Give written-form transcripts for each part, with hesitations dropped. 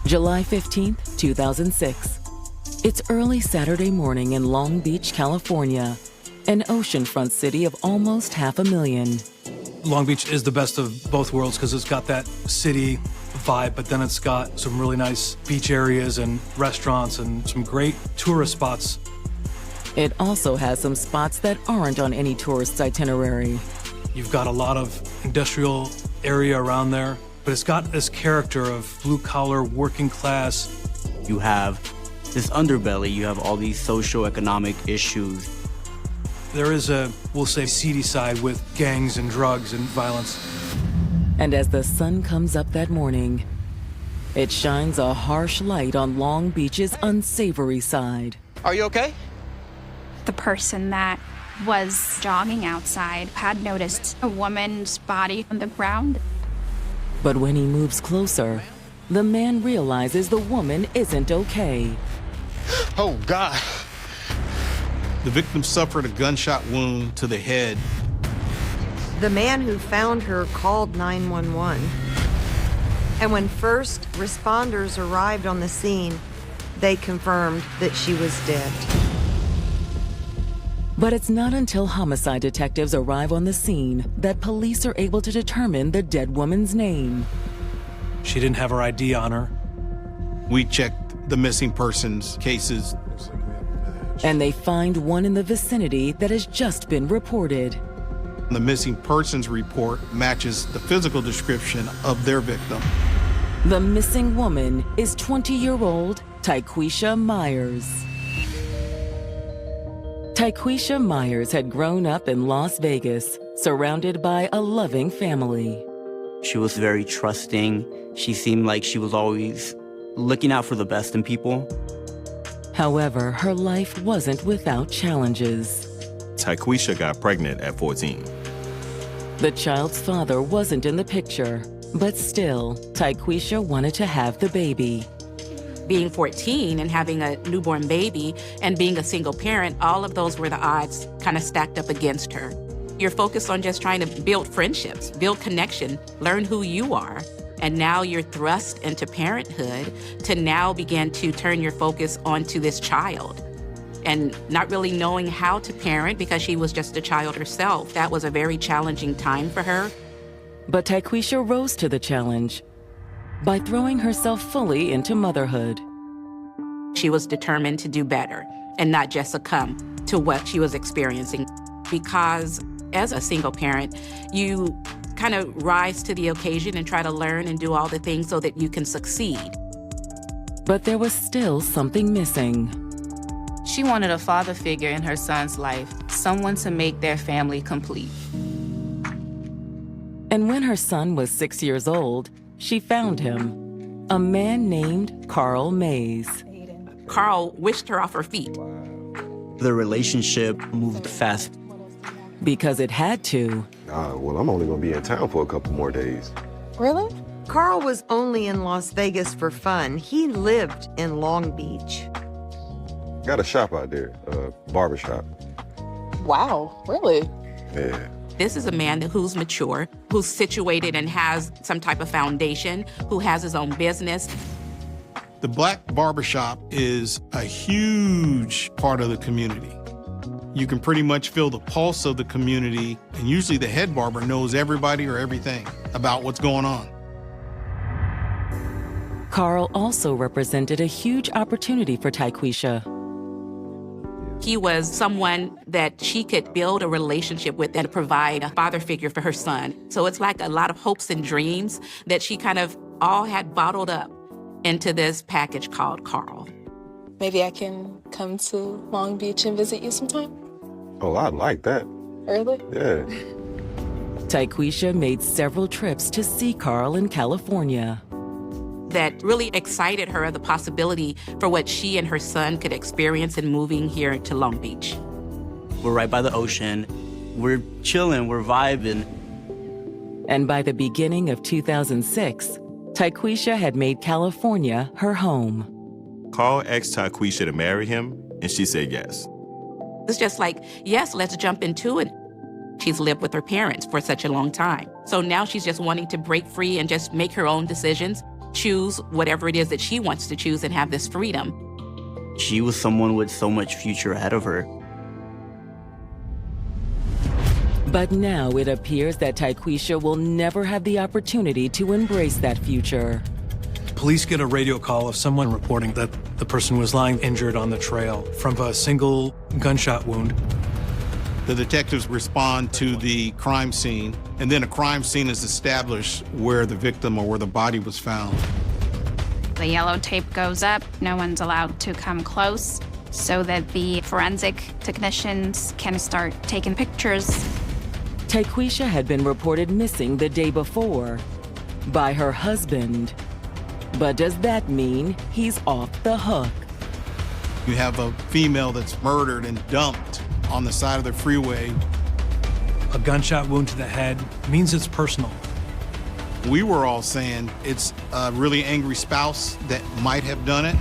July 15th, 2006. It's early Saturday morning in Long Beach, California, an oceanfront city of almost 500,000. Long Beach is the best of both worlds because it's got that city vibe, but then it's got some really nice beach areas and restaurants and some great tourist spots. It also has some spots that aren't on any tourist's itinerary. You've got a lot of industrial area around there, but it's got this character of blue-collar, working class. You have this underbelly, you have all these socio-economic issues. There is a, we'll say, seedy side with gangs and drugs and violence. And as the sun comes up that morning, it shines a harsh light on Long Beach's unsavory side. Are you okay? The person that was jogging outside had noticed a woman's body on the ground. But when he moves closer, the man realizes the woman isn't okay. Oh, God. The victim suffered a gunshot wound to the head. The man who found her called 911. And when first responders arrived on the scene, they confirmed that she was dead. But it's not until homicide detectives arrive on the scene that police are able to determine the dead woman's name. She didn't have her ID on her. We checked the missing persons cases. And they find one in the vicinity that has just been reported. The missing persons report matches the physical description of their victim. The missing woman is 20-year-old Tyquisha Myers. Tyquisha Myers had grown up in Las Vegas, surrounded by a loving family. She was very trusting. She seemed like she was always looking out for the best in people. However, her life wasn't without challenges. Tyquisha got pregnant at 14. The child's father wasn't in the picture, but still, Tyquisha wanted to have the baby. Being 14 and having a newborn baby and being a single parent, all of those were the odds kind of stacked up against her. You're focused on just trying to build friendships, build connection, learn who you are. And now you're thrust into parenthood to now begin to turn your focus onto this child. And not really knowing how to parent because she was just a child herself. That was a very challenging time for her. But Tyquisha rose to the challenge by throwing herself fully into motherhood. She was determined to do better and not just succumb to what she was experiencing. Because as a single parent, you kind of rise to the occasion and try to learn and do all the things so that you can succeed. But there was still something missing. She wanted a father figure in her son's life, someone to make their family complete. And when her son was 6 years old, she found him, a man named Carl Mays. Carl wished her off her feet. The relationship moved fast. Because it had to. Well, I'm only gonna be in town for a couple more days. Really? Carl was only in Las Vegas for fun. He lived in Long Beach. Got a shop out there, barber shop. Wow, really? Yeah. This is a man who's mature, who's situated and has some type of foundation, who has his own business. The black barbershop is a huge part of the community. You can pretty much feel the pulse of the community, and usually the head barber knows everybody or everything about what's going on. Carl also represented a huge opportunity for Tyquisha. He was someone that she could build a relationship with and provide a father figure for her son. So it's like a lot of hopes and dreams that she kind of all had bottled up into this package called Carl. Maybe I can come to Long Beach and visit you sometime? Oh, I'd like that. Really? Yeah. Tyquisha made several trips to see Carl in California. That really excited her, the possibility for what she and her son could experience in moving here to Long Beach. We're right by the ocean. We're chilling, we're vibing. And by the beginning of 2006, Tyquisha had made California her home. Carl asked Tyquisha to marry him, and she said yes. It's just like, yes, let's jump into it. She's lived with her parents for such a long time. So now she's just wanting to break free and just make her own decisions. choose whatever it is that she wants to choose and have this freedom. She was someone with so much future ahead of her. But now it appears that Tyquisha will never have the opportunity to embrace that future. Police get a radio call of someone reporting that the person was lying injured on the trail from a single gunshot wound. The detectives respond to the crime scene, and then a crime scene is established where the victim or where the body was found. The yellow tape goes up. No one's allowed to come close so that the forensic technicians can start taking pictures. Tyquisha had been reported missing the day before by her husband. But does that mean he's off the hook? You have a female that's murdered and dumped on the side of the freeway. A gunshot wound to the head means it's personal. We were all saying it's a really angry spouse that might have done it.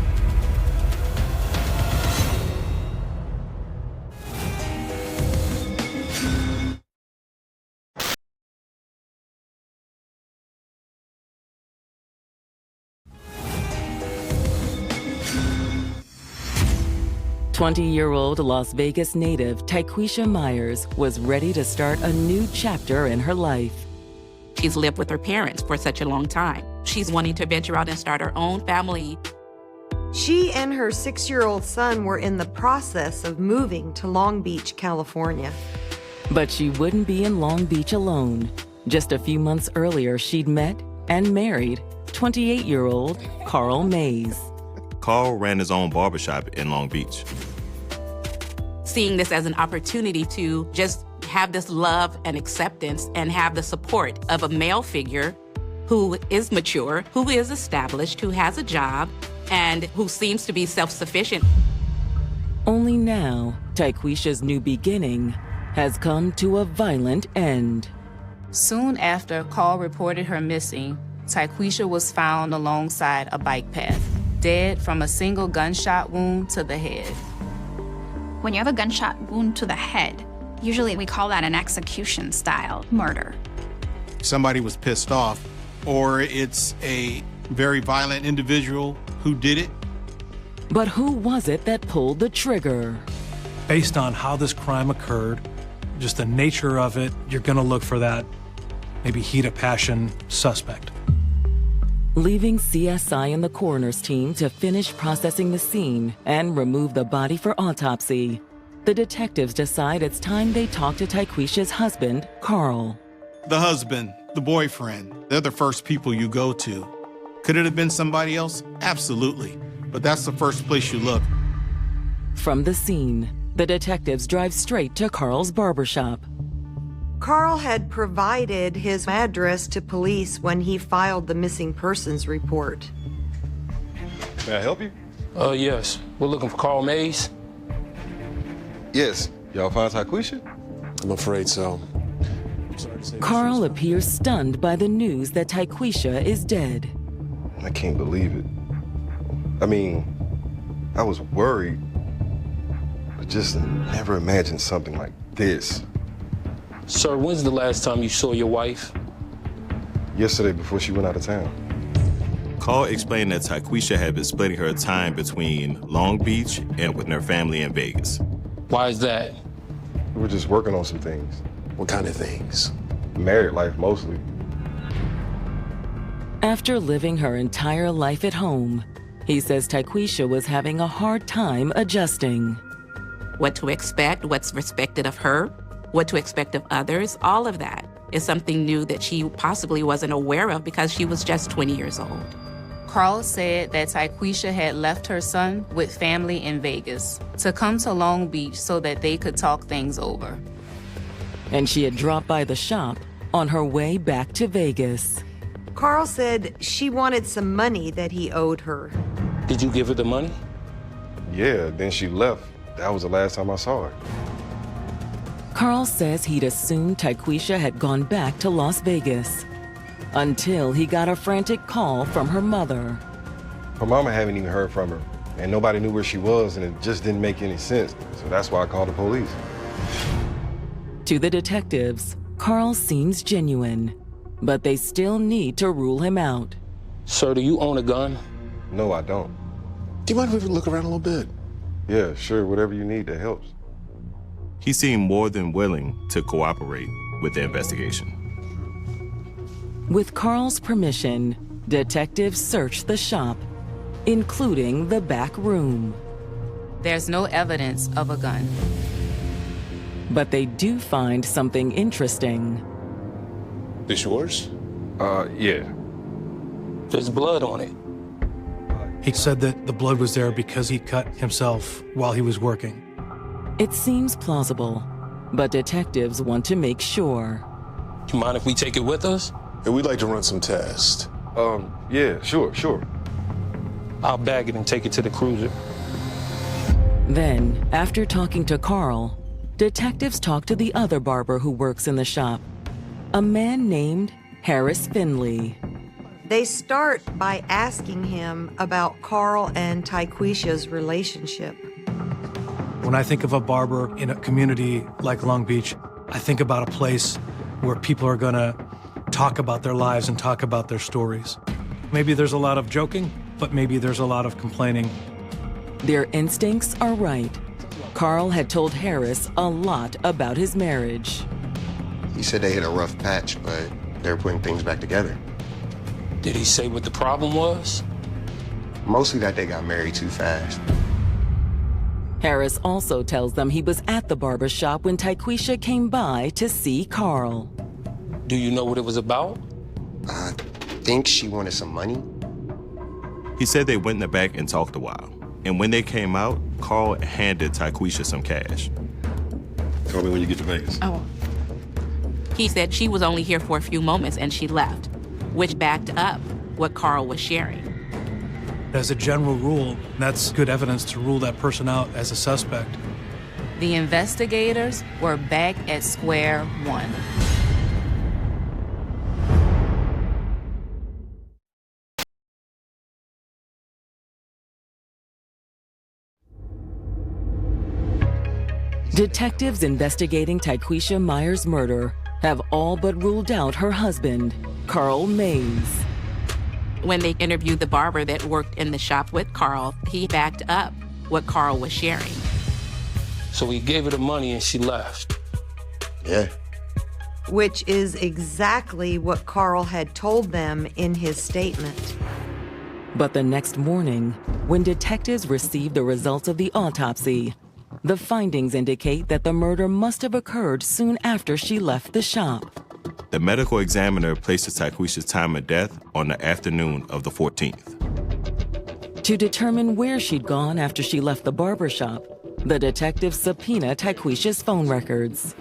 "20-year-old Las Vegas native Tyquisha Myers was ready to start a new chapter in her life. She's lived with her parents for such a long time. She's wanting to venture out and start her own family. She and her 6-year-old son were in the process of moving to Long Beach, California. But she wouldn't be in Long Beach alone. Just a few months earlier, she'd met and married 28-year-old Carl Mays. Carl ran his own barbershop in Long Beach. Seeing this as an opportunity to just have this love and acceptance and have the support of a male figure who is mature, who is established, who has a job, and who seems to be self-sufficient. Only now, Tyquisha's new beginning has come to a violent end. Soon after Carl reported her missing, Tyquisha was found alongside a bike path, dead from a single gunshot wound to the head. When you have a gunshot wound to the head, usually we call that an execution-style murder. Somebody was pissed off, or it's a very violent individual who did it. But who was it that pulled the trigger? Based on how this crime occurred, just the nature of it, you're gonna look for that maybe heat of passion suspect. Leaving CSI and the coroner's team to finish processing the scene and remove the body for autopsy, the detectives decide it's time they talk to Tyquisha's husband, Carl. The husband, the boyfriend, they're the first people you go to. Could it have been somebody else? Absolutely. But that's the first place you look. From the scene, the detectives drive straight to Carl's barbershop. Carl had provided his address to police when he filed the missing persons report. May I help you? Yes. We're looking for Carl Mays. Yes. Y'all find Tyquisha? I'm afraid so. Carl appears stunned by the news that Tyquisha is dead. I can't believe it. I mean, I was worried, but just never imagined something like this. Sir, when's the last time you saw your wife? Yesterday before she went out of town. Carl explained that Tyquisha had been splitting her time between Long Beach and with her family in Vegas. Why is that? We were just working on some things. What kind of things? Married life, mostly. After living her entire life at home, he says Tyquisha was having a hard time adjusting. What to expect, what's expected of her, what to expect of others, all of that is something new that she possibly wasn't aware of because she was just 20 years old. Carl said that Tyquisha had left her son with family in Vegas to come to Long Beach so that they could talk things over. And she had dropped by the shop on her way back to Vegas. Carl said she wanted some money that he owed her. Did you give her the money? Yeah, then she left. That was the last time I saw her. Carl says he'd assumed Tyquisha had gone back to Las Vegas until he got a frantic call from her mother. Her mama hadn't even heard from her, and nobody knew where she was, and it just didn't make any sense. So that's why I called the police. To the detectives, Carl seems genuine, but they still need to rule him out. Sir, do you own a gun? No, I don't. Do you mind if we look around a little bit? Yeah, sure, whatever you need, that helps. He seemed more than willing to cooperate with the investigation. With Carl's permission, detectives searched the shop, including the back room. There's no evidence of a gun. But they do find something interesting. This yours? Yeah. There's blood on it. He said that the blood was there because he cut himself while he was working. It seems plausible, but detectives want to make sure. You mind if we take it with us? And we'd like to run some tests. Yeah, sure. I'll bag it and take it to the cruiser. Then, after talking to Carl, detectives talk to the other barber who works in the shop, a man named Harris Finley. They start by asking him about Carl and Tyquisha's relationship. When I think of a barber in a community like Long Beach, I think about a place where people are gonna talk about their lives and talk about their stories. Maybe there's a lot of joking, but maybe there's a lot of complaining. Their instincts are right. Carl had told Harris a lot about his marriage. He said they hit a rough patch, but they're putting things back together. Did he say what the problem was? Mostly that they got married too fast. Harris also tells them he was at the barber shop when Tyquisha came by to see Carl. Do you know what it was about? I think she wanted some money. He said they went in the back and talked a while. And when they came out, Carl handed Tyquisha some cash. Call me when you get to Vegas. Oh. He said she was only here for a few moments and she left, which backed up what Carl was sharing. As a general rule, that's good evidence to rule that person out as a suspect. The investigators were back at square one. Detectives investigating Tyquisha Myers' murder have all but ruled out her husband, Carl Mays. When they interviewed the barber that worked in the shop with Carl, he backed up what Carl was sharing. So he gave her the money and she left. Yeah. Which is exactly what Carl had told them in his statement. But the next morning, when detectives received the results of the autopsy, the findings indicate that the murder must have occurred soon after she left the shop. The medical examiner places Tyquisha's time of death on the afternoon of the 14th. To determine where she'd gone after she left the barber shop, the detectives subpoena Tyquisha's phone records.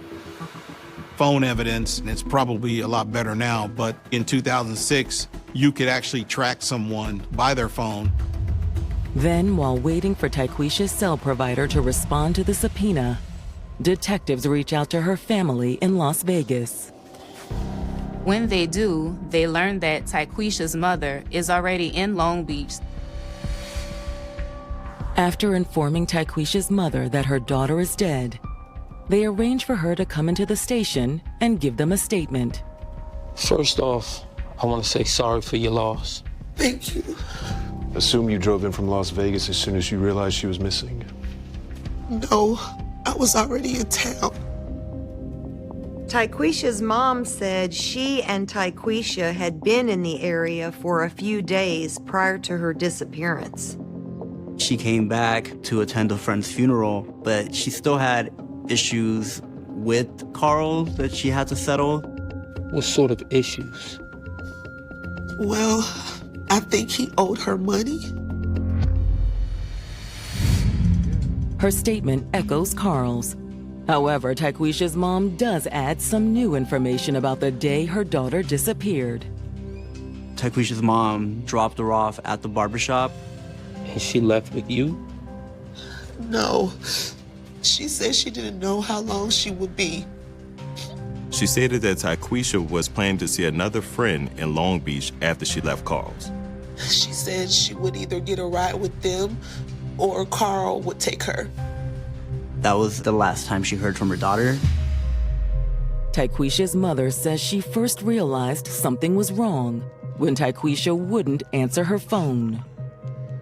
Phone evidence, and it's probably a lot better now, but in 2006, you could actually track someone by their phone. Then, while waiting for Tyquisha's cell provider to respond to the subpoena, detectives reach out to her family in Las Vegas. When they do, they learn that Tyquisha's mother is already in Long Beach. After informing Tyquisha's mother that her daughter is dead, they arrange for her to come into the station and give them a statement. First off, I want to say sorry for your loss. Thank you. Assume you drove in from Las Vegas as soon as you realized she was missing. No, I was already in town. Tyquisha's mom said she and Tyquisha had been in the area for a few days prior to her disappearance. She came back to attend a friend's funeral, but she still had issues with Carl that she had to settle. What sort of issues? Well, I think he owed her money. Her statement echoes Carl's. However, Tyquisha's mom does add some new information about the day her daughter disappeared. Tyquisha's mom dropped her off at the barbershop. And she left with you? No. She said she didn't know how long she would be. She stated that Tyquisha was planning to see another friend in Long Beach after she left Carl's. She said she would either get a ride with them or Carl would take her. That was the last time she heard from her daughter. Tyquisha's mother says she first realized something was wrong when Tyquisha wouldn't answer her phone.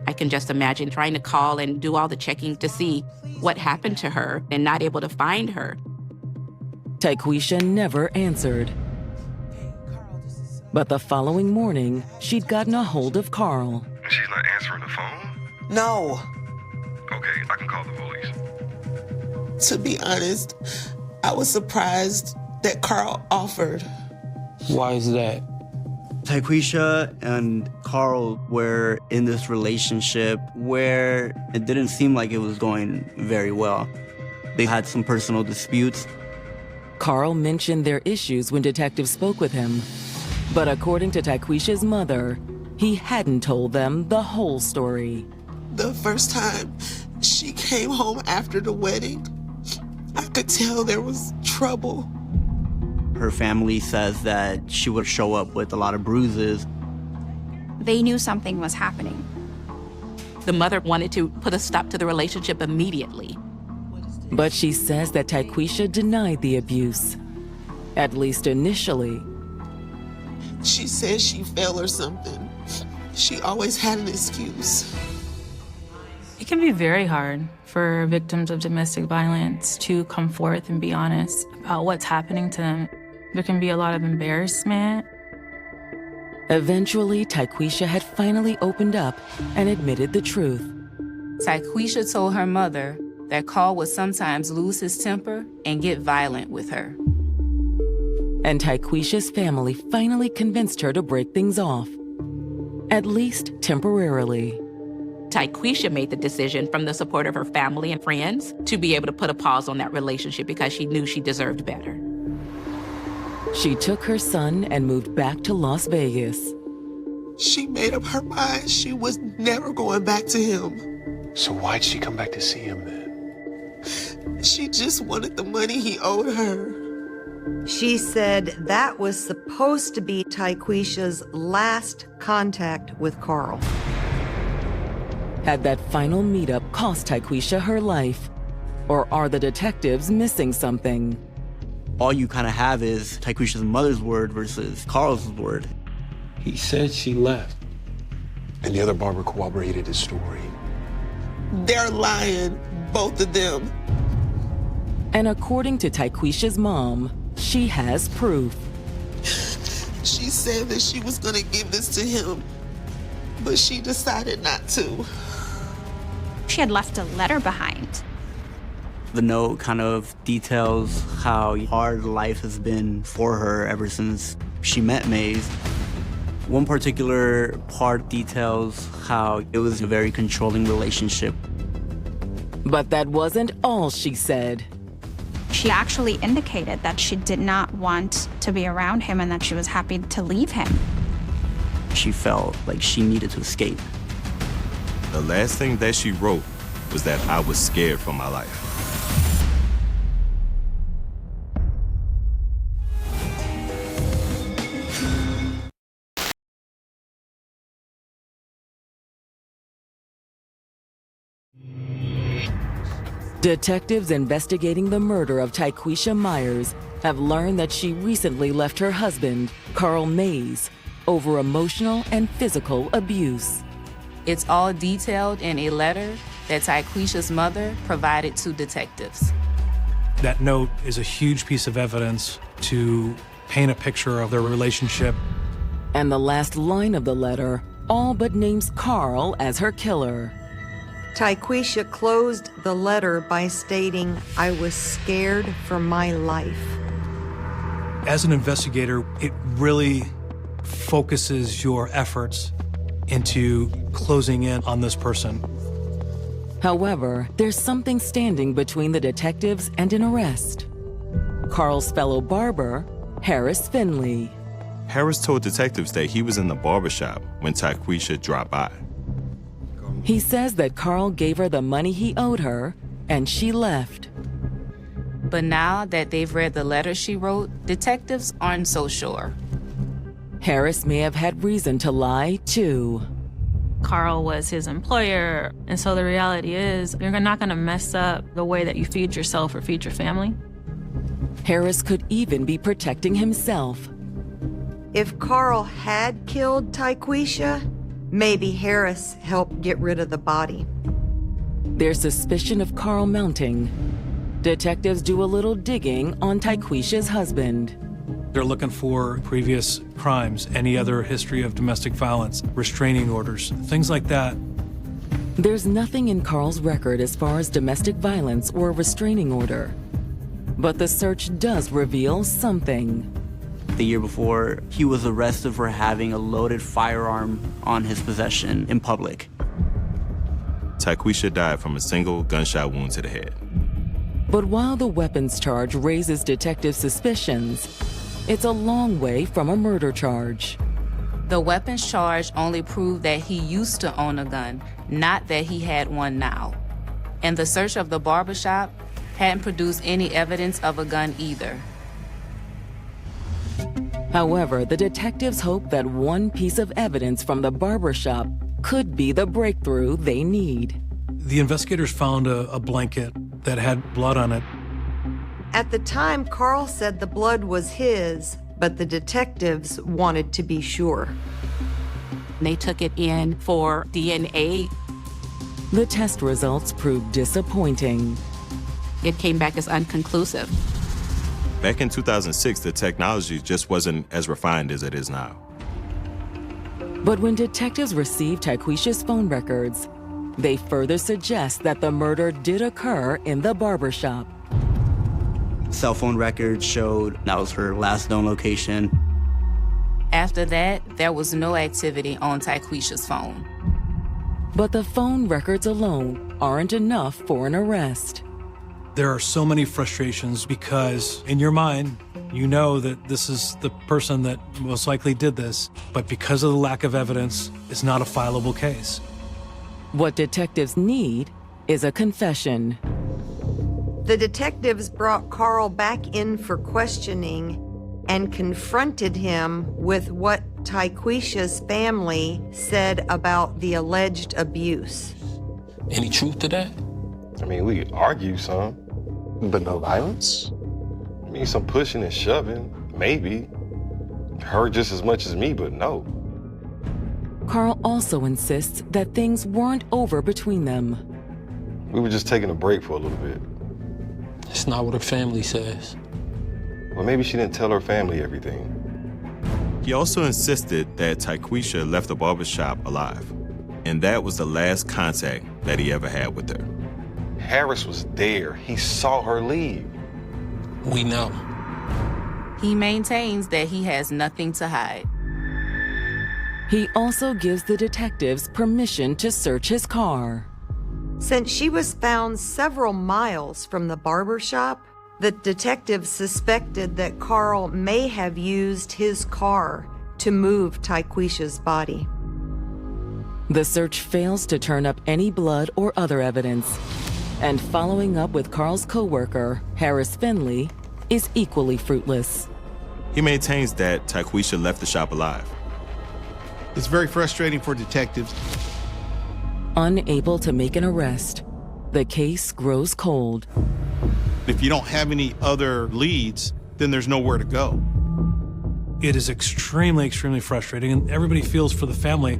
I can just imagine trying to call and do all the checking to see what happened to her and not able to find her. Tyquisha never answered. But the following morning, she'd gotten a hold of Carl. She's not answering the phone? No. Okay, I can call the police. To be honest, I was surprised that Carl offered. Why is that? Tyquisha and Carl were in this relationship where it didn't seem like it was going very well. They had some personal disputes. Carl mentioned their issues when detectives spoke with him. But according to Tyquisha's mother, he hadn't told them the whole story. The first time she came home after the wedding, I could tell there was trouble. Her family says that she would show up with a lot of bruises. They knew something was happening. The mother wanted to put a stop to the relationship immediately. But she says that Tyquisha denied the abuse, at least initially. She says she fell or something. She always had an excuse. It can be very hard for victims of domestic violence to come forth and be honest about what's happening to them. There can be a lot of embarrassment. Eventually, Tyquisha had finally opened up and admitted the truth. Tyquisha told her mother that Carl would sometimes lose his temper and get violent with her. And Tyquisha's family finally convinced her to break things off, at least temporarily. Tyquisha made the decision, from the support of her family and friends, to be able to put a pause on that relationship because she knew she deserved better. She took her son and moved back to Las Vegas. She made up her mind she was never going back to him. So why'd she come back to see him then? She just wanted the money he owed her. She said that was supposed to be Tyquisha's last contact with Carl. Had that final meetup cost Tyquisha her life? Or are the detectives missing something? All you kind of have is Tyquisha's mother's word versus Carl's word. He said she left. And the other barber corroborated his story. They're lying, both of them. And according to Tyquisha's mom, she has proof. She said that she was gonna give this to him, but she decided not to. She had left a letter behind. The note kind of details how hard life has been for her ever since she met Maze. One particular part details how it was a very controlling relationship. But that wasn't all she said. She actually indicated that she did not want to be around him and that she was happy to leave him. She felt like she needed to escape. The last thing that she wrote was that I was scared for my life. Detectives investigating the murder of Tyquisha Myers have learned that she recently left her husband, Carl Mays, over emotional and physical abuse. It's all detailed in a letter that Tyquisha's mother provided to detectives. That note is a huge piece of evidence to paint a picture of their relationship. And the last line of the letter all but names Carl as her killer. Tyquisha closed the letter by stating, "I was scared for my life." As an investigator, it really focuses your efforts into closing in on this person. However, there's something standing between the detectives and an arrest. Carl's fellow barber, Harris Finley. Harris told detectives that he was in the barbershop when Tyquisha dropped by. He says that Carl gave her the money he owed her, and she left. But now that they've read the letter she wrote, detectives aren't so sure. Harris may have had reason to lie, too. Carl was his employer, and so the reality is you're not going to mess up the way that you feed yourself or feed your family. Harris could even be protecting himself. If Carl had killed Tyquisha, maybe Harris helped get rid of the body. There's suspicion of Carl mounting. Detectives do a little digging on Tyquisha's husband. They're looking for previous crimes, any other history of domestic violence, restraining orders, things like that. There's nothing in Carl's record as far as domestic violence or a restraining order. But the search does reveal something. The year before, he was arrested for having a loaded firearm on his possession in public. Tyquisha died from a single gunshot wound to the head. But while the weapons charge raises detective suspicions, it's a long way from a murder charge. The weapons charge only proved that he used to own a gun, not that he had one now. And the search of the barbershop hadn't produced any evidence of a gun either. However, the detectives hope that one piece of evidence from the barbershop could be the breakthrough they need. The investigators found a blanket that had blood on it. At the time, Carl said the blood was his, but the detectives wanted to be sure. They took it in for DNA. The test results proved disappointing. It came back as unconclusive. Back in 2006, the technology just wasn't as refined as it is now. But when detectives received Tyquisha's phone records, they further suggest that the murder did occur in the barbershop. Cell phone records showed that was her last known location. After that, there was no activity on Tyquisha's phone. But the phone records alone aren't enough for an arrest. There are so many frustrations because in your mind, you know that this is the person that most likely did this, but because of the lack of evidence, it's not a fileable case. What detectives need is a confession. The detectives brought Carl back in for questioning and confronted him with what Tyquisha's family said about the alleged abuse. Any truth to that? I mean, we could argue some. But no violence? I mean, some pushing and shoving, maybe. Her just as much as me, but no. Carl also insists that things weren't over between them. We were just taking a break for a little bit. It's not what her family says. Well, maybe she didn't tell her family everything. He also insisted that Tyquisha left the barbershop alive, and that was the last contact that he ever had with her. Harris was there. He saw her leave. We know. He maintains that he has nothing to hide. He also gives the detectives permission to search his car. Since she was found several miles from the barbershop, the detectives suspected that Carl may have used his car to move Tyquisha's body. The search fails to turn up any blood or other evidence. And following up with Carl's co-worker, Harris Finley, is equally fruitless. He maintains that Tyquisha left the shop alive. It's very frustrating for detectives. Unable to make an arrest, the case grows cold. If you don't have any other leads, then there's nowhere to go. It is extremely, extremely frustrating, and everybody feels for the family.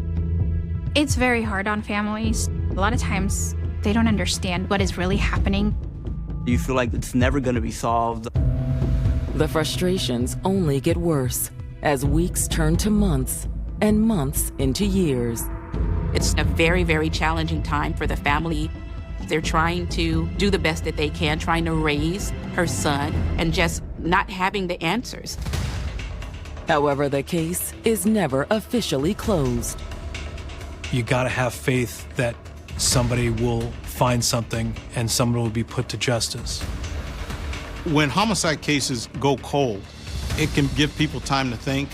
It's very hard on families. A lot of times, they don't understand what is really happening. You feel like it's never going to be solved. The frustrations only get worse as weeks turn to months and months into years. It's a very, very challenging time for the family. They're trying to do the best that they can, trying to raise her son and just not having the answers. However, the case is never officially closed. You gotta have faith that somebody will find something and someone will be put to justice. When homicide cases go cold, it can give people time to think.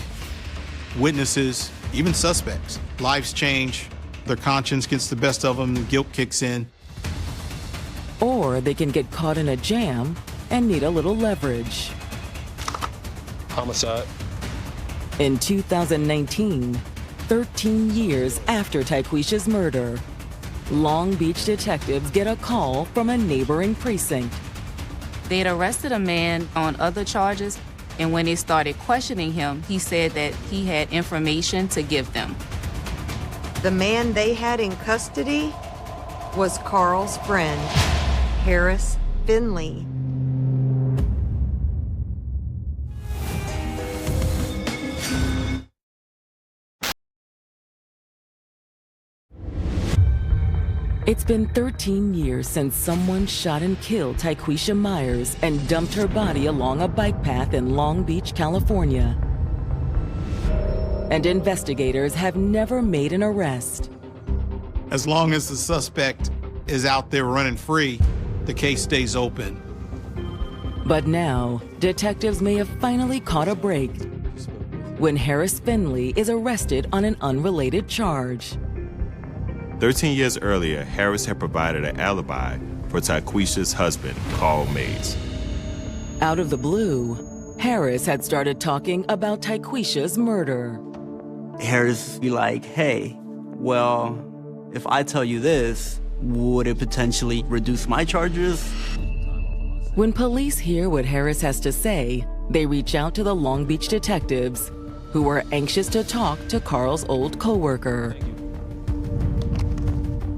Witnesses, even suspects, lives change, their conscience gets the best of them, and guilt kicks in. Or they can get caught in a jam and need a little leverage. Homicide. In 2019, 13 years after Tyquisha's murder, Long Beach detectives get a call from a neighboring precinct. They'd arrested a man on other charges, And when they started questioning him, he said that he had information to give them. The man they had in custody was Carl's friend, Harris Finley. It's been 13 years since someone shot and killed Tyquisha Myers and dumped her body along a bike path in Long Beach, California. And investigators have never made an arrest. As long as the suspect is out there running free, the case stays open. But now, detectives may have finally caught a break when Harris Finley is arrested on an unrelated charge. 13 years earlier, Harris had provided an alibi for Tyquisha's husband, Carl Mays. Out of the blue, Harris had started talking about Tyquisha's murder. Harris be like, hey, well, if I tell you this, would it potentially reduce my charges? When police hear what Harris has to say, they reach out to the Long Beach detectives, who are anxious to talk to Carl's old co-worker.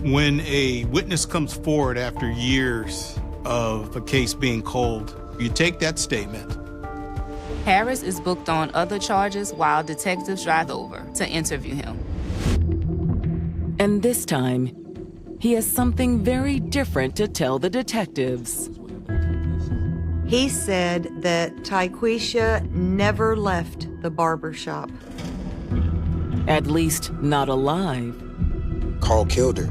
When a witness comes forward after years of a case being cold, you take that statement. Harris is booked on other charges while detectives drive over to interview him. And this time, he has something very different to tell the detectives. He said that Tyquisha never left the barber shop. At least not alive. Carl killed her.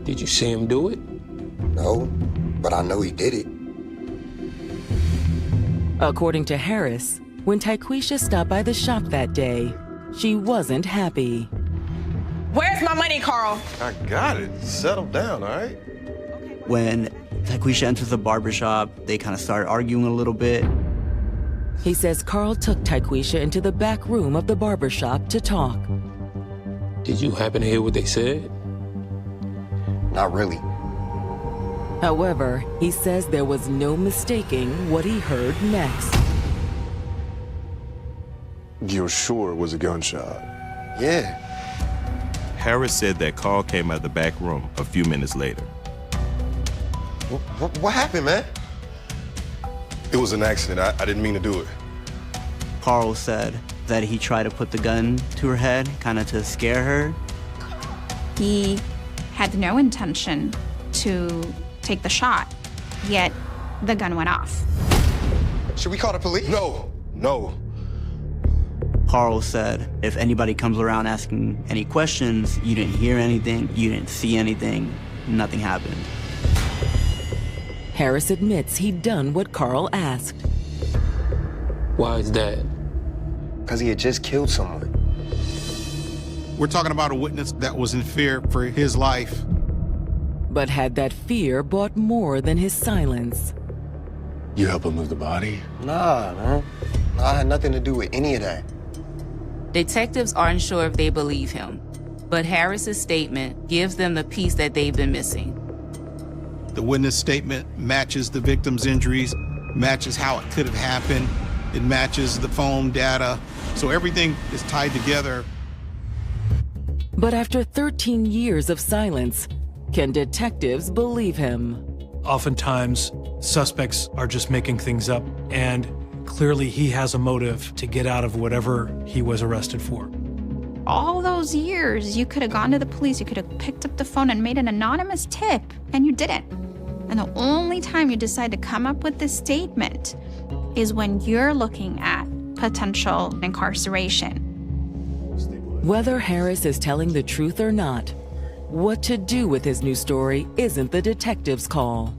Did you see him do it? No, but I know he did it. According to Harris, when Tyquisha stopped by the shop that day, she wasn't happy. Where's my money, Carl? I got it. Settle down, all right? When Tyquisha enters the barbershop, they kind of start arguing a little bit. He says Carl took Tyquisha into the back room of the barbershop to talk. Did you happen to hear what they said? Not really. However, he says there was no mistaking what he heard next. You're sure it was a gunshot? Yeah. Harris said that Carl came out of the back room a few minutes later. What happened, man? It was an accident. I didn't mean to do it. Carl said that he tried to put the gun to her head, kind of to scare her. He had no intention to take the shot, yet the gun went off. Should we call the police? No. Carl said if anybody comes around asking any questions, you didn't hear anything, you didn't see anything, nothing happened. Harris admits he'd done what Carl asked. Why is that? Because he had just killed someone. We're talking about a witness that was in fear for his life. But had that fear bought more than his silence? You help him move the body? Nah, man. I had nothing to do with any of that. Detectives aren't sure if they believe him, but Harris's statement gives them the piece that they've been missing. The witness statement matches the victim's injuries, matches how it could have happened. It matches the phone data. So everything is tied together. But after 13 years of silence, can detectives believe him? Oftentimes, suspects are just making things up, and clearly he has a motive to get out of whatever he was arrested for. All those years, you could have gone to the police, you could have picked up the phone and made an anonymous tip, and you didn't. And the only time you decide to come up with this statement is when you're looking at potential incarceration. Whether Harris is telling the truth or not, what to do with his new story isn't the detective's call.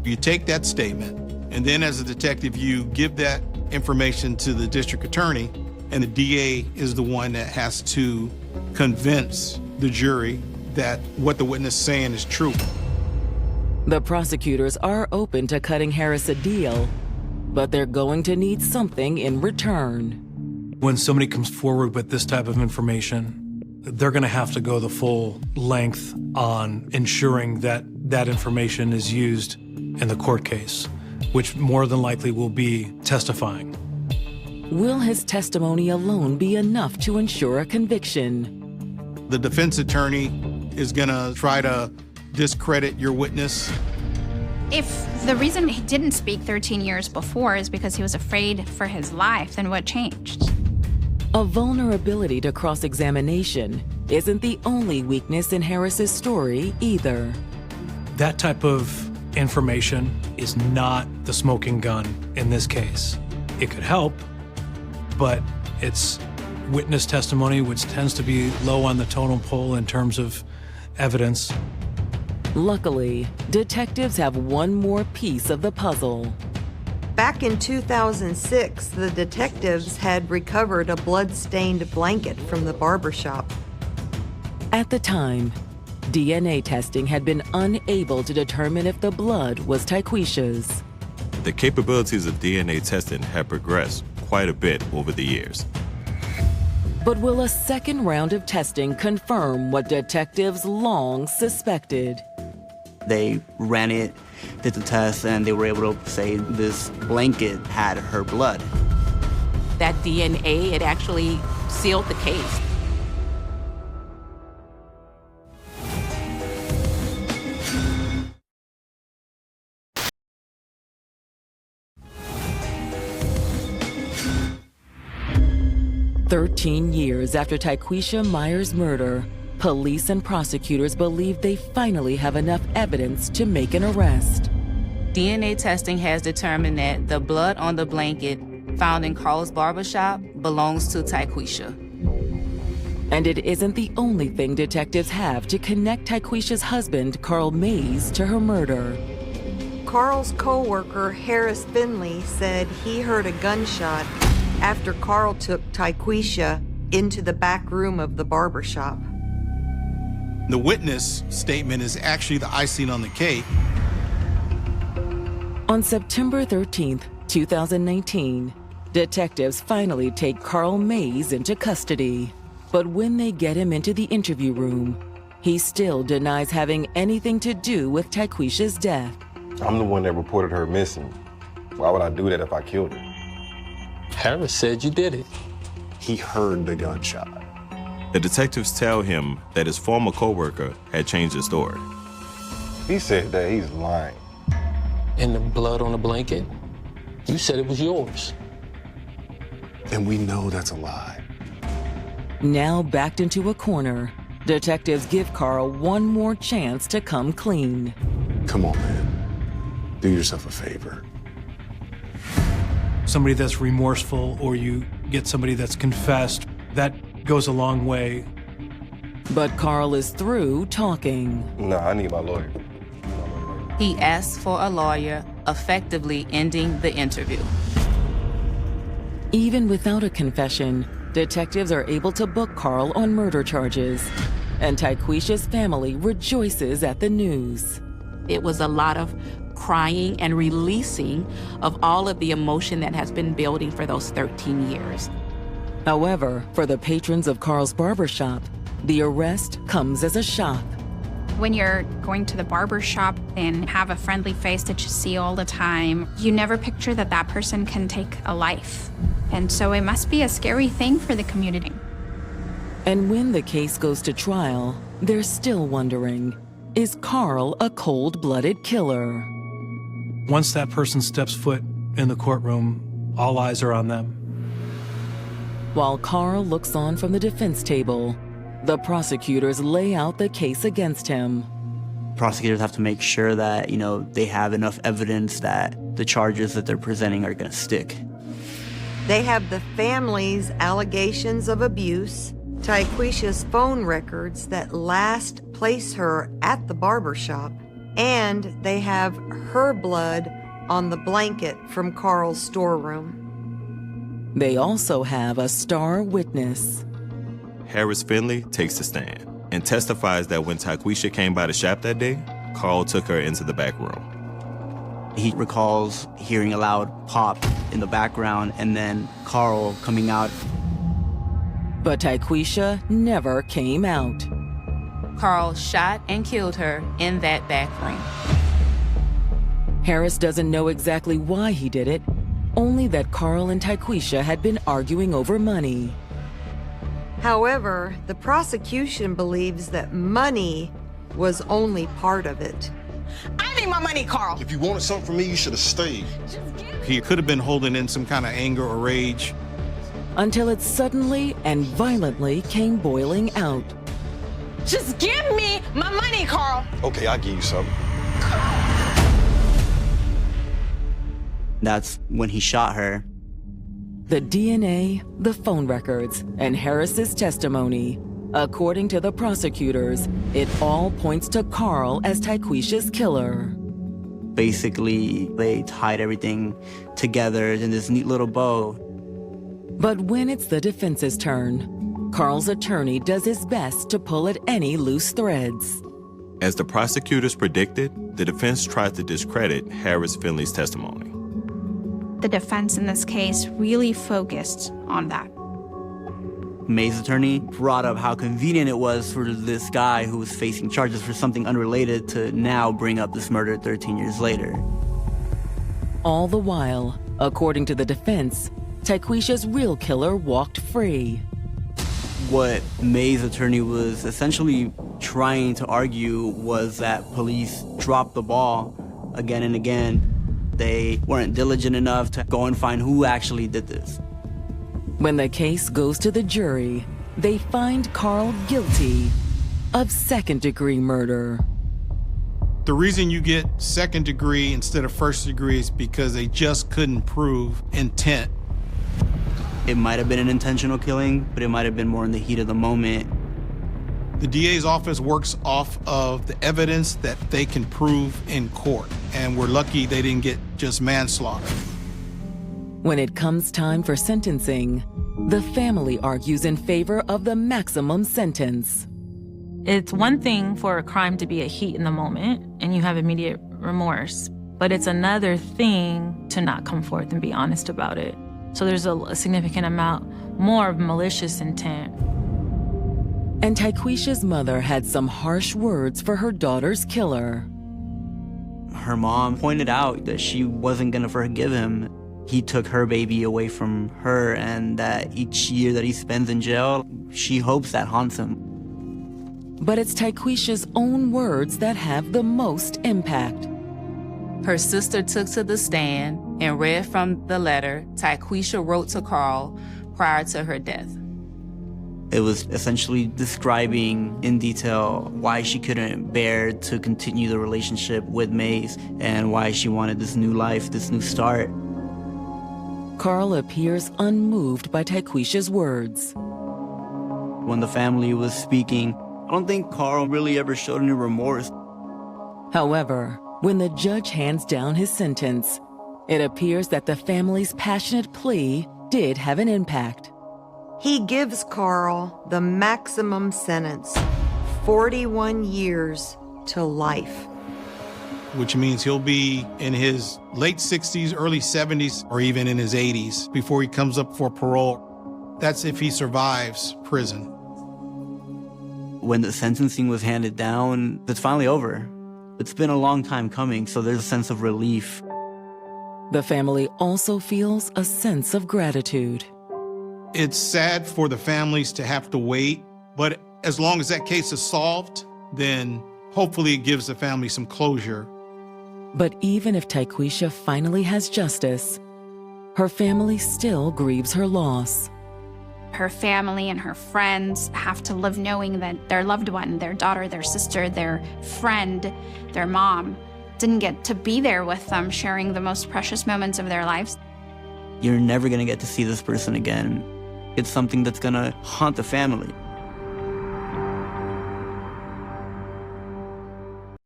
You take that statement, and then as a detective, you give that information to the district attorney, and the DA is the one that has to convince the jury that what the witness is saying is true. The prosecutors are open to cutting Harris a deal, but they're going to need something in return. When somebody comes forward with this type of information, they're going to have to go the full length on ensuring that that information is used in the court case, which more than likely will be testifying. Will his testimony alone be enough to ensure a conviction? The defense attorney is going to try to discredit your witness. If the reason he didn't speak 13 years before is because he was afraid for his life, then what changed? A vulnerability to cross-examination isn't the only weakness in Harris's story either. That type of information is not the smoking gun in this case. It could help, but it's witness testimony, which tends to be low on the totem pole in terms of evidence. Luckily, detectives have one more piece of the puzzle. Back in 2006, the detectives had recovered a blood-stained blanket from the barbershop. At the time, DNA testing had been unable to determine if the blood was Tyquisha's. The capabilities of DNA testing have progressed quite a bit over the years. But will a second round of testing confirm what detectives long suspected? They ran it, did the test, and they were able to say this blanket had her blood. That DNA, it actually sealed the case. "13 years after Tyquisha Myers' murder, police and prosecutors believe they finally have enough evidence to make an arrest. DNA testing has determined that the blood on the blanket found in Carl's barbershop belongs to Tyquisha. And it isn't the only thing detectives have to connect Tyquisha's husband, Carl Mays, to her murder. Carl's co-worker, Harris Finley, said he heard a gunshot after Carl took Tyquisha into the back room of the barbershop. The witness statement is actually the icing on the cake. On September 13th, 2019, detectives finally take Carl Mays into custody. But when they get him into the interview room, he still denies having anything to do with Tyquisha's death. I'm the one that reported her missing. Why would I do that if I killed her? Harris said you did it. He heard the gunshot. The detectives tell him that his former coworker had changed his story. He said that he's lying. And the blood on the blanket? You said it was yours. And we know that's a lie. Now backed into a corner, detectives give Carl one more chance to come clean. Come on, man. Do yourself a favor. Somebody that's remorseful, or you get somebody that's confessed, that goes a long way. But Carl is through talking. No, I need my lawyer. He asks for a lawyer, effectively ending the interview. Even without a confession, detectives are able to book Carl on murder charges, and Tyquisha's family rejoices at the news. It was a lot of crying and releasing of all of the emotion that has been building for those 13 years. However, for the patrons of Carl's barbershop, the arrest comes as a shock. When you're going to the barber shop and have a friendly face that you see all the time, you never picture that that person can take a life. And so it must be a scary thing for the community. And when the case goes to trial, they're still wondering, is Carl a cold-blooded killer? Once that person steps foot in the courtroom, all eyes are on them. While Carl looks on from the defense table, the prosecutors lay out the case against him. Prosecutors have to make sure that, they have enough evidence that the charges that they're presenting are going to stick. They have the family's allegations of abuse, Tyquisha's phone records that last place her at the barbershop, and they have her blood on the blanket from Carl's storeroom. They also have a star witness. Harris Finley takes the stand and testifies that when Tyquisha came by the shop that day, Carl took her into the back room. He recalls hearing a loud pop in the background and then Carl coming out. But Tyquisha never came out. Carl shot and killed her in that back room. Harris doesn't know exactly why he did it only that Carl and Tyquisha had been arguing over money. However, the prosecution believes that money was only part of it. I need my money, Carl. If you wanted something from me, you should have stayed. He could have been holding in some kind of anger or rage. Until it suddenly and violently came boiling out. Just give me my money, Carl. Okay, I'll give you something. That's when he shot her. The DNA, the phone records, and Harris's testimony. According to the prosecutors, it all points to Carl as Tyquisha's killer. Basically, they tied everything together in this neat little bow. But when it's the defense's turn, Carl's attorney does his best to pull at any loose threads. As the prosecutors predicted, the defense tried to discredit Harris Finley's testimony. The defense in this case really focused on that. May's attorney brought up how convenient it was for this guy who was facing charges for something unrelated to now bring up this murder 13 years later. All the while, according to the defense, Tyquisha's real killer walked free. What May's attorney was essentially trying to argue was that police dropped the ball again and again. They weren't diligent enough to go and find who actually did this. When the case goes to the jury, they find Carl guilty of second-degree murder. The reason you get second degree instead of first degree is because they just couldn't prove intent. It might have been an intentional killing, but it might have been more in the heat of the moment. The DA's office works off of the evidence that they can prove in court, and we're lucky they didn't get just manslaughter. When it comes time for sentencing, the family argues in favor of the maximum sentence. It's one thing for a crime to be a heat in the moment and you have immediate remorse, but it's another thing to not come forth and be honest about it. So there's a significant amount more of malicious intent. And Tyquisha's mother had some harsh words for her daughter's killer. Her mom pointed out that she wasn't gonna forgive him. He took her baby away from her, and that each year that he spends in jail, she hopes that haunts him. But it's Tyquisha's own words that have the most impact. Her sister took to the stand and read from the letter Tyquisha wrote to Carl prior to her death. It was essentially describing in detail why she couldn't bear to continue the relationship with Mays and why she wanted this new life, this new start. Carl appears unmoved by Tyquisha's words. When the family was speaking, I don't think Carl really ever showed any remorse. However, when the judge hands down his sentence, it appears that the family's passionate plea did have an impact. He gives Carl the maximum sentence, 41 years to life. Which means he'll be in his late 60s, early 70s, or even in his 80s before he comes up for parole. That's if he survives prison. When the sentencing was handed down, it's finally over. It's been a long time coming, so there's a sense of relief. The family also feels a sense of gratitude. It's sad for the families to have to wait, but as long as that case is solved, then hopefully it gives the family some closure. But even if Tyquisha finally has justice, her family still grieves her loss. Her family and her friends have to live knowing that their loved one, their daughter, their sister, their friend, their mom, didn't get to be there with them, sharing the most precious moments of their lives. You're never gonna get to see this person again. It's something that's gonna haunt the family.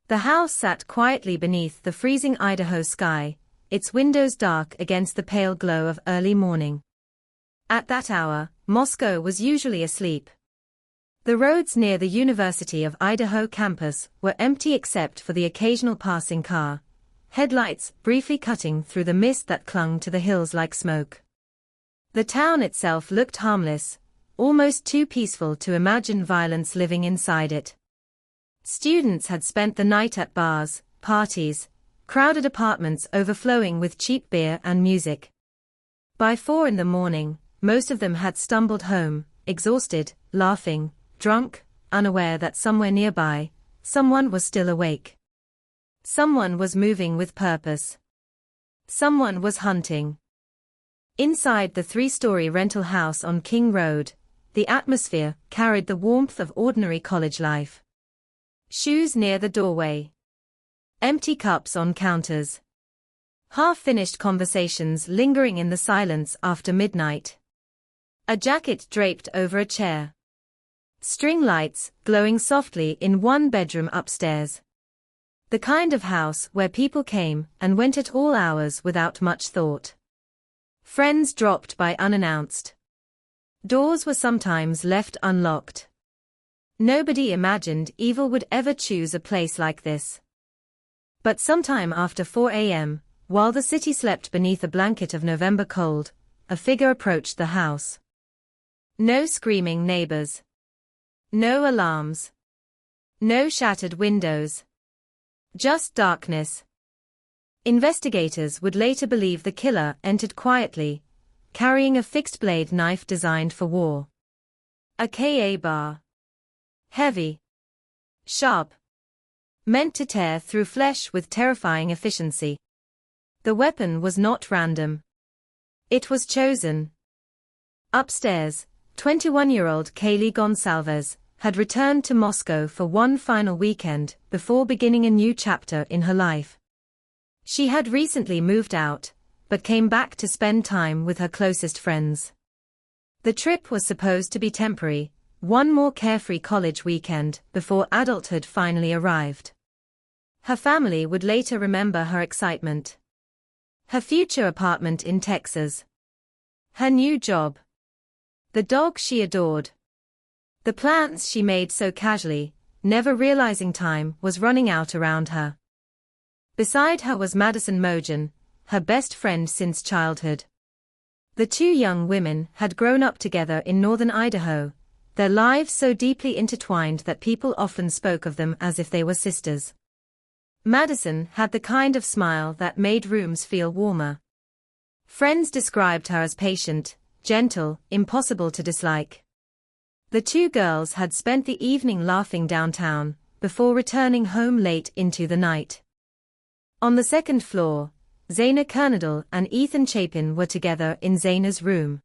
The house sat quietly beneath the freezing Idaho sky, its windows dark against the pale glow of early morning. At that hour, Moscow was usually asleep. The roads near the University of Idaho campus were empty except for the occasional passing car, headlights briefly cutting through the mist that clung to the hills like smoke. The town itself looked harmless, almost too peaceful to imagine violence living inside it. Students had spent the night at bars, parties, crowded apartments overflowing with cheap beer and music. By 4 in the morning, most of them had stumbled home, exhausted, laughing, drunk, unaware that somewhere nearby, someone was still awake. Someone was moving with purpose. Someone was hunting. Inside the 3-story rental house on King Road, the atmosphere carried the warmth of ordinary college life. Shoes near the doorway. Empty cups on counters. Half-finished conversations lingering in the silence after midnight. A jacket draped over a chair. String lights glowing softly in one bedroom upstairs. The kind of house where people came and went at all hours without much thought. Friends dropped by unannounced. Doors were sometimes left unlocked. Nobody imagined evil would ever choose a place like this. But sometime after 4 a.m., while the city slept beneath a blanket of November cold, a figure approached the house. No screaming neighbors. No alarms. No shattered windows. Just darkness. Investigators would later believe the killer entered quietly, carrying a fixed-blade knife designed for war. A Ka bar. Heavy. Sharp. Meant to tear through flesh with terrifying efficiency. The weapon was not random. It was chosen. Upstairs, 21-year-old Kaylee Gonsalves had returned to Moscow for one final weekend before beginning a new chapter in her life. She had recently moved out, but came back to spend time with her closest friends. The trip was supposed to be temporary, one more carefree college weekend before adulthood finally arrived. Her family would later remember her excitement. Her future apartment in Texas. Her new job. The dog she adored. The plans she made so casually, never realizing time was running out around her. Beside her was Madison Mogen, her best friend since childhood. The two young women had grown up together in northern Idaho, their lives so deeply intertwined that people often spoke of them as if they were sisters. Madison had the kind of smile that made rooms feel warmer. Friends described her as patient, gentle, impossible to dislike. The two girls had spent the evening laughing downtown, before returning home late into the night. On the second floor, Zaina Kernadal and Ethan Chapin were together in Zaina's room.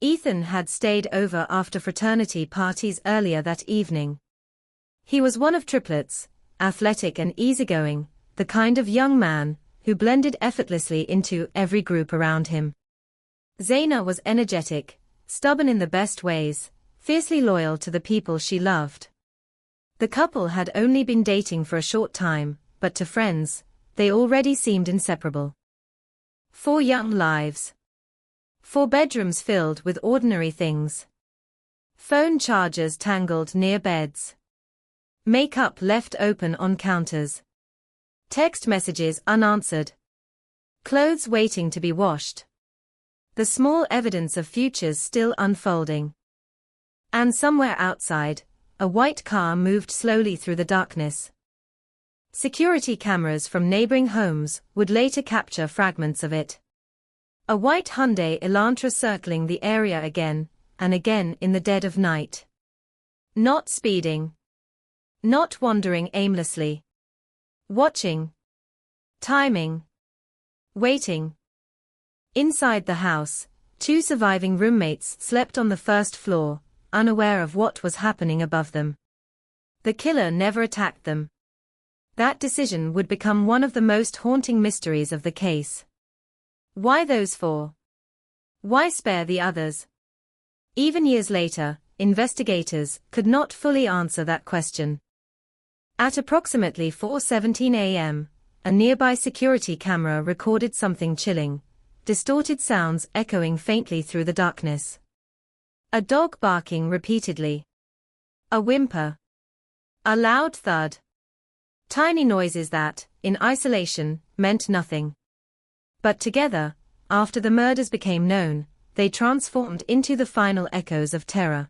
Ethan had stayed over after fraternity parties earlier that evening. He was one of triplets, athletic and easygoing, the kind of young man who blended effortlessly into every group around him. Zaina was energetic, stubborn in the best ways, fiercely loyal to the people she loved. The couple had only been dating for a short time, but to friends, they already seemed inseparable. 4 young lives. 4 bedrooms filled with ordinary things. Phone chargers tangled near beds. Makeup left open on counters. Text messages unanswered. Clothes waiting to be washed. The small evidence of futures still unfolding. And somewhere outside, a white car moved slowly through the darkness. Security cameras from neighboring homes would later capture fragments of it. A white Hyundai Elantra circling the area again and again in the dead of night. Not speeding. Not wandering aimlessly. Watching. Timing. Waiting. Inside the house, 2 surviving roommates slept on the first floor, unaware of what was happening above them. The killer never attacked them. That decision would become one of the most haunting mysteries of the case. Why those 4? Why spare the others? Even years later, investigators could not fully answer that question. At approximately 4:17 a.m., a nearby security camera recorded something chilling, distorted sounds echoing faintly through the darkness. A dog barking repeatedly. A whimper. A loud thud. Tiny noises that, in isolation, meant nothing. But together, after the murders became known, they transformed into the final echoes of terror.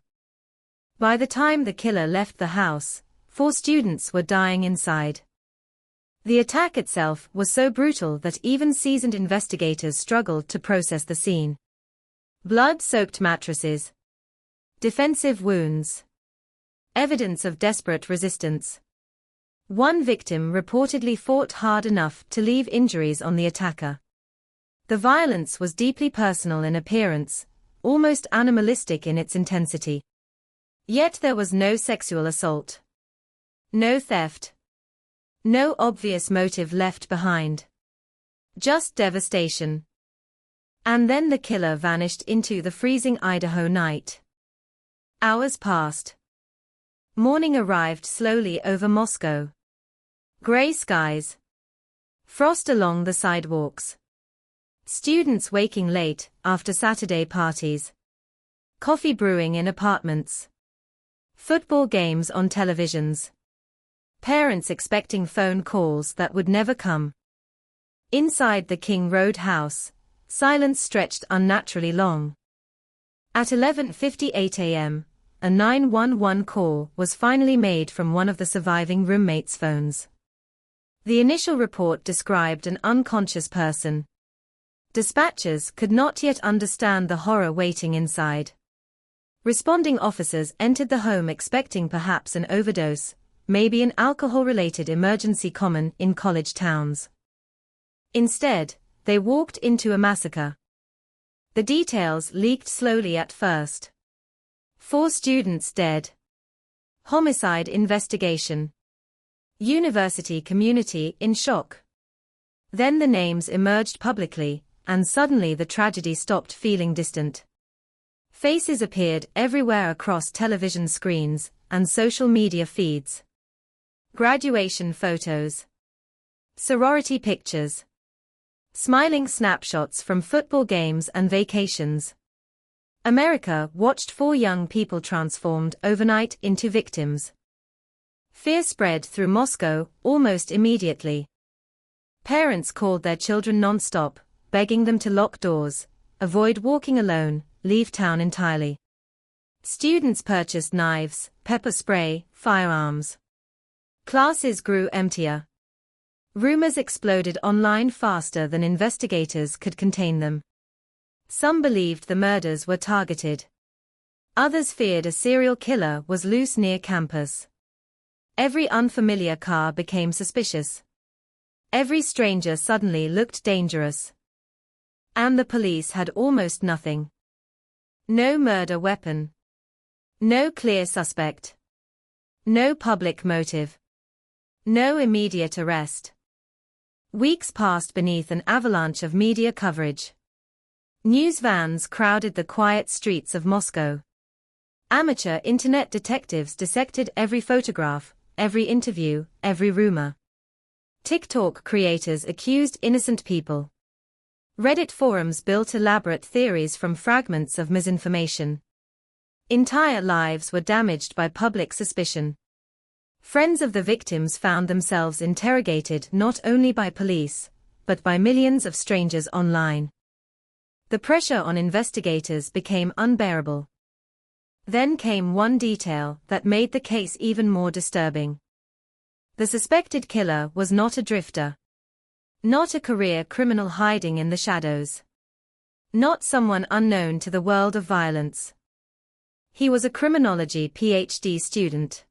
By the time the killer left the house, 4 students were dying inside. The attack itself was so brutal that even seasoned investigators struggled to process the scene. Blood-soaked mattresses. Defensive wounds. Evidence of desperate resistance. One victim reportedly fought hard enough to leave injuries on the attacker. The violence was deeply personal in appearance, almost animalistic in its intensity. Yet there was no sexual assault. No theft. No obvious motive left behind. Just devastation. And then the killer vanished into the freezing Idaho night. Hours passed. Morning arrived slowly over Moscow. Gray skies. Frost along the sidewalks. Students waking late after Saturday parties. Coffee brewing in apartments. Football games on televisions. Parents expecting phone calls that would never come. Inside the King Road house, silence stretched unnaturally long. At 11:58 a.m., a 911 call was finally made from one of the surviving roommates' phones. The initial report described an unconscious person. Dispatchers could not yet understand the horror waiting inside. Responding officers entered the home expecting perhaps an overdose, maybe an alcohol-related emergency common in college towns. Instead, they walked into a massacre. The details leaked slowly at first. 4 students dead. Homicide investigation. University community in shock. Then the names emerged publicly, and suddenly the tragedy stopped feeling distant. Faces appeared everywhere across television screens and social media feeds. Graduation photos. Sorority pictures. Smiling snapshots from football games and vacations. America watched 4 young people transformed overnight into victims. Fear spread through Moscow almost immediately. Parents called their children non-stop, begging them to lock doors, avoid walking alone, leave town entirely. Students purchased knives, pepper spray, firearms. Classes grew emptier. Rumors exploded online faster than investigators could contain them. Some believed the murders were targeted. Others feared a serial killer was loose near campus. Every unfamiliar car became suspicious. Every stranger suddenly looked dangerous. And the police had almost nothing. No murder weapon. No clear suspect. No public motive. No immediate arrest. Weeks passed beneath an avalanche of media coverage. News vans crowded the quiet streets of Moscow. Amateur internet detectives dissected every photograph, every interview, every rumor. TikTok creators accused innocent people. Reddit forums built elaborate theories from fragments of misinformation. Entire lives were damaged by public suspicion. Friends of the victims found themselves interrogated not only by police, but by millions of strangers online. The pressure on investigators became unbearable. Then came one detail that made the case even more disturbing. The suspected killer was not a drifter. Not a career criminal hiding in the shadows. Not someone unknown to the world of violence. He was a criminology PhD student.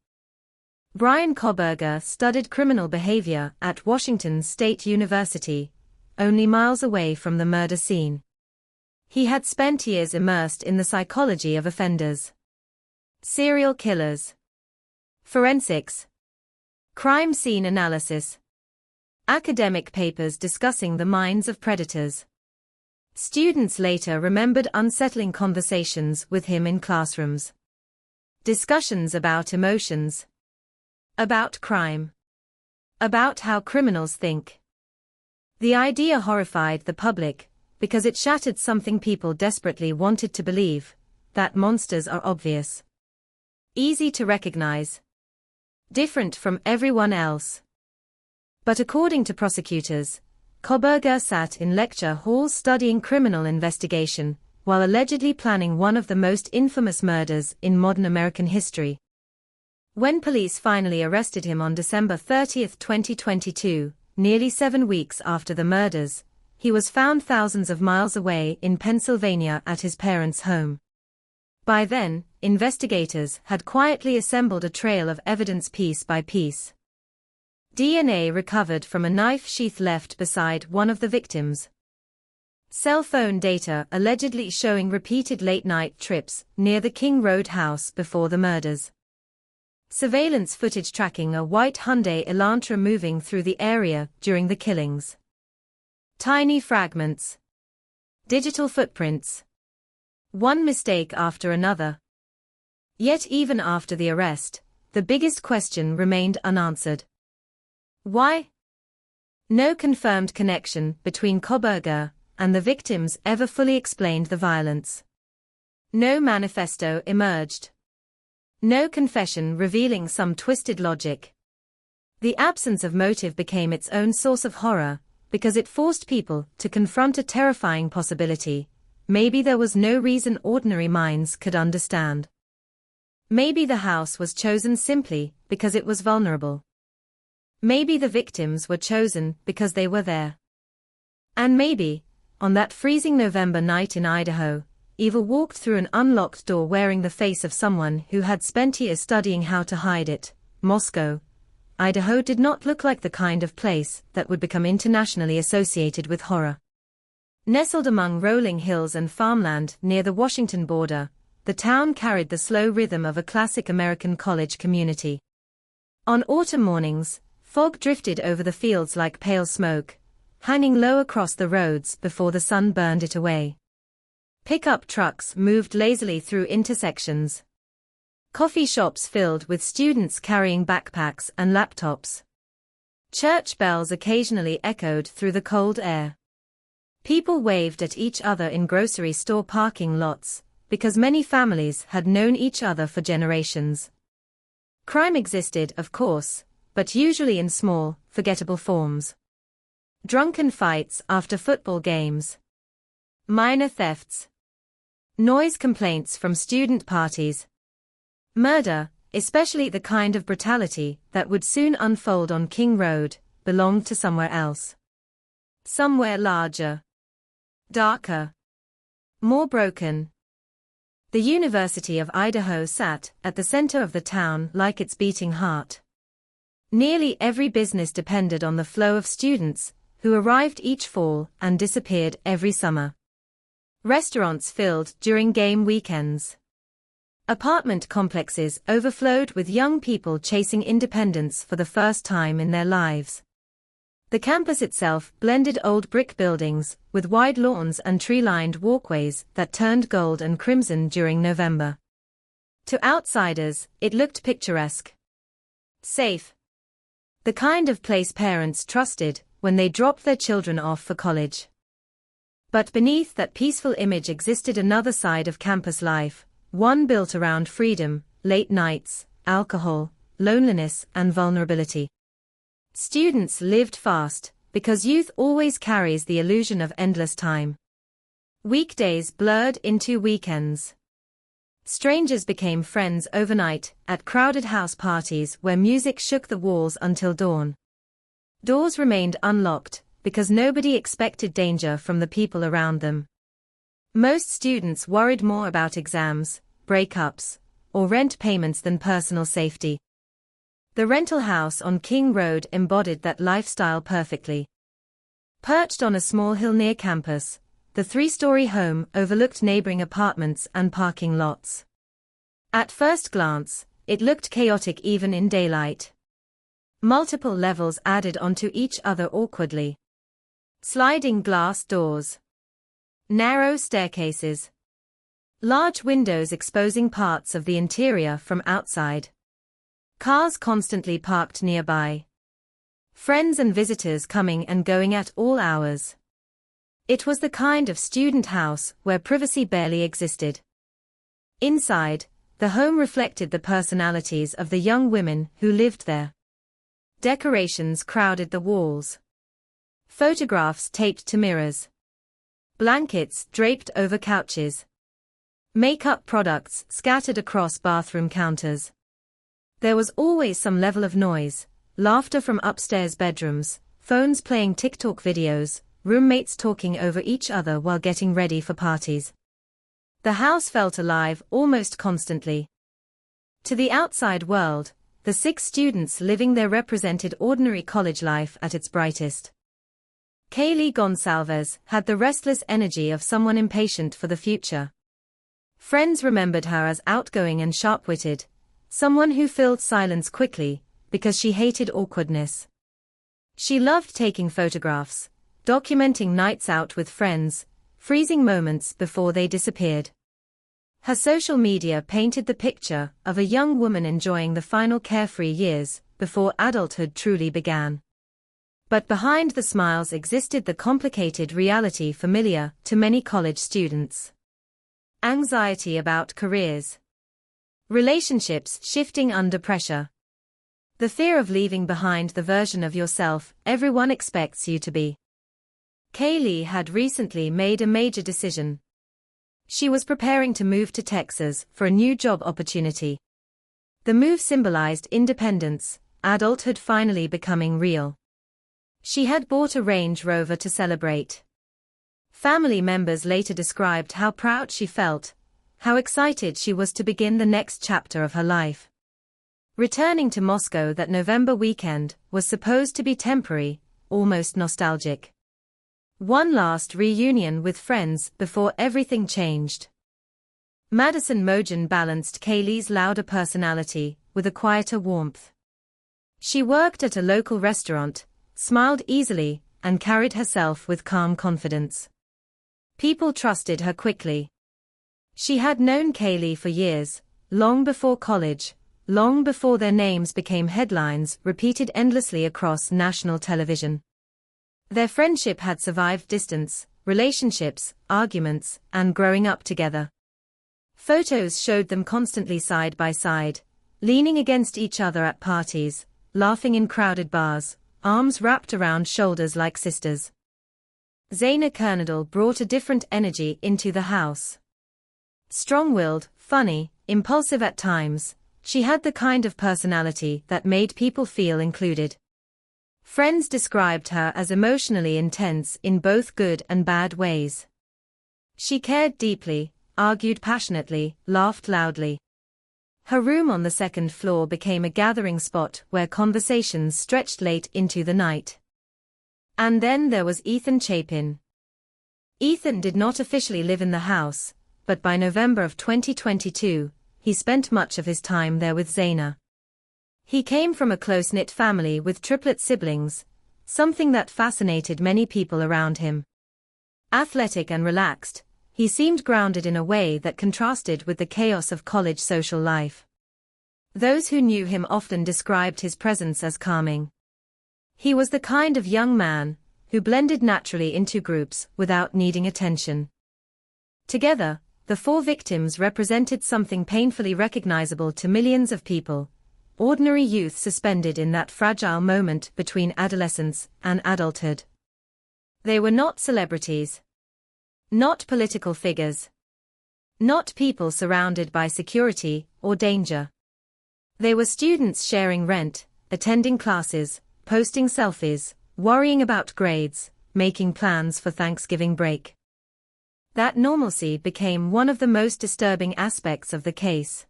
Brian Koberger studied criminal behavior at Washington State University, only miles away from the murder scene. He had spent years immersed in the psychology of offenders. Serial killers. Forensics. Crime scene analysis. Academic papers discussing the minds of predators. Students later remembered unsettling conversations with him in classrooms. Discussions about emotions. About crime. About how criminals think. The idea horrified the public, because it shattered something people desperately wanted to believe, that monsters are obvious. Easy to recognize. Different from everyone else. But according to prosecutors, Koberger sat in lecture halls studying criminal investigation, while allegedly planning one of the most infamous murders in modern American history. When police finally arrested him on December 30, 2022, nearly 7 weeks after the murders, he was found thousands of miles away in Pennsylvania at his parents' home. By then, investigators had quietly assembled a trail of evidence piece by piece. DNA recovered from a knife sheath left beside one of the victims. Cell phone data allegedly showing repeated late-night trips near the King Road house before the murders. Surveillance footage tracking a white Hyundai Elantra moving through the area during the killings. Tiny fragments. Digital footprints. One mistake after another. Yet even after the arrest, the biggest question remained unanswered. Why? No confirmed connection between Koberger and the victims ever fully explained the violence. No manifesto emerged. No confession revealing some twisted logic. The absence of motive became its own source of horror, because it forced people to confront a terrifying possibility. Maybe there was no reason ordinary minds could understand. Maybe the house was chosen simply because it was vulnerable. Maybe the victims were chosen because they were there. And maybe, on that freezing November night in Idaho, Eva walked through an unlocked door wearing the face of someone who had spent years studying how to hide it. Moscow, Idaho did not look like the kind of place that would become internationally associated with horror. Nestled among rolling hills and farmland near the Washington border, the town carried the slow rhythm of a classic American college community. On autumn mornings, fog drifted over the fields like pale smoke, hanging low across the roads before the sun burned it away. Pickup trucks moved lazily through intersections. Coffee shops filled with students carrying backpacks and laptops. Church bells occasionally echoed through the cold air. People waved at each other in grocery store parking lots, because many families had known each other for generations. Crime existed, of course, but usually in small, forgettable forms. Drunken fights after football games. Minor thefts. Noise complaints from student parties. Murder, especially the kind of brutality that would soon unfold on King Road, belonged to somewhere else. Somewhere larger. Darker. More broken. The University of Idaho sat at the center of the town like its beating heart. Nearly every business depended on the flow of students, who arrived each fall and disappeared every summer. Restaurants filled during game weekends. Apartment complexes overflowed with young people chasing independence for the first time in their lives. The campus itself blended old brick buildings with wide lawns and tree-lined walkways that turned gold and crimson during November. To outsiders, it looked picturesque. Safe. The kind of place parents trusted when they dropped their children off for college. But beneath that peaceful image existed another side of campus life, one built around freedom, late nights, alcohol, loneliness, and vulnerability. Students lived fast, because youth always carries the illusion of endless time. Weekdays blurred into weekends. Strangers became friends overnight, at crowded house parties where music shook the walls until dawn. Doors remained unlocked, because nobody expected danger from the people around them. Most students worried more about exams, breakups, or rent payments than personal safety. The rental house on King Road embodied that lifestyle perfectly. Perched on a small hill near campus, the 3-story home overlooked neighboring apartments and parking lots. At first glance, it looked chaotic even in daylight. Multiple levels added onto each other awkwardly. Sliding glass doors. Narrow staircases. Large windows exposing parts of the interior from outside. Cars constantly parked nearby. Friends and visitors coming and going at all hours. It was the kind of student house where privacy barely existed. Inside, the home reflected the personalities of the young women who lived there. Decorations crowded the walls. Photographs taped to mirrors. Blankets draped over couches. Makeup products scattered across bathroom counters. There was always some level of noise, laughter from upstairs bedrooms, phones playing TikTok videos, roommates talking over each other while getting ready for parties. The house felt alive almost constantly. To the outside world, the 6 students living there represented ordinary college life at its brightest. Kaylee Gonsalves had the restless energy of someone impatient for the future. Friends remembered her as outgoing and sharp-witted, someone who filled silence quickly, because she hated awkwardness. She loved taking photographs, documenting nights out with friends, freezing moments before they disappeared. Her social media painted the picture of a young woman enjoying the final carefree years before adulthood truly began. But behind the smiles existed the complicated reality familiar to many college students. Anxiety about careers. Relationships shifting under pressure. The fear of leaving behind the version of yourself everyone expects you to be. Kaylee had recently made a major decision. She was preparing to move to Texas for a new job opportunity. The move symbolized independence, adulthood finally becoming real. She had bought a Range Rover to celebrate. Family members later described how proud she felt, how excited she was to begin the next chapter of her life. Returning to Moscow that November weekend was supposed to be temporary, almost nostalgic. One last reunion with friends before everything changed. Madison Mogen balanced Kaylee's louder personality with a quieter warmth. She worked at a local restaurant, smiled easily, and carried herself with calm confidence. People trusted her quickly. She had known Kaylee for years, long before college, long before their names became headlines repeated endlessly across national television. Their friendship had survived distance, relationships, arguments, and growing up together. Photos showed them constantly side by side, leaning against each other at parties, laughing in crowded bars, arms wrapped around shoulders like sisters. Zaina Kernadal brought a different energy into the house. Strong-willed, funny, impulsive at times, she had the kind of personality that made people feel included. Friends described her as emotionally intense in both good and bad ways. She cared deeply, argued passionately, laughed loudly. Her room on the second floor became a gathering spot where conversations stretched late into the night. And then there was Ethan Chapin. Ethan did not officially live in the house, but by November of 2022, he spent much of his time there with Zaina. He came from a close-knit family with triplet siblings, something that fascinated many people around him. Athletic and relaxed, he seemed grounded in a way that contrasted with the chaos of college social life. Those who knew him often described his presence as calming. He was the kind of young man who blended naturally into groups without needing attention. Together, the 4 victims represented something painfully recognizable to millions of people. Ordinary youth suspended in that fragile moment between adolescence and adulthood. They were not celebrities. Not political figures. Not people surrounded by security or danger. They were students sharing rent, attending classes, posting selfies, worrying about grades, making plans for Thanksgiving break. That normalcy became one of the most disturbing aspects of the case.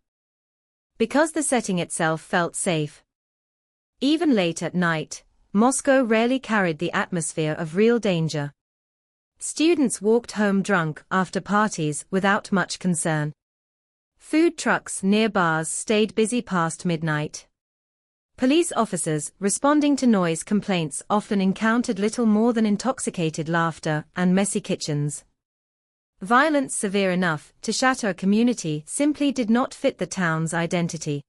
Because the setting itself felt safe. Even late at night, Moscow rarely carried the atmosphere of real danger. Students walked home drunk after parties without much concern. Food trucks near bars stayed busy past midnight. Police officers responding to noise complaints often encountered little more than intoxicated laughter and messy kitchens. Violence severe enough to shatter a community simply did not fit the town's identity.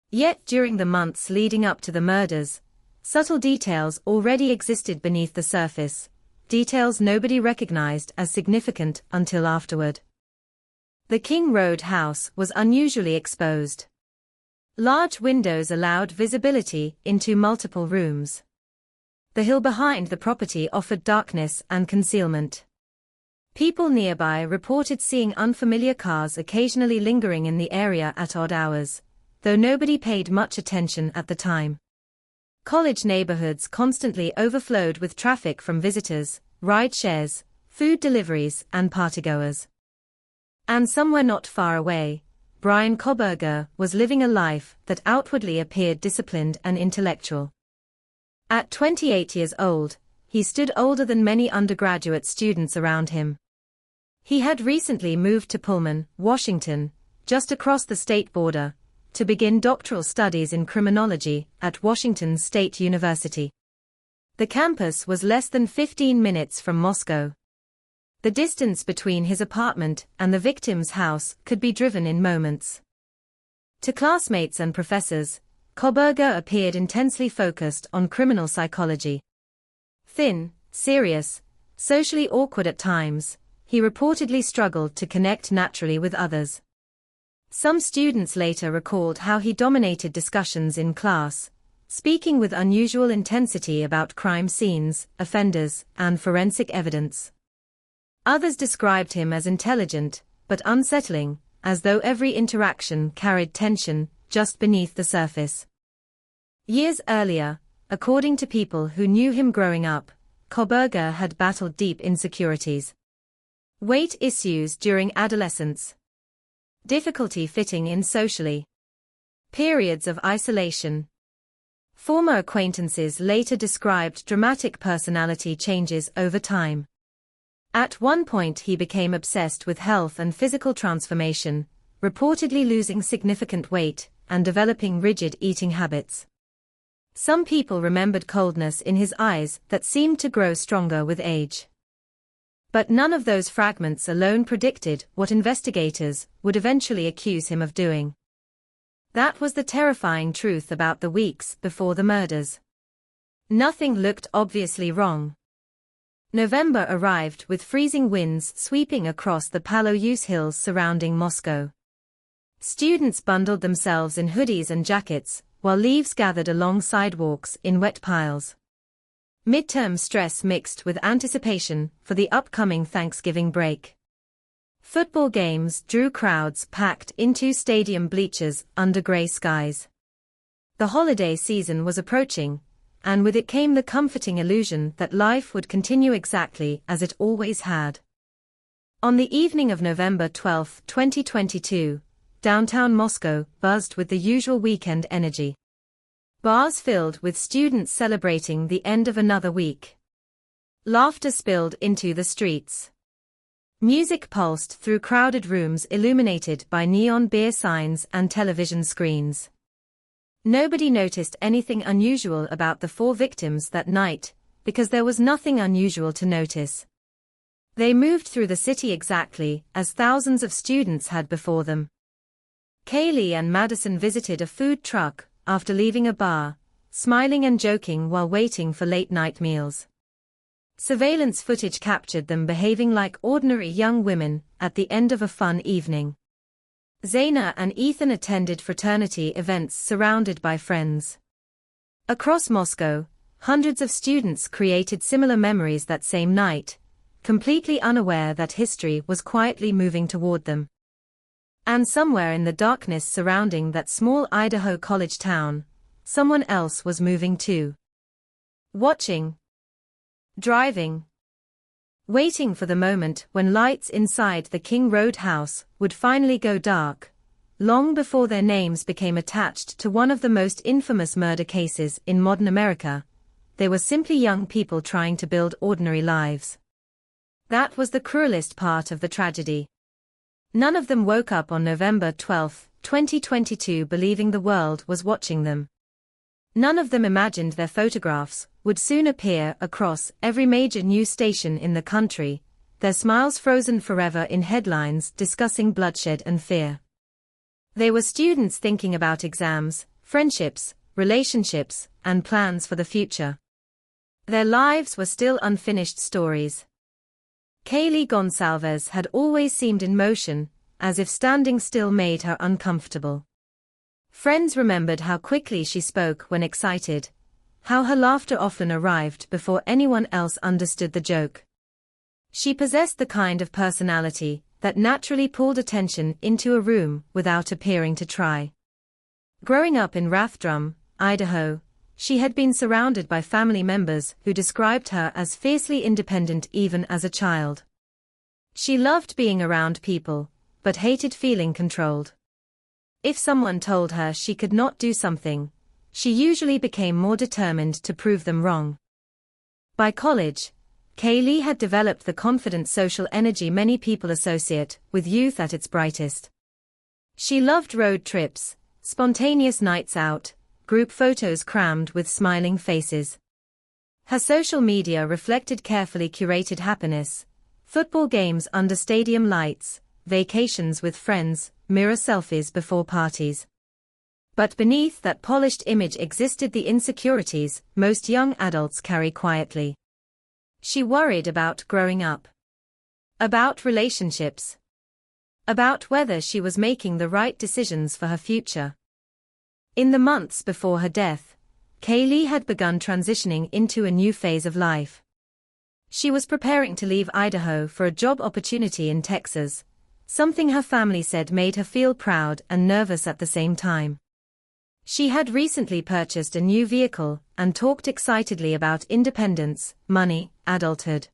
Yet during the months leading up to the murders, subtle details already existed beneath the surface, details nobody recognized as significant until afterward. The King Road house was unusually exposed. Large windows allowed visibility into multiple rooms. The hill behind the property offered darkness and concealment. People nearby reported seeing unfamiliar cars occasionally lingering in the area at odd hours, though nobody paid much attention at the time. College neighborhoods constantly overflowed with traffic from visitors, ride shares, food deliveries, and partygoers. And somewhere not far away, Brian Koberger was living a life that outwardly appeared disciplined and intellectual. At 28 years old, he stood older than many undergraduate students around him. He had recently moved to Pullman, Washington, just across the state border, to begin doctoral studies in criminology at Washington State University. The campus was less than 15 minutes from Moscow. The distance between his apartment and the victim's house could be driven in moments. To classmates and professors, Koberger appeared intensely focused on criminal psychology. Thin, serious, socially awkward at times, he reportedly struggled to connect naturally with others. Some students later recalled how he dominated discussions in class, speaking with unusual intensity about crime scenes, offenders, and forensic evidence. Others described him as intelligent, but unsettling, as though every interaction carried tension just beneath the surface. Years earlier, according to people who knew him growing up, Koberger had battled deep insecurities. Weight issues during adolescence. Difficulty fitting in socially. Periods of isolation. Former acquaintances later described dramatic personality changes over time. At one point he became obsessed with health and physical transformation, reportedly losing significant weight and developing rigid eating habits. Some people remembered coldness in his eyes that seemed to grow stronger with age. But none of those fragments alone predicted what investigators would eventually accuse him of doing. That was the terrifying truth about the weeks before the murders. Nothing looked obviously wrong. November arrived with freezing winds sweeping across the Palouse hills surrounding Moscow. Students bundled themselves in hoodies and jackets, while leaves gathered along sidewalks in wet piles. Midterm stress mixed with anticipation for the upcoming Thanksgiving break. Football games drew crowds packed into stadium bleachers under gray skies. The holiday season was approaching, and with it came the comforting illusion that life would continue exactly as it always had. On the evening of November 12, 2022, downtown Moscow buzzed with the usual weekend energy. Bars filled with students celebrating the end of another week. Laughter spilled into the streets. Music pulsed through crowded rooms illuminated by neon beer signs and television screens. Nobody noticed anything unusual about the 4 victims that night, because there was nothing unusual to notice. They moved through the city exactly as thousands of students had before them. Kaylee and Madison visited a food truck after leaving a bar, smiling and joking while waiting for late-night meals. Surveillance footage captured them behaving like ordinary young women at the end of a fun evening. Zaina and Ethan attended fraternity events surrounded by friends. Across Moscow, hundreds of students created similar memories that same night, completely unaware that history was quietly moving toward them. And somewhere in the darkness surrounding that small Idaho college town, someone else was moving too. Watching. Driving. Waiting for the moment when lights inside the King Road house would finally go dark, long before their names became attached to one of the most infamous murder cases in modern America. They were simply young people trying to build ordinary lives. That was the cruelest part of the tragedy. None of them woke up on November 12, 2022 believing the world was watching them. None of them imagined their photographs would soon appear across every major news station in the country, their smiles frozen forever in headlines discussing bloodshed and fear. They were students thinking about exams, friendships, relationships, and plans for the future. Their lives were still unfinished stories. Kaylee Gonsalves had always seemed in motion, as if standing still made her uncomfortable. Friends remembered how quickly she spoke when excited, how her laughter often arrived before anyone else understood the joke. She possessed the kind of personality that naturally pulled attention into a room without appearing to try. Growing up in Rathdrum, Idaho, She had been surrounded by family members who described her as fiercely independent even as a child. She loved being around people, but hated feeling controlled. If someone told her she could not do something, she usually became more determined to prove them wrong. By college, Kaylee had developed the confident social energy many people associate with youth at its brightest. She loved road trips, spontaneous nights out, group photos crammed with smiling faces. Her social media reflected carefully curated happiness, football games under stadium lights, vacations with friends, mirror selfies before parties. But beneath that polished image existed the insecurities most young adults carry quietly. She worried about growing up, about relationships, about whether she was making the right decisions for her future. In the months before her death, Kaylee had begun transitioning into a new phase of life. She was preparing to leave Idaho for a job opportunity in Texas, something her family said made her feel proud and nervous at the same time. She had recently purchased a new vehicle and talked excitedly about independence, money, adulthood.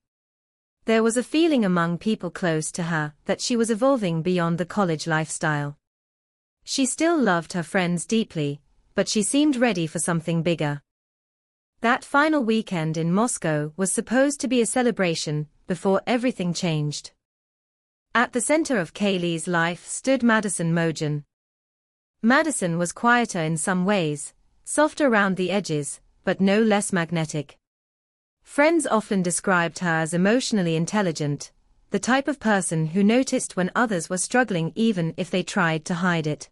There was a feeling among people close to her that she was evolving beyond the college lifestyle. She still loved her friends deeply, but she seemed ready for something bigger. That final weekend in Moscow was supposed to be a celebration before everything changed. At the center of Kaylee's life stood Madison Mogen. Madison was quieter in some ways, softer around the edges, but no less magnetic. Friends often described her as emotionally intelligent, the type of person who noticed when others were struggling even if they tried to hide it.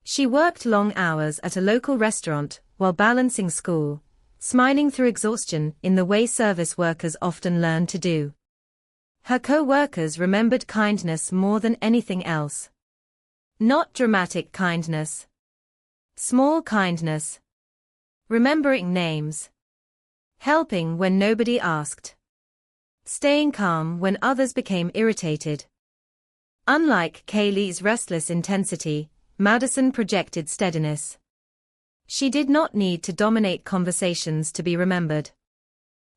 She worked long hours at a local restaurant while balancing school, smiling through exhaustion in the way service workers often learn to do. Her co-workers remembered kindness more than anything else. Not dramatic kindness. Small kindness. Remembering names. Helping when nobody asked. Staying calm when others became irritated. Unlike Kaylee's restless intensity, Madison projected steadiness. She did not need to dominate conversations to be remembered.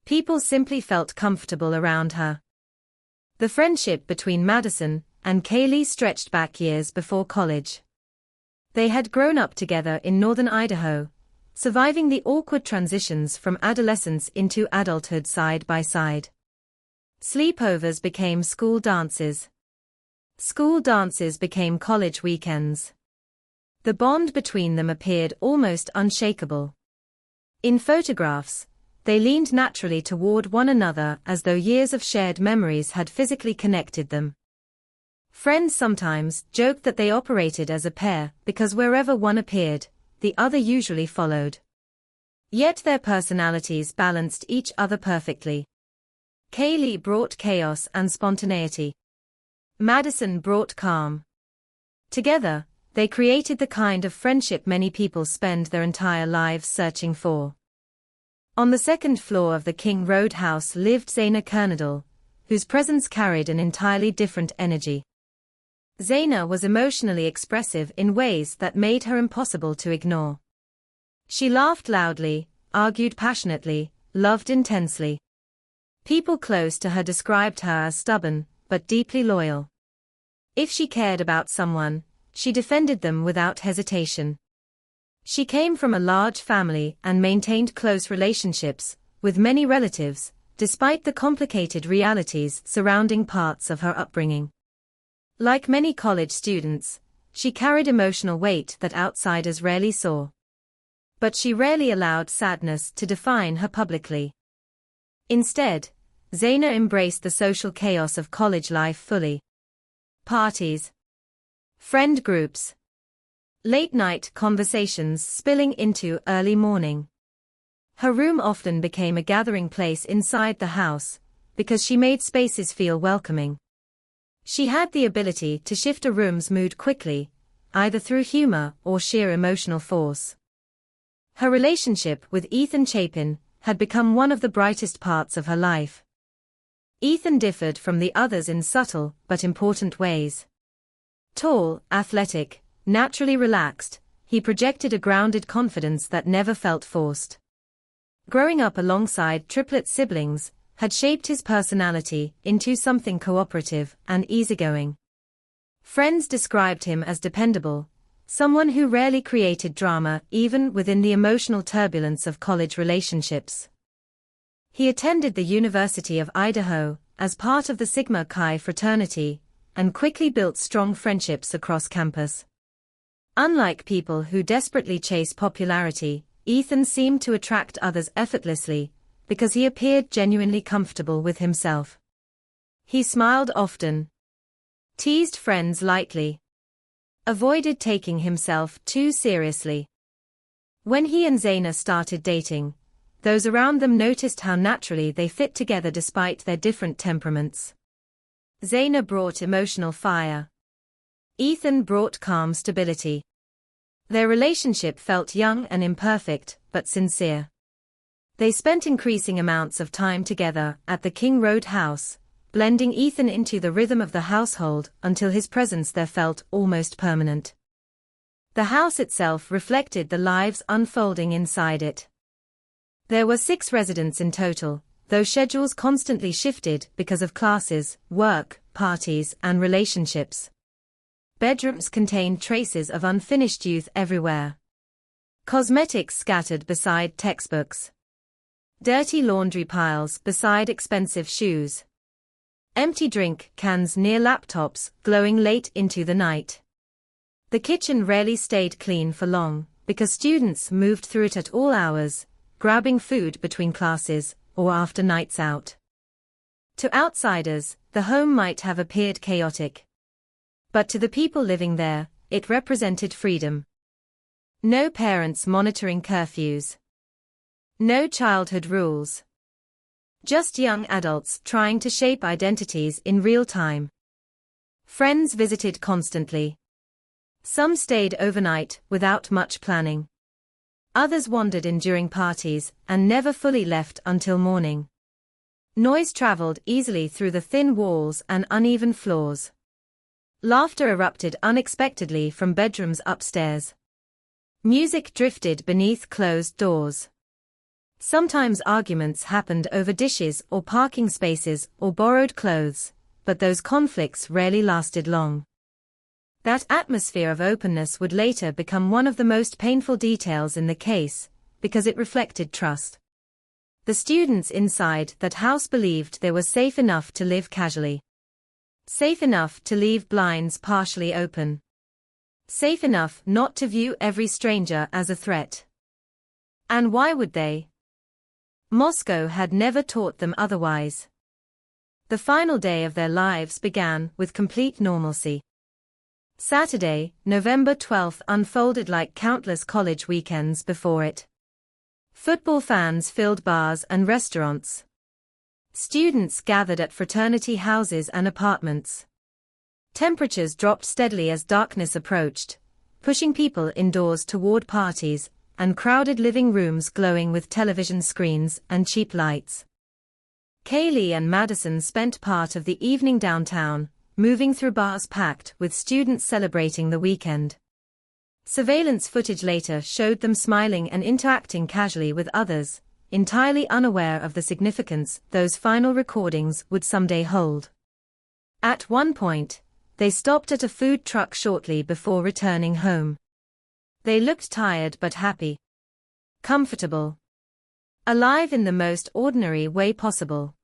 People simply felt comfortable around her. The friendship between Madison and Kaylee stretched back years before college. They had grown up together in northern Idaho, surviving the awkward transitions from adolescence into adulthood side by side. Sleepovers became school dances. School dances became college weekends. The bond between them appeared almost unshakable. In photographs, they leaned naturally toward one another as though years of shared memories had physically connected them. Friends sometimes joked that they operated as a pair because wherever one appeared, the other usually followed. Yet their personalities balanced each other perfectly. Kaylee brought chaos and spontaneity. Madison brought calm. Together, they created the kind of friendship many people spend their entire lives searching for. On the second floor of the King Road house lived Zaina Kernadal, whose presence carried an entirely different energy. Zaina was emotionally expressive in ways that made her impossible to ignore. She laughed loudly, argued passionately, loved intensely. People close to her described her as stubborn, but deeply loyal. If she cared about someone, she defended them without hesitation. She came from a large family and maintained close relationships with many relatives, despite the complicated realities surrounding parts of her upbringing. Like many college students, she carried emotional weight that outsiders rarely saw. But she rarely allowed sadness to define her publicly. Instead, Zaina embraced the social chaos of college life fully. Parties, friend groups, late-night conversations spilling into early morning. Her room often became a gathering place inside the house, because she made spaces feel welcoming. She had the ability to shift a room's mood quickly, either through humor or sheer emotional force. Her relationship with Ethan Chapin had become one of the brightest parts of her life. Ethan differed from the others in subtle but important ways. Tall, athletic, naturally relaxed, he projected a grounded confidence that never felt forced. Growing up alongside triplet siblings had shaped his personality into something cooperative and easygoing. Friends described him as dependable, someone who rarely created drama even within the emotional turbulence of college relationships. He attended the University of Idaho as part of the Sigma Chi fraternity and quickly built strong friendships across campus. Unlike people who desperately chase popularity, Ethan seemed to attract others effortlessly because he appeared genuinely comfortable with himself. He smiled often, teased friends lightly, avoided taking himself too seriously. When he and Zaina started dating, those around them noticed how naturally they fit together despite their different temperaments. Zaina brought emotional fire. Ethan brought calm stability. Their relationship felt young and imperfect, but sincere. They spent increasing amounts of time together at the King Road house, blending Ethan into the rhythm of the household until his presence there felt almost permanent. The house itself reflected the lives unfolding inside it. There were 6 residents in total, though schedules constantly shifted because of classes, work, parties, and relationships. Bedrooms contained traces of unfinished youth everywhere. Cosmetics scattered beside textbooks. Dirty laundry piles beside expensive shoes. Empty drink cans near laptops, glowing late into the night. The kitchen rarely stayed clean for long, because students moved through it at all hours, grabbing food between classes or after nights out. To outsiders, the home might have appeared chaotic. But to the people living there, it represented freedom. No parents monitoring curfews. No childhood rules. Just young adults trying to shape identities in real time. Friends visited constantly. Some stayed overnight without much planning. Others wandered in during parties and never fully left until morning. Noise traveled easily through the thin walls and uneven floors. Laughter erupted unexpectedly from bedrooms upstairs. Music drifted beneath closed doors. Sometimes arguments happened over dishes or parking spaces or borrowed clothes, but those conflicts rarely lasted long. That atmosphere of openness would later become one of the most painful details in the case, because it reflected trust. The students inside that house believed they were safe enough to live casually. Safe enough to leave blinds partially open. Safe enough not to view every stranger as a threat. And why would they? Moscow had never taught them otherwise. The final day of their lives began with complete normalcy. Saturday, November 12th unfolded like countless college weekends before it. Football fans filled bars and restaurants. Students gathered at fraternity houses and apartments. Temperatures dropped steadily as darkness approached, pushing people indoors toward parties, and crowded living rooms glowing with television screens and cheap lights. Kaylee and Madison spent part of the evening downtown, moving through bars packed with students celebrating the weekend. Surveillance footage later showed them smiling and interacting casually with others, entirely unaware of the significance those final recordings would someday hold. At one point, they stopped at a food truck shortly before returning home. They looked tired but happy. Comfortable. Alive in the most ordinary way possible.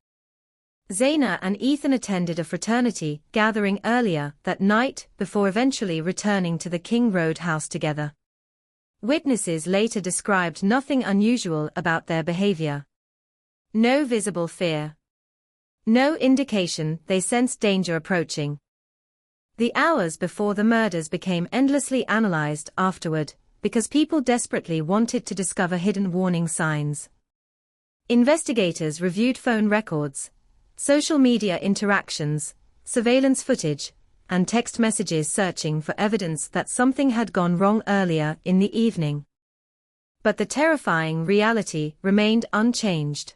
Zaina and Ethan attended a fraternity gathering earlier that night before eventually returning to the King Road house together. Witnesses later described nothing unusual about their behavior. No visible fear. No indication they sensed danger approaching. The hours before the murders became endlessly analyzed afterward, because people desperately wanted to discover hidden warning signs. Investigators reviewed phone records, social media interactions, surveillance footage, and text messages searching for evidence that something had gone wrong earlier in the evening. But the terrifying reality remained unchanged.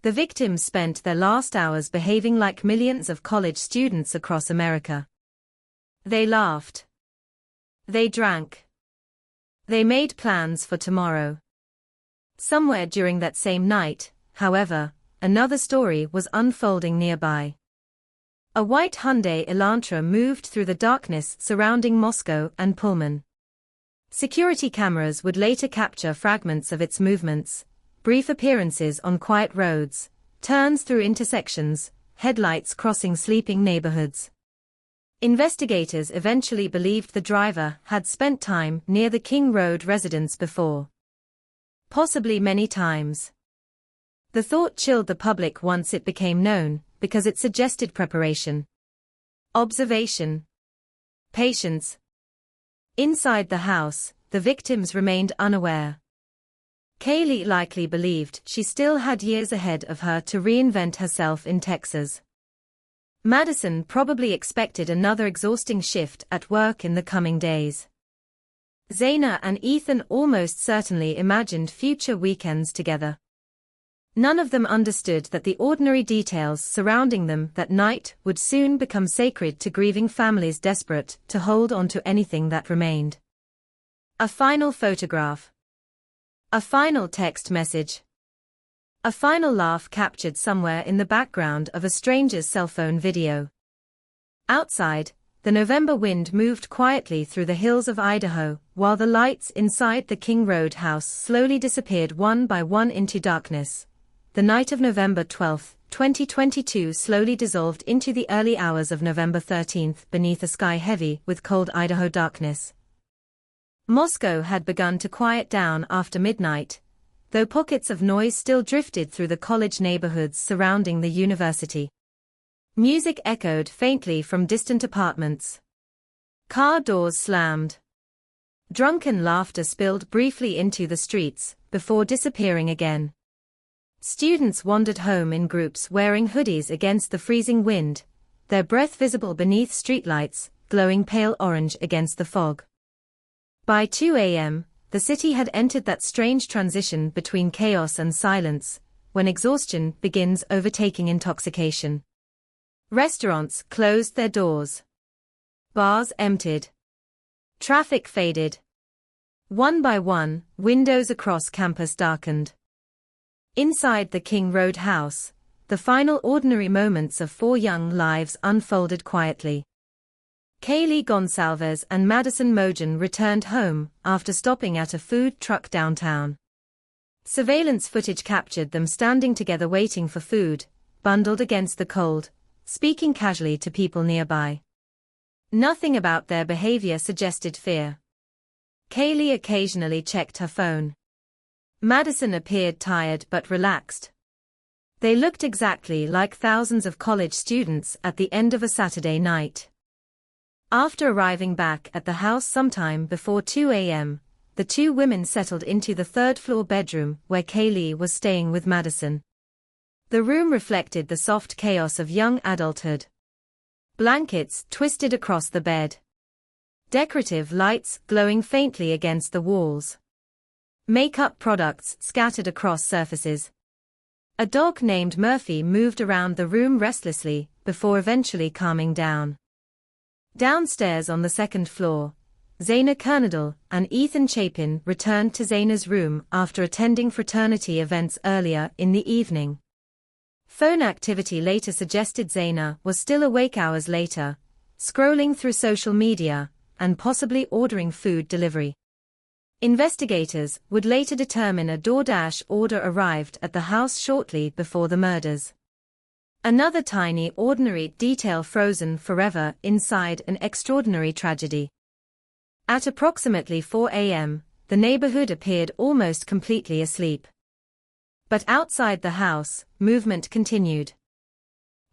The victims spent their last hours behaving like millions of college students across America. They laughed. They drank. They made plans for tomorrow. Somewhere during that same night, however, another story was unfolding nearby. A white Hyundai Elantra moved through the darkness surrounding Moscow and Pullman. Security cameras would later capture fragments of its movements, brief appearances on quiet roads, turns through intersections, headlights crossing sleeping neighborhoods. Investigators eventually believed the driver had spent time near the King Road residence before. Possibly many times. The thought chilled the public once it became known, because it suggested preparation, observation, patience. Inside the house, the victims remained unaware. Kaylee likely believed she still had years ahead of her to reinvent herself in Texas. Madison probably expected another exhausting shift at work in the coming days. Zaina and Ethan almost certainly imagined future weekends together. None of them understood that the ordinary details surrounding them that night would soon become sacred to grieving families desperate to hold on to anything that remained. A final photograph. A final text message. A final laugh captured somewhere in the background of a stranger's cell phone video. Outside, the November wind moved quietly through the hills of Idaho, while the lights inside the King Road house slowly disappeared one by one into darkness. The night of November 12, 2022 slowly dissolved into the early hours of November 13 beneath a sky heavy with cold Idaho darkness. Moscow had begun to quiet down after midnight, though pockets of noise still drifted through the college neighborhoods surrounding the university. Music echoed faintly from distant apartments. Car doors slammed. Drunken laughter spilled briefly into the streets, before disappearing again. Students wandered home in groups wearing hoodies against the freezing wind, their breath visible beneath streetlights, glowing pale orange against the fog. By 2 a.m., the city had entered that strange transition between chaos and silence, when exhaustion begins overtaking intoxication. Restaurants closed their doors. Bars emptied. Traffic faded. One by one, windows across campus darkened. Inside the King Road house, the final ordinary moments of 4 young lives unfolded quietly. Kaylee Gonsalves and Madison Mogen returned home after stopping at a food truck downtown. Surveillance footage captured them standing together waiting for food, bundled against the cold, speaking casually to people nearby. Nothing about their behavior suggested fear. Kaylee occasionally checked her phone. Madison appeared tired but relaxed. They looked exactly like thousands of college students at the end of a Saturday night. After arriving back at the house sometime before 2 a.m., the 2 women settled into the third-floor bedroom where Kaylee was staying with Madison. The room reflected the soft chaos of young adulthood. Blankets twisted across the bed. Decorative lights glowing faintly against the walls. Makeup products scattered across surfaces. A dog named Murphy moved around the room restlessly, before eventually calming down. Downstairs on the second floor, Zaina Kernadal and Ethan Chapin returned to Zaina's room after attending fraternity events earlier in the evening. Phone activity later suggested Zaina was still awake hours later, scrolling through social media, and possibly ordering food delivery. Investigators would later determine a DoorDash order arrived at the house shortly before the murders. Another tiny ordinary detail frozen forever inside an extraordinary tragedy. At approximately 4 a.m., the neighborhood appeared almost completely asleep. But outside the house, movement continued.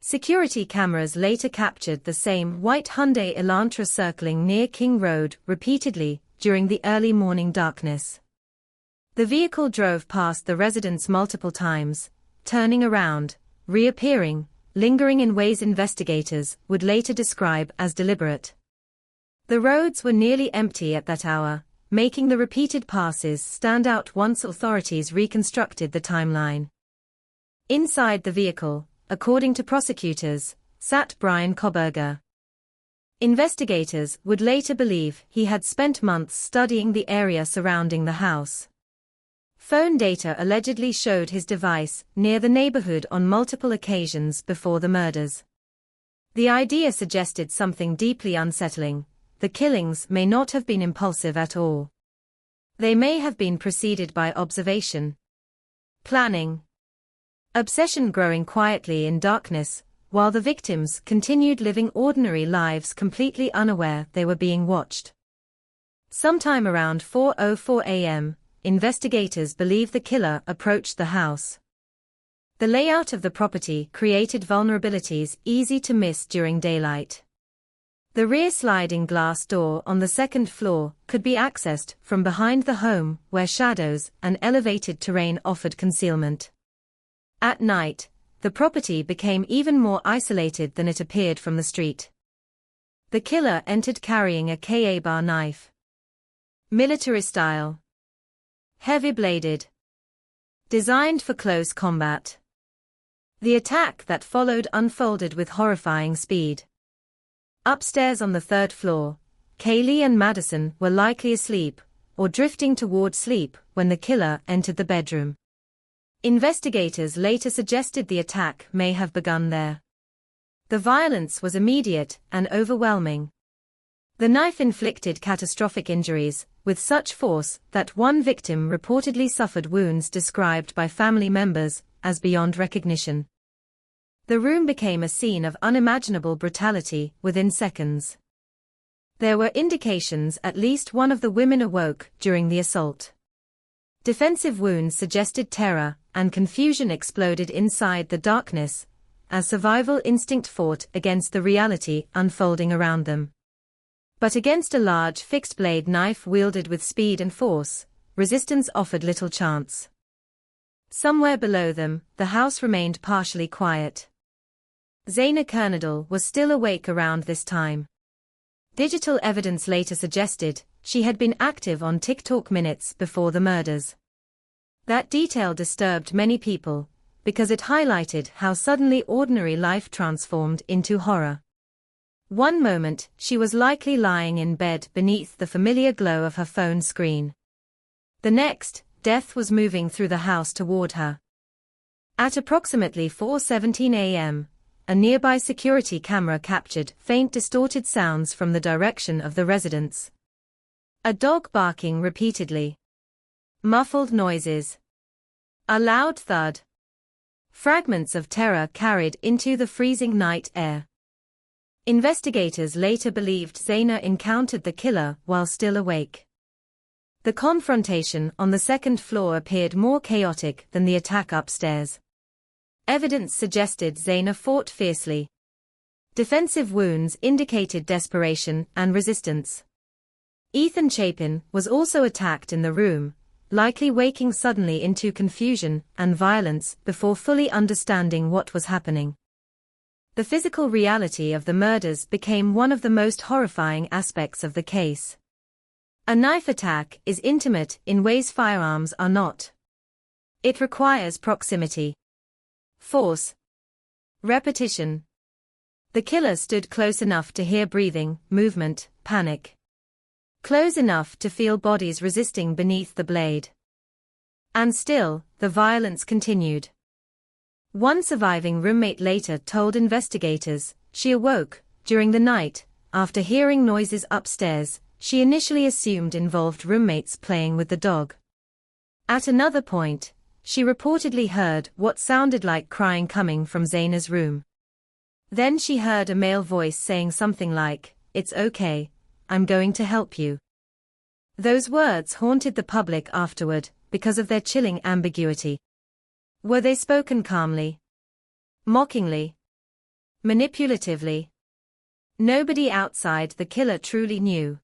Security cameras later captured the same white Hyundai Elantra circling near King Road repeatedly during the early morning darkness. The vehicle drove past the residence multiple times, turning around, reappearing, lingering in ways investigators would later describe as deliberate. The roads were nearly empty at that hour, making the repeated passes stand out once authorities reconstructed the timeline. Inside the vehicle, according to prosecutors, sat Brian Koberger. Investigators would later believe he had spent months studying the area surrounding the house. Phone data allegedly showed his device near the neighborhood on multiple occasions before the murders. The idea suggested something deeply unsettling. The killings may not have been impulsive at all. They may have been preceded by observation, planning, obsession growing quietly in darkness, while the victims continued living ordinary lives completely unaware they were being watched. Sometime around 4:04 a.m., investigators believe the killer approached the house. The layout of the property created vulnerabilities easy to miss during daylight. The rear sliding glass door on the second floor could be accessed from behind the home, where shadows and elevated terrain offered concealment. At night, the property became even more isolated than it appeared from the street. The killer entered carrying a Ka-bar knife. Military style. Heavy-bladed. Designed for close combat. The attack that followed unfolded with horrifying speed. Upstairs on the third floor, Kaylee and Madison were likely asleep, or drifting toward sleep, when the killer entered the bedroom. Investigators later suggested the attack may have begun there. The violence was immediate and overwhelming. The knife inflicted catastrophic injuries, with such force that one victim reportedly suffered wounds described by family members as beyond recognition. The room became a scene of unimaginable brutality within seconds. There were indications at least one of the women awoke during the assault. Defensive wounds suggested terror, and confusion exploded inside the darkness, as survival instinct fought against the reality unfolding around them. But against a large fixed-blade knife wielded with speed and force, resistance offered little chance. Somewhere below them, the house remained partially quiet. Zaina Kernadal was still awake around this time. Digital evidence later suggested she had been active on TikTok minutes before the murders. That detail disturbed many people, because it highlighted how suddenly ordinary life transformed into horror. One moment, she was likely lying in bed beneath the familiar glow of her phone screen. The next, death was moving through the house toward her. At approximately 4:17 a.m., a nearby security camera captured faint distorted sounds from the direction of the residence. A dog barking repeatedly. Muffled noises. A loud thud. Fragments of terror carried into the freezing night air. Investigators later believed Zaina encountered the killer while still awake. The confrontation on the second floor appeared more chaotic than the attack upstairs. Evidence suggested Zaina fought fiercely. Defensive wounds indicated desperation and resistance. Ethan Chapin was also attacked in the room, likely waking suddenly into confusion and violence before fully understanding what was happening. The physical reality of the murders became one of the most horrifying aspects of the case. A knife attack is intimate in ways firearms are not. It requires proximity, force, repetition. The killer stood close enough to hear breathing, movement, panic. Close enough to feel bodies resisting beneath the blade. And still, the violence continued. One surviving roommate later told investigators she awoke during the night after hearing noises upstairs she initially assumed involved roommates playing with the dog. At another point, she reportedly heard what sounded like crying coming from Zaina's room. Then she heard a male voice saying something like, "It's okay, I'm going to help you." Those words haunted the public afterward because of their chilling ambiguity. Were they spoken calmly? Mockingly? Manipulatively? Nobody outside the killer truly knew.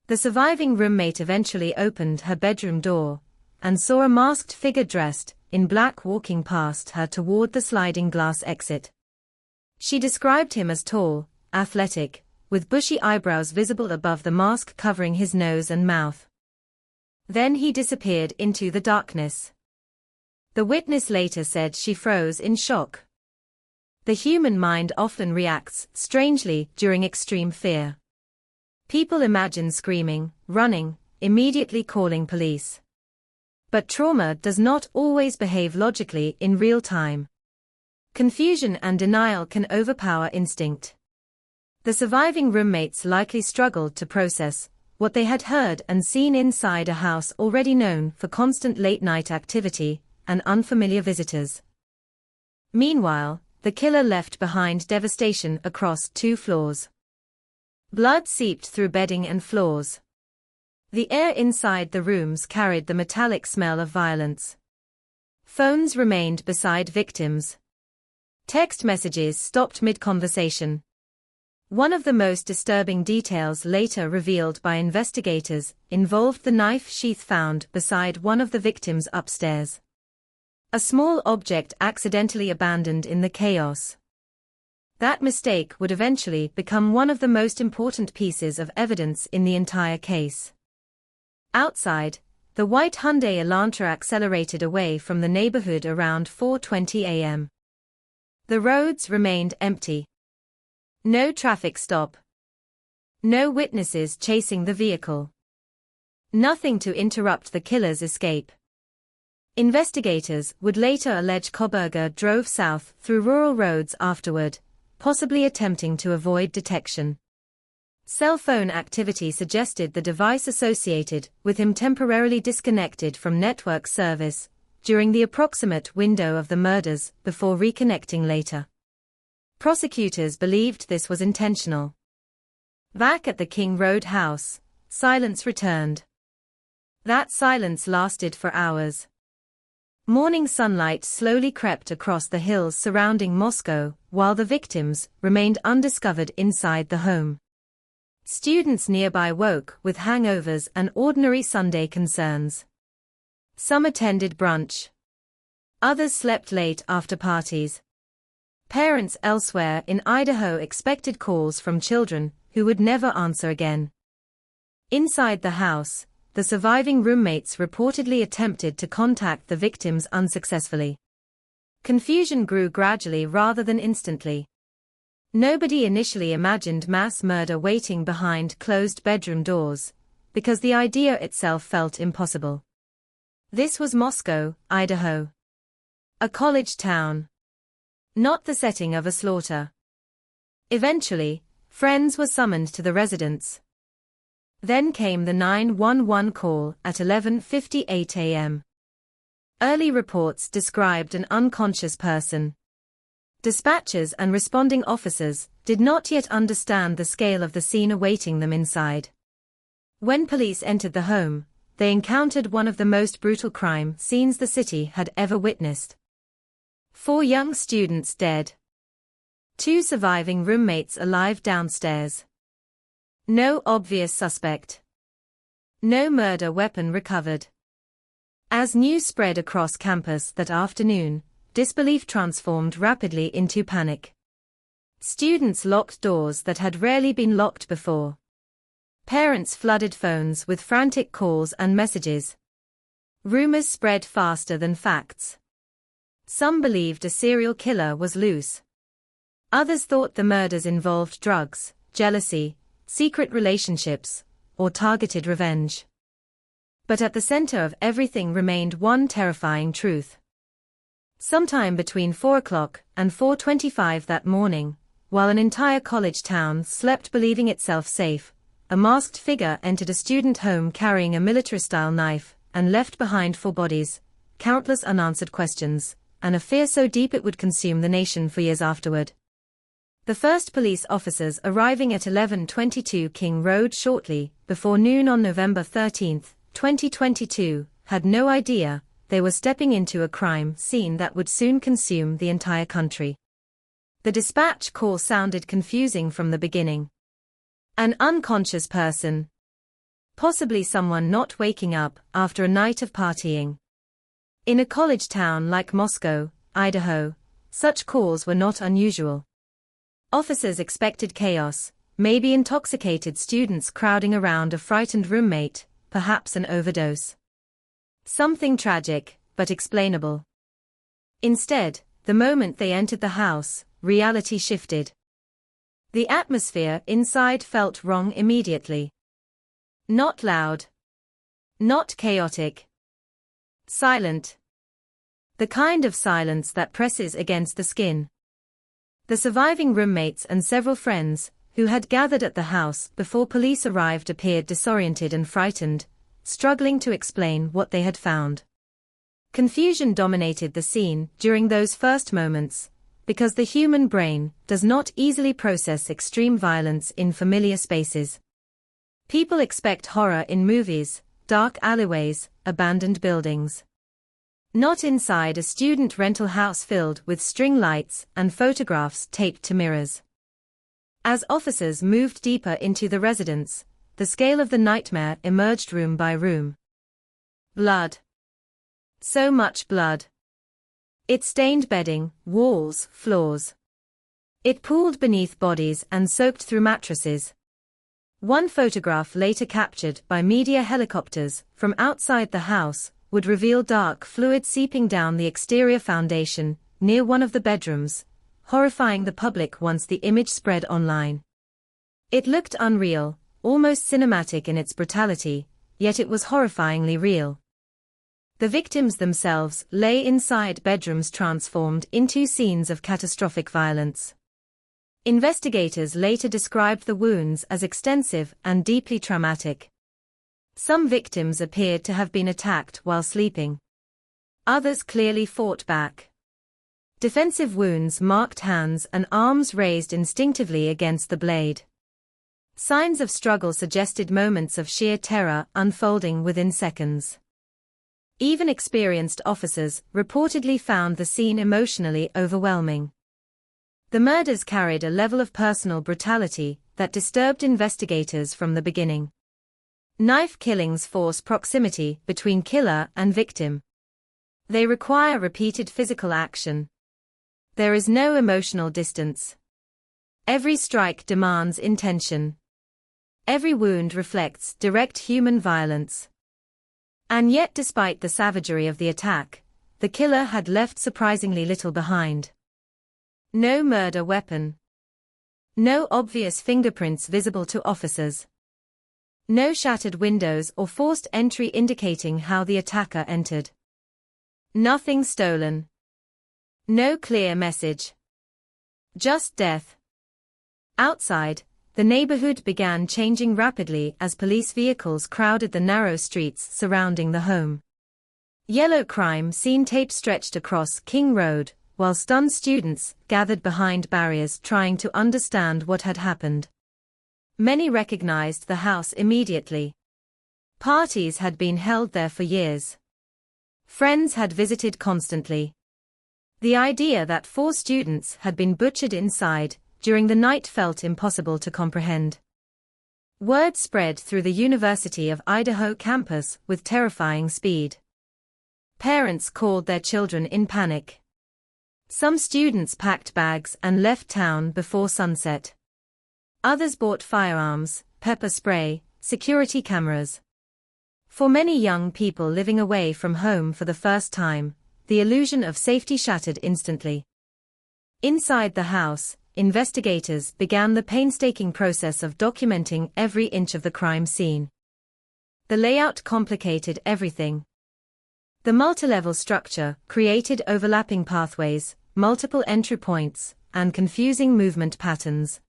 The surviving roommate eventually opened her bedroom door and saw a masked figure dressed in black walking past her toward the sliding glass exit. She described him as tall, athletic, with bushy eyebrows visible above the mask covering his nose and mouth. Then he disappeared into the darkness. The witness later said she froze in shock. The human mind often reacts strangely during extreme fear. People imagine screaming, running, immediately calling police. But trauma does not always behave logically in real time. Confusion and denial can overpower instinct. The surviving roommates likely struggled to process what they had heard and seen inside a house already known for constant late-night activity and unfamiliar visitors. Meanwhile, the killer left behind devastation across 2 floors. Blood seeped through bedding and floors. The air inside the rooms carried the metallic smell of violence. Phones remained beside victims. Text messages stopped mid-conversation. One of the most disturbing details later revealed by investigators involved the knife sheath found beside one of the victims upstairs. A small object accidentally abandoned in the chaos. That mistake would eventually become one of the most important pieces of evidence in the entire case. Outside, the white Hyundai Elantra accelerated away from the neighborhood around 4:20 a.m. The roads remained empty. No traffic stop. No witnesses chasing the vehicle. Nothing to interrupt the killer's escape. Investigators would later allege Koberger drove south through rural roads afterward, possibly attempting to avoid detection. Cell phone activity suggested the device associated with him temporarily disconnected from network service during the approximate window of the murders before reconnecting later. Prosecutors believed this was intentional. Back at the King Road house, silence returned. That silence lasted for hours. Morning sunlight slowly crept across the hills surrounding Moscow, while the victims remained undiscovered inside the home. Students nearby woke with hangovers and ordinary Sunday concerns. Some attended brunch. Others slept late after parties. Parents elsewhere in Idaho expected calls from children who would never answer again. Inside the house, the surviving roommates reportedly attempted to contact the victims unsuccessfully. Confusion grew gradually rather than instantly. Nobody initially imagined mass murder waiting behind closed bedroom doors, because the idea itself felt impossible. This was Moscow, Idaho. A college town. Not the setting of a slaughter. Eventually, friends were summoned to the residence. Then came the 911 call at 11:58 a.m. Early reports described an unconscious person. Dispatchers and responding officers did not yet understand the scale of the scene awaiting them inside. When police entered the home, they encountered one of the most brutal crime scenes the city had ever witnessed. 4 young students dead. 2 surviving roommates alive downstairs. No obvious suspect. No murder weapon recovered. As news spread across campus that afternoon, disbelief transformed rapidly into panic. Students locked doors that had rarely been locked before. Parents flooded phones with frantic calls and messages. Rumors spread faster than facts. Some believed a serial killer was loose. Others thought the murders involved drugs, jealousy, secret relationships, or targeted revenge. But at the center of everything remained one terrifying truth. Sometime between 4 o'clock and 4:25 that morning, while an entire college town slept believing itself safe, a masked figure entered a student home carrying a military-style knife and left behind 4 bodies, countless unanswered questions, and a fear so deep it would consume the nation for years afterward. The first police officers arriving at 1122 King Road shortly before noon on November 13, 2022, had no idea they were stepping into a crime scene that would soon consume the entire country. The dispatch call sounded confusing from the beginning. An unconscious person. Possibly someone not waking up after a night of partying. In a college town like Moscow, Idaho, such calls were not unusual. Officers expected chaos, maybe intoxicated students crowding around a frightened roommate, perhaps an overdose. Something tragic, but explainable. Instead, the moment they entered the house, reality shifted. The atmosphere inside felt wrong immediately. Not loud. Not chaotic. Silent. The kind of silence that presses against the skin. The surviving roommates and several friends, who had gathered at the house before police arrived, appeared disoriented and frightened, struggling to explain what they had found. Confusion dominated the scene during those first moments, because the human brain does not easily process extreme violence in familiar spaces. People expect horror in movies, dark alleyways, abandoned buildings. Not inside a student rental house filled with string lights and photographs taped to mirrors. As officers moved deeper into the residence, the scale of the nightmare emerged room by room. Blood. So much blood. It stained bedding, walls, floors. It pooled beneath bodies and soaked through mattresses. One photograph later captured by media helicopters from outside the house would reveal dark fluid seeping down the exterior foundation near one of the bedrooms, horrifying the public once the image spread online. It looked unreal, almost cinematic in its brutality, yet it was horrifyingly real. The victims themselves lay inside bedrooms transformed into scenes of catastrophic violence. Investigators later described the wounds as extensive and deeply traumatic. Some victims appeared to have been attacked while sleeping. Others clearly fought back. Defensive wounds marked hands and arms raised instinctively against the blade. Signs of struggle suggested moments of sheer terror unfolding within seconds. Even experienced officers reportedly found the scene emotionally overwhelming. The murders carried a level of personal brutality that disturbed investigators from the beginning. Knife killings force proximity between killer and victim. They require repeated physical action. There is no emotional distance. Every strike demands intention. Every wound reflects direct human violence. And yet, despite the savagery of the attack, the killer had left surprisingly little behind. No murder weapon. No obvious fingerprints visible to officers. No shattered windows or forced entry indicating how the attacker entered. Nothing stolen. No clear message. Just death. Outside, the neighborhood began changing rapidly as police vehicles crowded the narrow streets surrounding the home. Yellow crime scene tape stretched across King Road, while stunned students gathered behind barriers trying to understand what had happened. Many recognized the house immediately. Parties had been held there for years. Friends had visited constantly. The idea that 4 students had been butchered inside during the night felt impossible to comprehend. Word spread through the University of Idaho campus with terrifying speed. Parents called their children in panic. Some students packed bags and left town before sunset. Others bought firearms, pepper spray, security cameras. For many young people living away from home for the first time, the illusion of safety shattered instantly. Inside the house, investigators began the painstaking process of documenting every inch of the crime scene. The layout complicated everything. The multi-level structure created overlapping pathways, multiple entry points, and confusing movement patterns.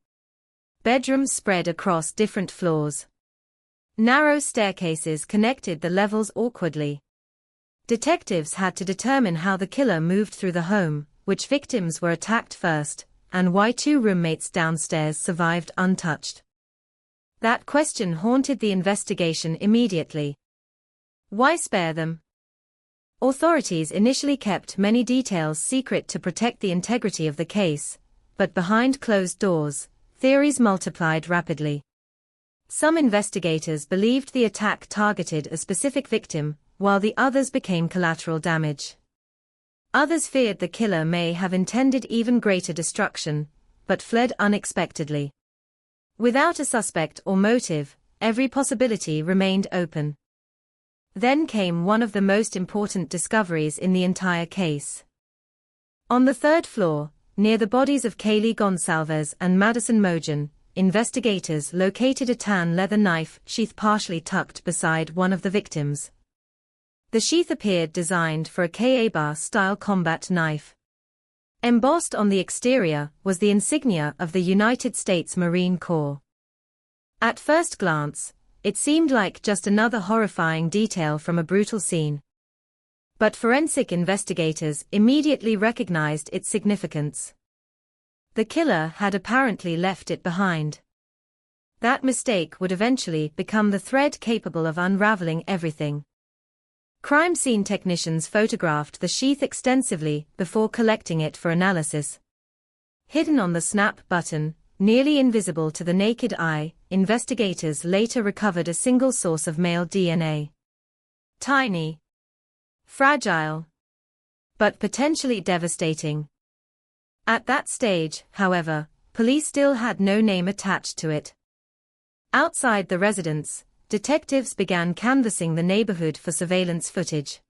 Bedrooms spread across different floors. Narrow staircases connected the levels awkwardly. Detectives had to determine how the killer moved through the home, which victims were attacked first, and why 2 roommates downstairs survived untouched. That question haunted the investigation immediately. Why spare them? Authorities initially kept many details secret to protect the integrity of the case, but behind closed doors, theories multiplied rapidly. Some investigators believed the attack targeted a specific victim, while the others became collateral damage. Others feared the killer may have intended even greater destruction, but fled unexpectedly. Without a suspect or motive, every possibility remained open. Then came one of the most important discoveries in the entire case. On the 3rd floor, near the bodies of Kaylee Gonsalves and Madison Mogen, investigators located a tan leather knife sheath partially tucked beside one of the victims. The sheath appeared designed for a Ka-Bar-style combat knife. Embossed on the exterior was the insignia of the United States Marine Corps. At first glance, it seemed like just another horrifying detail from a brutal scene. But forensic investigators immediately recognized its significance. The killer had apparently left it behind. That mistake would eventually become the thread capable of unraveling everything. Crime scene technicians photographed the sheath extensively before collecting it for analysis. Hidden on the snap button, nearly invisible to the naked eye, investigators later recovered a single source of male DNA. Tiny, fragile, but potentially devastating. At that stage, however, police still had no name attached to it. Outside the residence, detectives began canvassing the neighborhood for surveillance footage.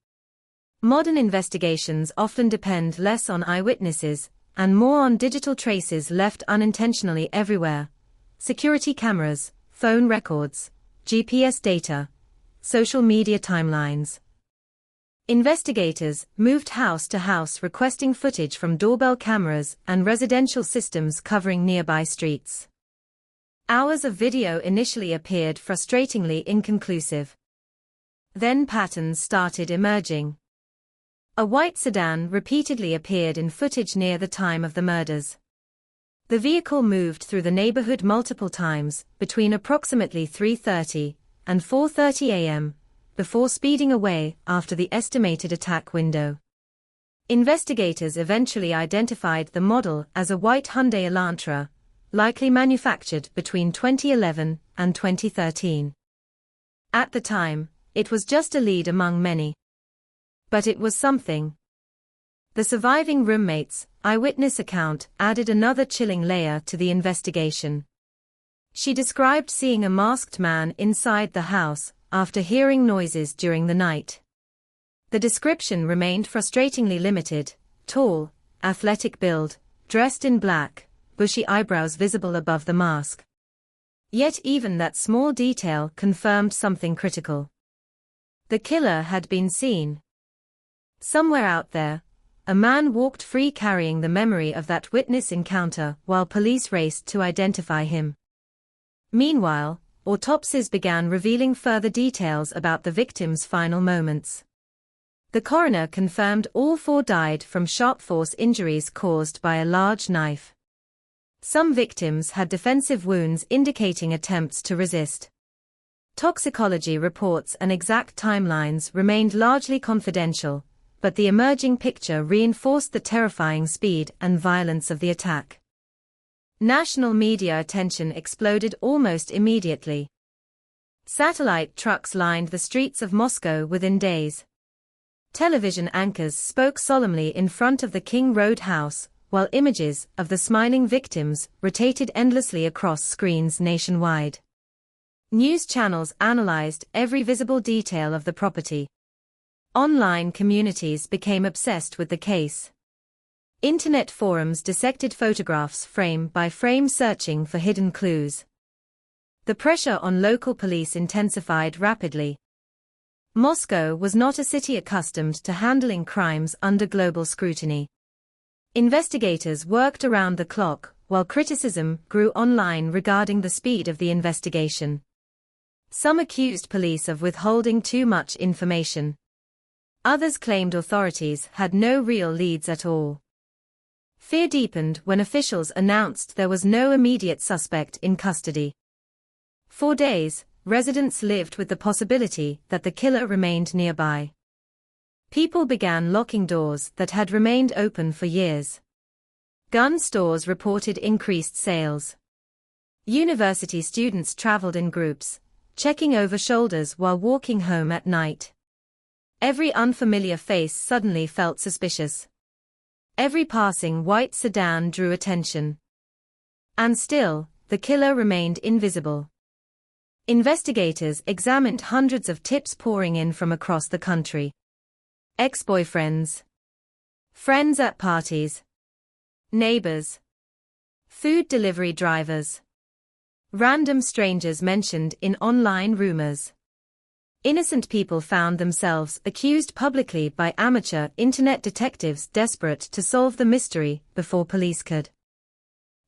Modern investigations often depend less on eyewitnesses and more on digital traces left unintentionally everywhere: security cameras, phone records, GPS data, social media timelines. Investigators moved house to house requesting footage from doorbell cameras and residential systems covering nearby streets. Hours of video initially appeared frustratingly inconclusive. Then patterns started emerging. A white sedan repeatedly appeared in footage near the time of the murders. The vehicle moved through the neighborhood multiple times, between approximately 3:30 and 4:30 a.m., before speeding away after the estimated attack window. Investigators eventually identified the model as a white Hyundai Elantra, likely manufactured between 2011 and 2013. At the time, it was just a lead among many. But it was something. The surviving roommate's eyewitness account added another chilling layer to the investigation. She described seeing a masked man inside the house after hearing noises during the night. The description remained frustratingly limited: tall, athletic build, dressed in black, bushy eyebrows visible above the mask. Yet even that small detail confirmed something critical. The killer had been seen. Somewhere out there, a man walked free carrying the memory of that witness encounter while police raced to identify him. Meanwhile, autopsies began revealing further details about the victim's final moments. The coroner confirmed all four died from sharp force injuries caused by a large knife. Some victims had defensive wounds indicating attempts to resist. Toxicology reports and exact timelines remained largely confidential, but the emerging picture reinforced the terrifying speed and violence of the attack. National media attention exploded almost immediately. Satellite trucks lined the streets of Moscow within days. Television anchors spoke solemnly in front of the King Road house, while images of the smiling victims rotated endlessly across screens nationwide. News channels analyzed every visible detail of the property. Online communities became obsessed with the case. Internet forums dissected photographs frame by frame, searching for hidden clues. The pressure on local police intensified rapidly. Moscow was not a city accustomed to handling crimes under global scrutiny. Investigators worked around the clock, while criticism grew online regarding the speed of the investigation. Some accused police of withholding too much information. Others claimed authorities had no real leads at all. Fear deepened when officials announced there was no immediate suspect in custody. For days, residents lived with the possibility that the killer remained nearby. People began locking doors that had remained open for years. Gun stores reported increased sales. University students traveled in groups, checking over shoulders while walking home at night. Every unfamiliar face suddenly felt suspicious. Every passing white sedan drew attention. And still, the killer remained invisible. Investigators examined hundreds of tips pouring in from across the country. Ex-boyfriends, friends at parties, Neighbors. Food delivery drivers. Random strangers mentioned in online rumors. Innocent people found themselves accused publicly by amateur internet detectives desperate to solve the mystery before police could.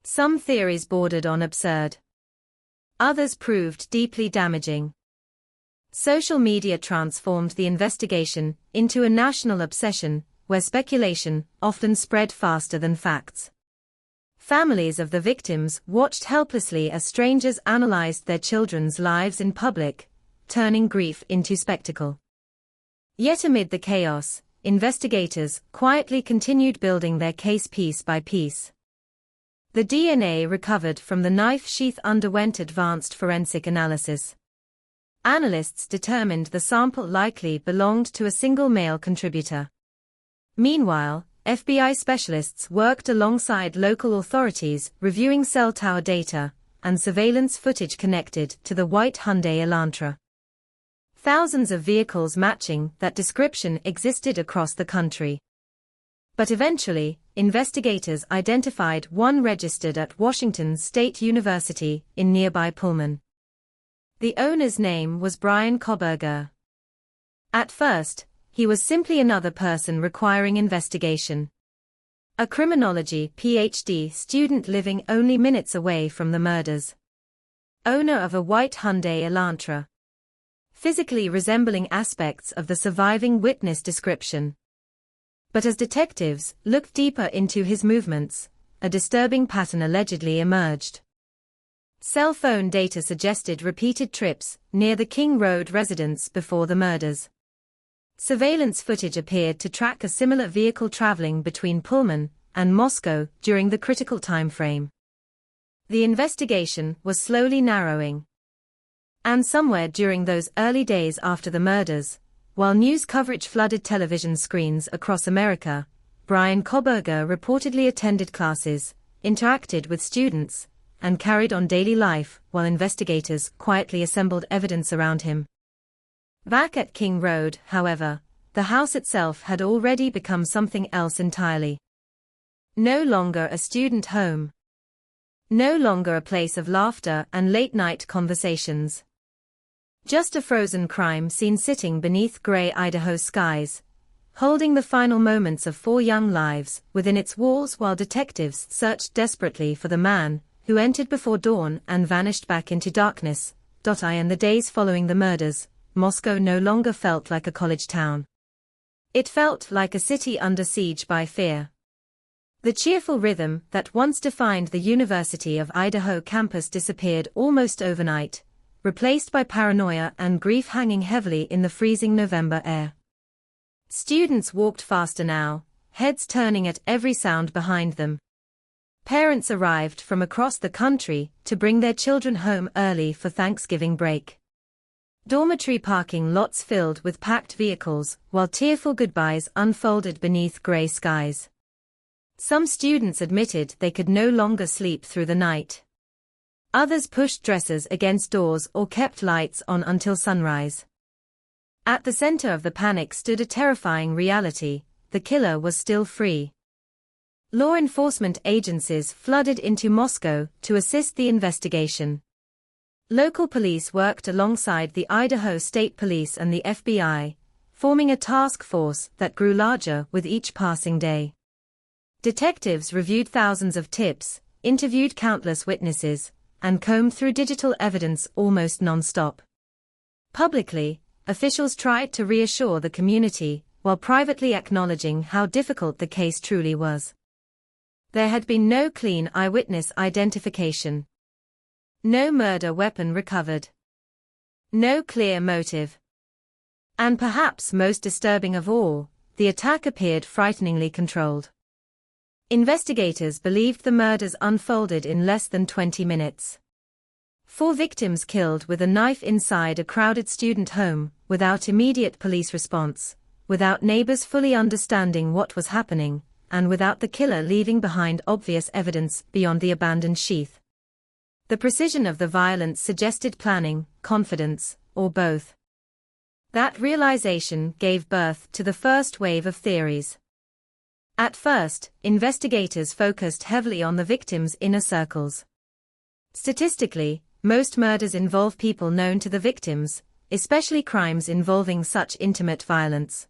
Some theories bordered on absurd. Others proved deeply damaging. Social media transformed the investigation into a national obsession, where speculation often spread faster than facts. Families of the victims watched helplessly as strangers analyzed their children's lives in public, turning grief into spectacle. Yet amid the chaos, investigators quietly continued building their case piece by piece. The DNA recovered from the knife sheath underwent advanced forensic analysis. Analysts determined the sample likely belonged to a single male contributor. Meanwhile, FBI specialists worked alongside local authorities reviewing cell tower data and surveillance footage connected to the white Hyundai Elantra. Thousands of vehicles matching that description existed across the country. But eventually, investigators identified one registered at Washington State University in nearby Pullman. The owner's name was Brian Koberger. At first, he was simply another person requiring investigation. A criminology PhD student living only minutes away from the murders. Owner of a white Hyundai Elantra. Physically resembling aspects of the surviving witness description. But as detectives looked deeper into his movements, a disturbing pattern allegedly emerged. Cell phone data suggested repeated trips near the King Road residence before the murders. Surveillance footage appeared to track a similar vehicle traveling between Pullman and Moscow during the critical time frame. The investigation was slowly narrowing. And somewhere during those early days after the murders, while news coverage flooded television screens across America, Brian Koberger reportedly attended classes, interacted with students, and carried on daily life while investigators quietly assembled evidence around him. Back at King Road, however, the house itself had already become something else entirely. No longer a student home. No longer a place of laughter and late-night conversations. Just a frozen crime scene sitting beneath gray Idaho skies, holding the final moments of 4 young lives within its walls while detectives searched desperately for the man who entered before dawn and vanished back into darkness. In the days following the murders, Moscow no longer felt like a college town. It felt like a city under siege by fear. The cheerful rhythm that once defined the University of Idaho campus disappeared almost overnight, replaced by paranoia and grief hanging heavily in the freezing November air. Students walked faster now, heads turning at every sound behind them. Parents arrived from across the country to bring their children home early for Thanksgiving break. Dormitory parking lots filled with packed vehicles, while tearful goodbyes unfolded beneath gray skies. Some students admitted they could no longer sleep through the night. Others pushed dressers against doors or kept lights on until sunrise. At the center of the panic stood a terrifying reality: the killer was still free. Law enforcement agencies flooded into Moscow to assist the investigation. Local police worked alongside the Idaho State Police and the FBI, forming a task force that grew larger with each passing day. Detectives reviewed thousands of tips, interviewed countless witnesses, and combed through digital evidence almost non-stop. Publicly, officials tried to reassure the community, while privately acknowledging how difficult the case truly was. There had been no clean eyewitness identification. No murder weapon recovered. No clear motive. And perhaps most disturbing of all, the attack appeared frighteningly controlled. Investigators believed the murders unfolded in less than 20 minutes. 4 victims killed with a knife inside a crowded student home, without immediate police response, without neighbors fully understanding what was happening, and without the killer leaving behind obvious evidence beyond the abandoned sheath. The precision of the violence suggested planning, confidence, or both. That realization gave birth to the first wave of theories. At first, investigators focused heavily on the victims' inner circles. Statistically, most murders involve people known to the victims, especially crimes involving such intimate violence.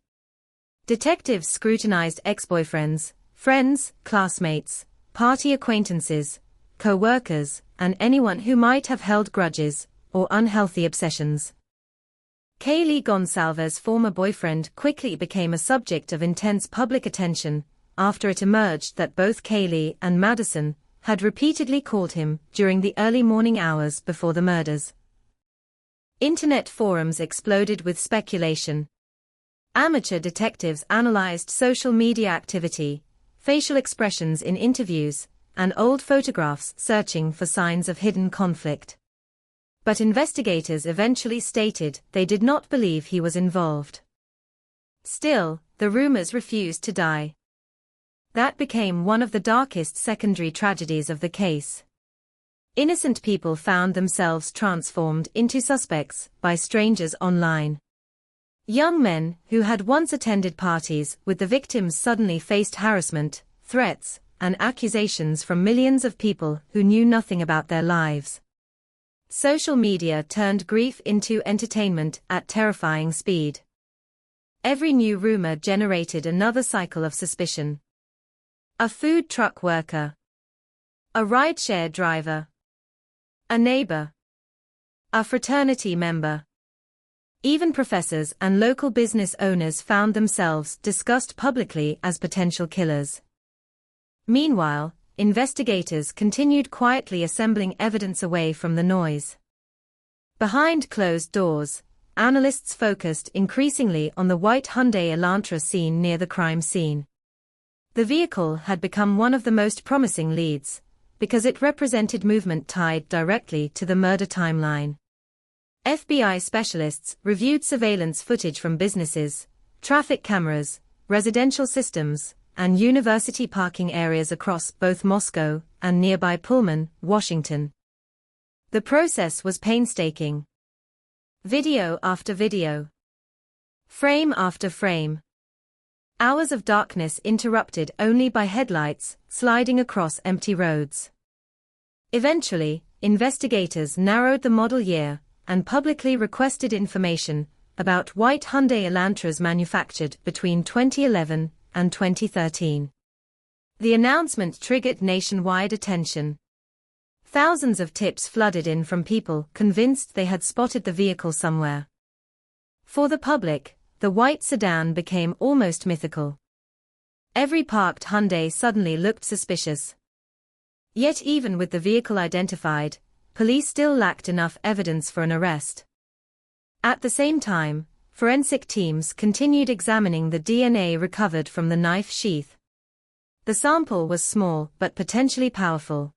Detectives scrutinized ex-boyfriends, friends, classmates, party acquaintances, co-workers, and anyone who might have held grudges or unhealthy obsessions. Kaylee Gonsalves' former boyfriend quickly became a subject of intense public attention after it emerged that both Kaylee and Madison had repeatedly called him during the early morning hours before the murders. Internet forums exploded with speculation. Amateur detectives analyzed social media activity, facial expressions in interviews, and old photographs searching for signs of hidden conflict. But investigators eventually stated they did not believe he was involved. Still, the rumors refused to die. That became one of the darkest secondary tragedies of the case. Innocent people found themselves transformed into suspects by strangers online. Young men who had once attended parties with the victims suddenly faced harassment, threats, and accusations from millions of people who knew nothing about their lives. Social media turned grief into entertainment at terrifying speed. Every new rumor generated another cycle of suspicion. A food truck worker. A rideshare driver. A neighbor. A fraternity member. Even professors and local business owners found themselves discussed publicly as potential killers. Meanwhile, investigators continued quietly assembling evidence away from the noise. Behind closed doors, analysts focused increasingly on the white Hyundai Elantra seen near the crime scene. The vehicle had become one of the most promising leads, because it represented movement tied directly to the murder timeline. FBI specialists reviewed surveillance footage from businesses, traffic cameras, residential systems, and university parking areas across both Moscow and nearby Pullman, Washington. The process was painstaking. Video after video. Frame after frame. Hours of darkness interrupted only by headlights sliding across empty roads. Eventually, investigators narrowed the model year and publicly requested information about white Hyundai Elantras manufactured between 2011 and 2013. The announcement triggered nationwide attention. Thousands of tips flooded in from people convinced they had spotted the vehicle somewhere. For the public, the white sedan became almost mythical. Every parked Hyundai suddenly looked suspicious. Yet even with the vehicle identified, police still lacked enough evidence for an arrest. At the same time, forensic teams continued examining the DNA recovered from the knife sheath. The sample was small but potentially powerful.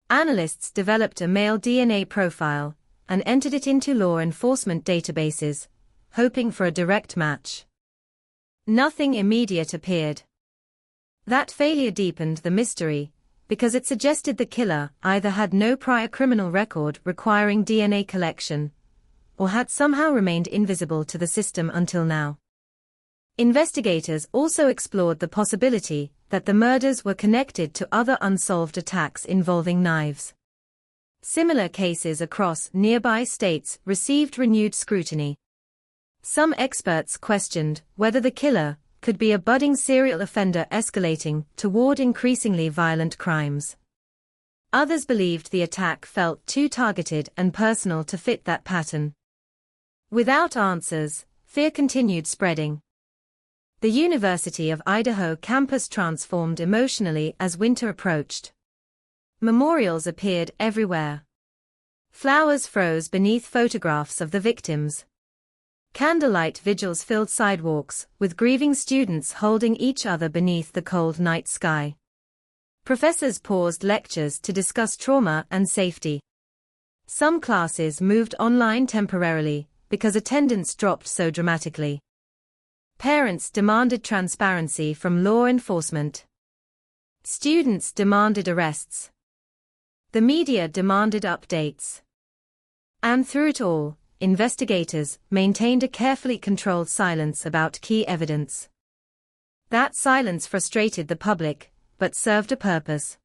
Analysts developed a male DNA profile and entered it into law enforcement databases, hoping for a direct match. Nothing immediate appeared. That failure deepened the mystery, because it suggested the killer either had no prior criminal record requiring DNA collection, or had somehow remained invisible to the system until now. Investigators also explored the possibility that the murders were connected to other unsolved attacks involving knives. Similar cases across nearby states received renewed scrutiny. Some experts questioned whether the killer could be a budding serial offender escalating toward increasingly violent crimes. Others believed the attack felt too targeted and personal to fit that pattern. Without answers, fear continued spreading. The University of Idaho campus transformed emotionally as winter approached. Memorials appeared everywhere. Flowers froze beneath photographs of the victims. Candlelight vigils filled sidewalks, with grieving students holding each other beneath the cold night sky. Professors paused lectures to discuss trauma and safety. Some classes moved online temporarily, because attendance dropped so dramatically. Parents demanded transparency from law enforcement. Students demanded arrests. The media demanded updates. And through it all, investigators maintained a carefully controlled silence about key evidence. That silence frustrated the public, but served a purpose.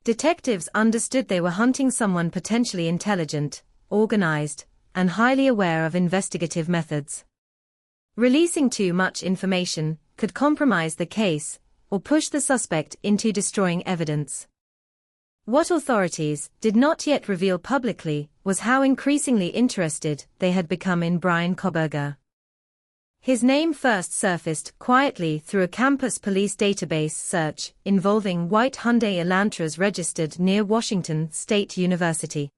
Detectives understood they were hunting someone potentially intelligent, organized, and highly aware of investigative methods. Releasing too much information could compromise the case or push the suspect into destroying evidence. What authorities did not yet reveal publicly was how increasingly interested they had become in Bryan Kohberger. His name first surfaced quietly through a campus police database search involving white Hyundai Elantras registered near Washington State University.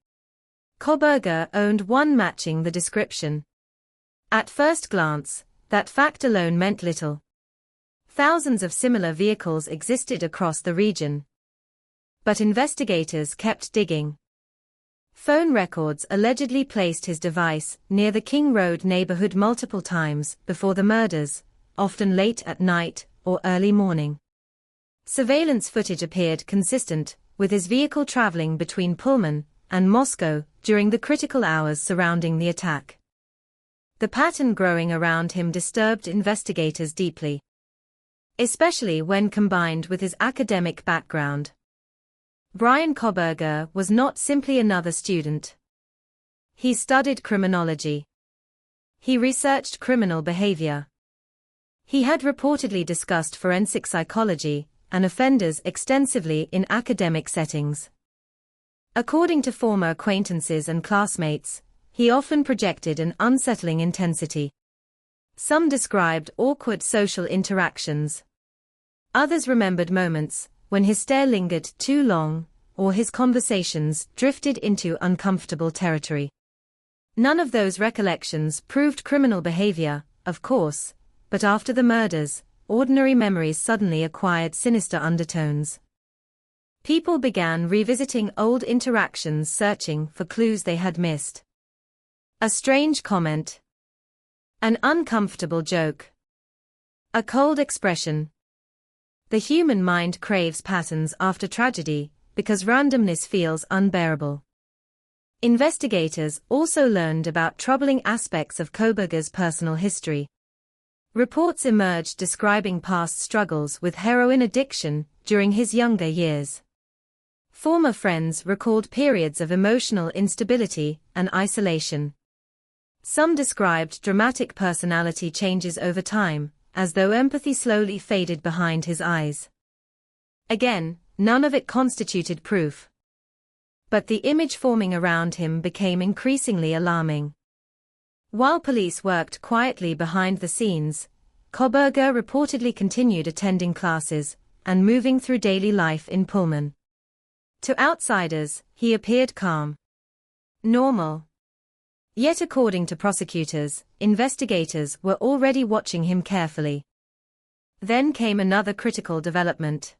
Kohberger owned one matching the description. At first glance, that fact alone meant little. Thousands of similar vehicles existed across the region. But investigators kept digging. Phone records allegedly placed his device near the King Road neighborhood multiple times before the murders, often late at night or early morning. Surveillance footage appeared consistent, with his vehicle traveling between Pullman and Moscow during the critical hours surrounding the attack. The pattern growing around him disturbed investigators deeply, especially when combined with his academic background. Bryan Kohberger was not simply another student. He studied criminology. He researched criminal behavior. He had reportedly discussed forensic psychology and offenders extensively in academic settings. According to former acquaintances and classmates, he often projected an unsettling intensity. Some described awkward social interactions. Others remembered moments when his stare lingered too long, or his conversations drifted into uncomfortable territory. None of those recollections proved criminal behavior, of course, but after the murders, ordinary memories suddenly acquired sinister undertones. People began revisiting old interactions, searching for clues they had missed. A strange comment. An uncomfortable joke. A cold expression. The human mind craves patterns after tragedy, because randomness feels unbearable. Investigators also learned about troubling aspects of Kohberger's personal history. Reports emerged describing past struggles with heroin addiction during his younger years. Former friends recalled periods of emotional instability and isolation. Some described dramatic personality changes over time, as though empathy slowly faded behind his eyes. Again, none of it constituted proof. But the image forming around him became increasingly alarming. While police worked quietly behind the scenes, Kohberger reportedly continued attending classes and moving through daily life in Pullman. To outsiders, he appeared calm, normal. Yet according to prosecutors, investigators were already watching him carefully. Then came another critical development.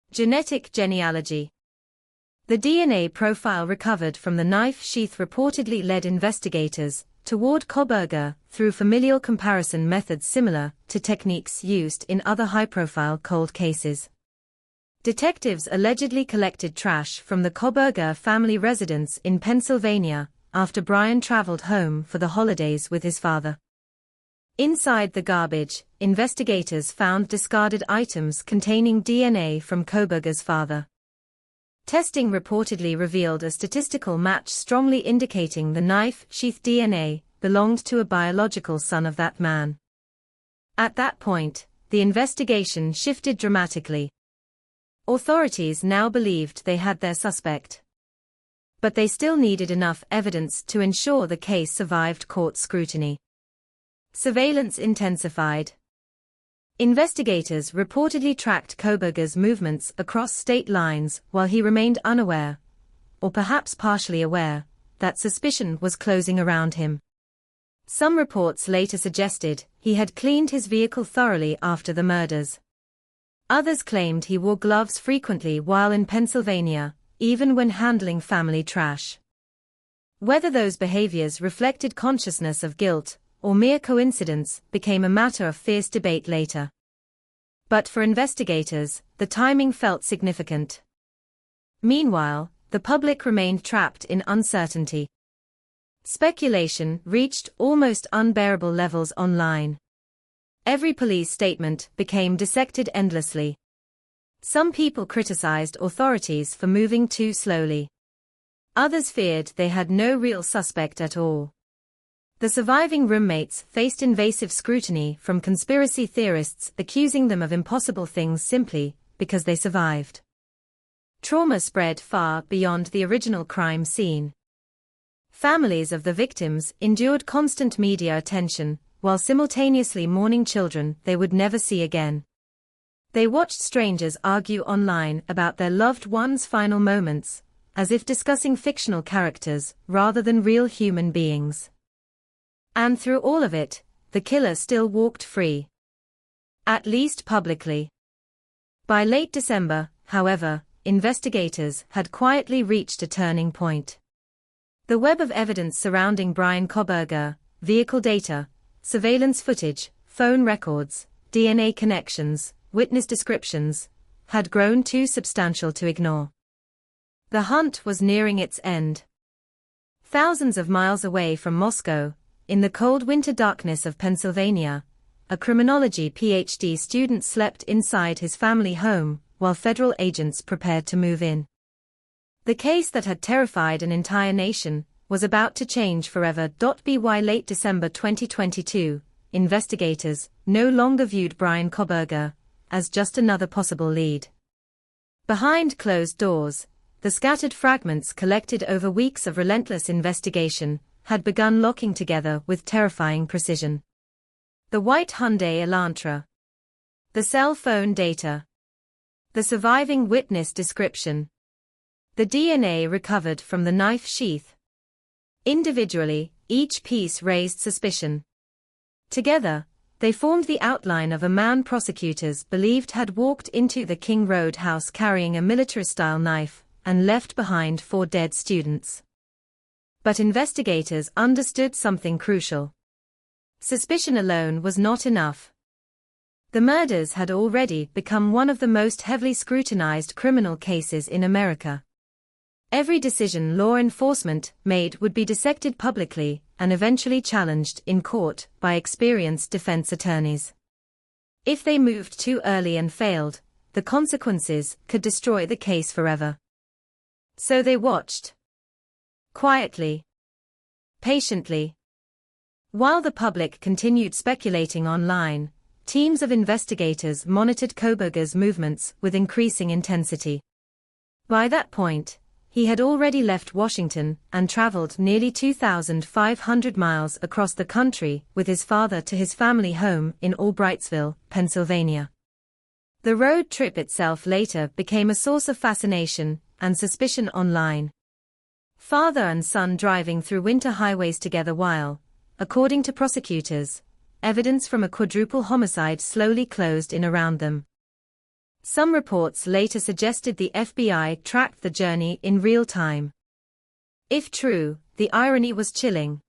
Genetic genealogy. The DNA profile recovered from the knife sheath reportedly led investigators toward Kohberger through familial comparison methods similar to techniques used in other high-profile cold cases. Detectives allegedly collected trash from the Kohberger family residence in Pennsylvania after Bryan traveled home for the holidays with his father. Inside the garbage, investigators found discarded items containing DNA from Kohberger's father. Testing reportedly revealed a statistical match strongly indicating the knife sheath DNA belonged to a biological son of that man. At that point, the investigation shifted dramatically. Authorities now believed they had their suspect. But they still needed enough evidence to ensure the case survived court scrutiny. Surveillance intensified. Investigators reportedly tracked Kohberger's movements across state lines while he remained unaware, or perhaps partially aware, that suspicion was closing around him. Some reports later suggested he had cleaned his vehicle thoroughly after the murders. Others claimed he wore gloves frequently while in Pennsylvania, even when handling family trash. Whether those behaviors reflected consciousness of guilt or mere coincidence became a matter of fierce debate later. But for investigators, the timing felt significant. Meanwhile, the public remained trapped in uncertainty. Speculation reached almost unbearable levels online. Every police statement became dissected endlessly. Some people criticized authorities for moving too slowly. Others feared they had no real suspect at all. The surviving roommates faced invasive scrutiny from conspiracy theorists accusing them of impossible things simply because they survived. Trauma spread far beyond the original crime scene. Families of the victims endured constant media attention, while simultaneously mourning children they would never see again. They watched strangers argue online about their loved ones' final moments, as if discussing fictional characters rather than real human beings. And through all of it, the killer still walked free. At least publicly. By late December, however, investigators had quietly reached a turning point. The web of evidence surrounding Bryan Kohberger, vehicle data, surveillance footage, phone records, DNA connections, witness descriptions, had grown too substantial to ignore. The hunt was nearing its end. Thousands of miles away from Moscow, in the cold winter darkness of Pennsylvania, a criminology PhD student slept inside his family home while federal agents prepared to move in. The case that had terrified an entire nation was about to change forever. By late December 2022, investigators no longer viewed Bryan Kohberger as just another possible lead. Behind closed doors, the scattered fragments collected over weeks of relentless investigation had begun locking together with terrifying precision. The white Hyundai Elantra, the cell phone data, the surviving witness description, the DNA recovered from the knife sheath. Individually, each piece raised suspicion. Together, they formed the outline of a man prosecutors believed had walked into the King Road house carrying a military-style knife and left behind 4 dead students. But investigators understood something crucial. Suspicion alone was not enough. The murders had already become one of the most heavily scrutinized criminal cases in America. Every decision law enforcement made would be dissected publicly and eventually challenged in court by experienced defense attorneys. If they moved too early and failed, the consequences could destroy the case forever. So they watched. Quietly. Patiently. While the public continued speculating online, teams of investigators monitored Kohberger's movements with increasing intensity. By that point, he had already left Washington and traveled nearly 2,500 miles across the country with his father to his family home in Albrightsville, Pennsylvania. The road trip itself later became a source of fascination and suspicion online. Father and son driving through winter highways together while, according to prosecutors, evidence from a quadruple homicide slowly closed in around them. Some reports later suggested the FBI tracked the journey in real time. If true, the irony was chilling.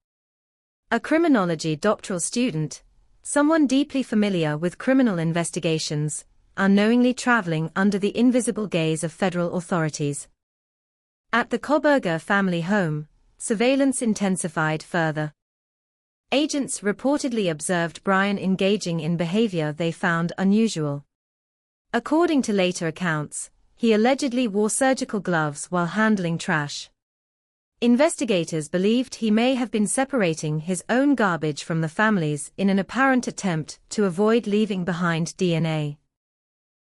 A criminology doctoral student, someone deeply familiar with criminal investigations, unknowingly traveling under the invisible gaze of federal authorities. At the Kohberger family home, surveillance intensified further. Agents reportedly observed Bryan engaging in behavior they found unusual. According to later accounts, he allegedly wore surgical gloves while handling trash. Investigators believed he may have been separating his own garbage from the family's in an apparent attempt to avoid leaving behind DNA.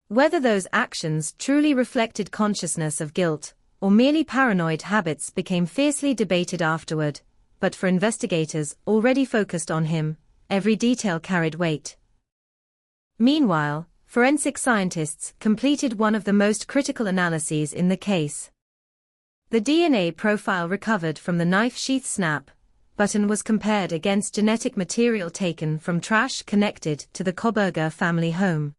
Whether those actions truly reflected consciousness of guilt or merely paranoid habits became fiercely debated afterward, but for investigators already focused on him, every detail carried weight. Meanwhile, forensic scientists completed one of the most critical analyses in the case. The DNA profile recovered from the knife sheath snap button was compared against genetic material taken from trash connected to the Kohberger family home.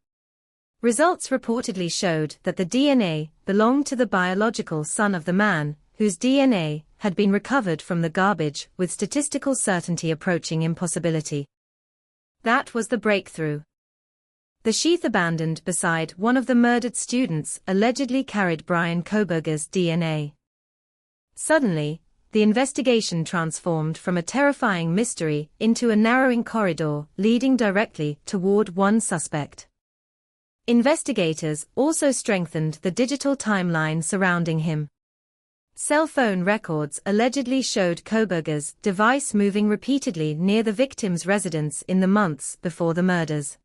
Results reportedly showed that the DNA belonged to the biological son of the man, whose DNA had been recovered from the garbage with statistical certainty approaching impossibility. That was the breakthrough. The sheath abandoned beside one of the murdered students allegedly carried Bryan Kohberger's DNA. Suddenly, the investigation transformed from a terrifying mystery into a narrowing corridor leading directly toward one suspect. Investigators also strengthened the digital timeline surrounding him. Cell phone records allegedly showed Koberger's device moving repeatedly near the victim's residence in the months before the murders.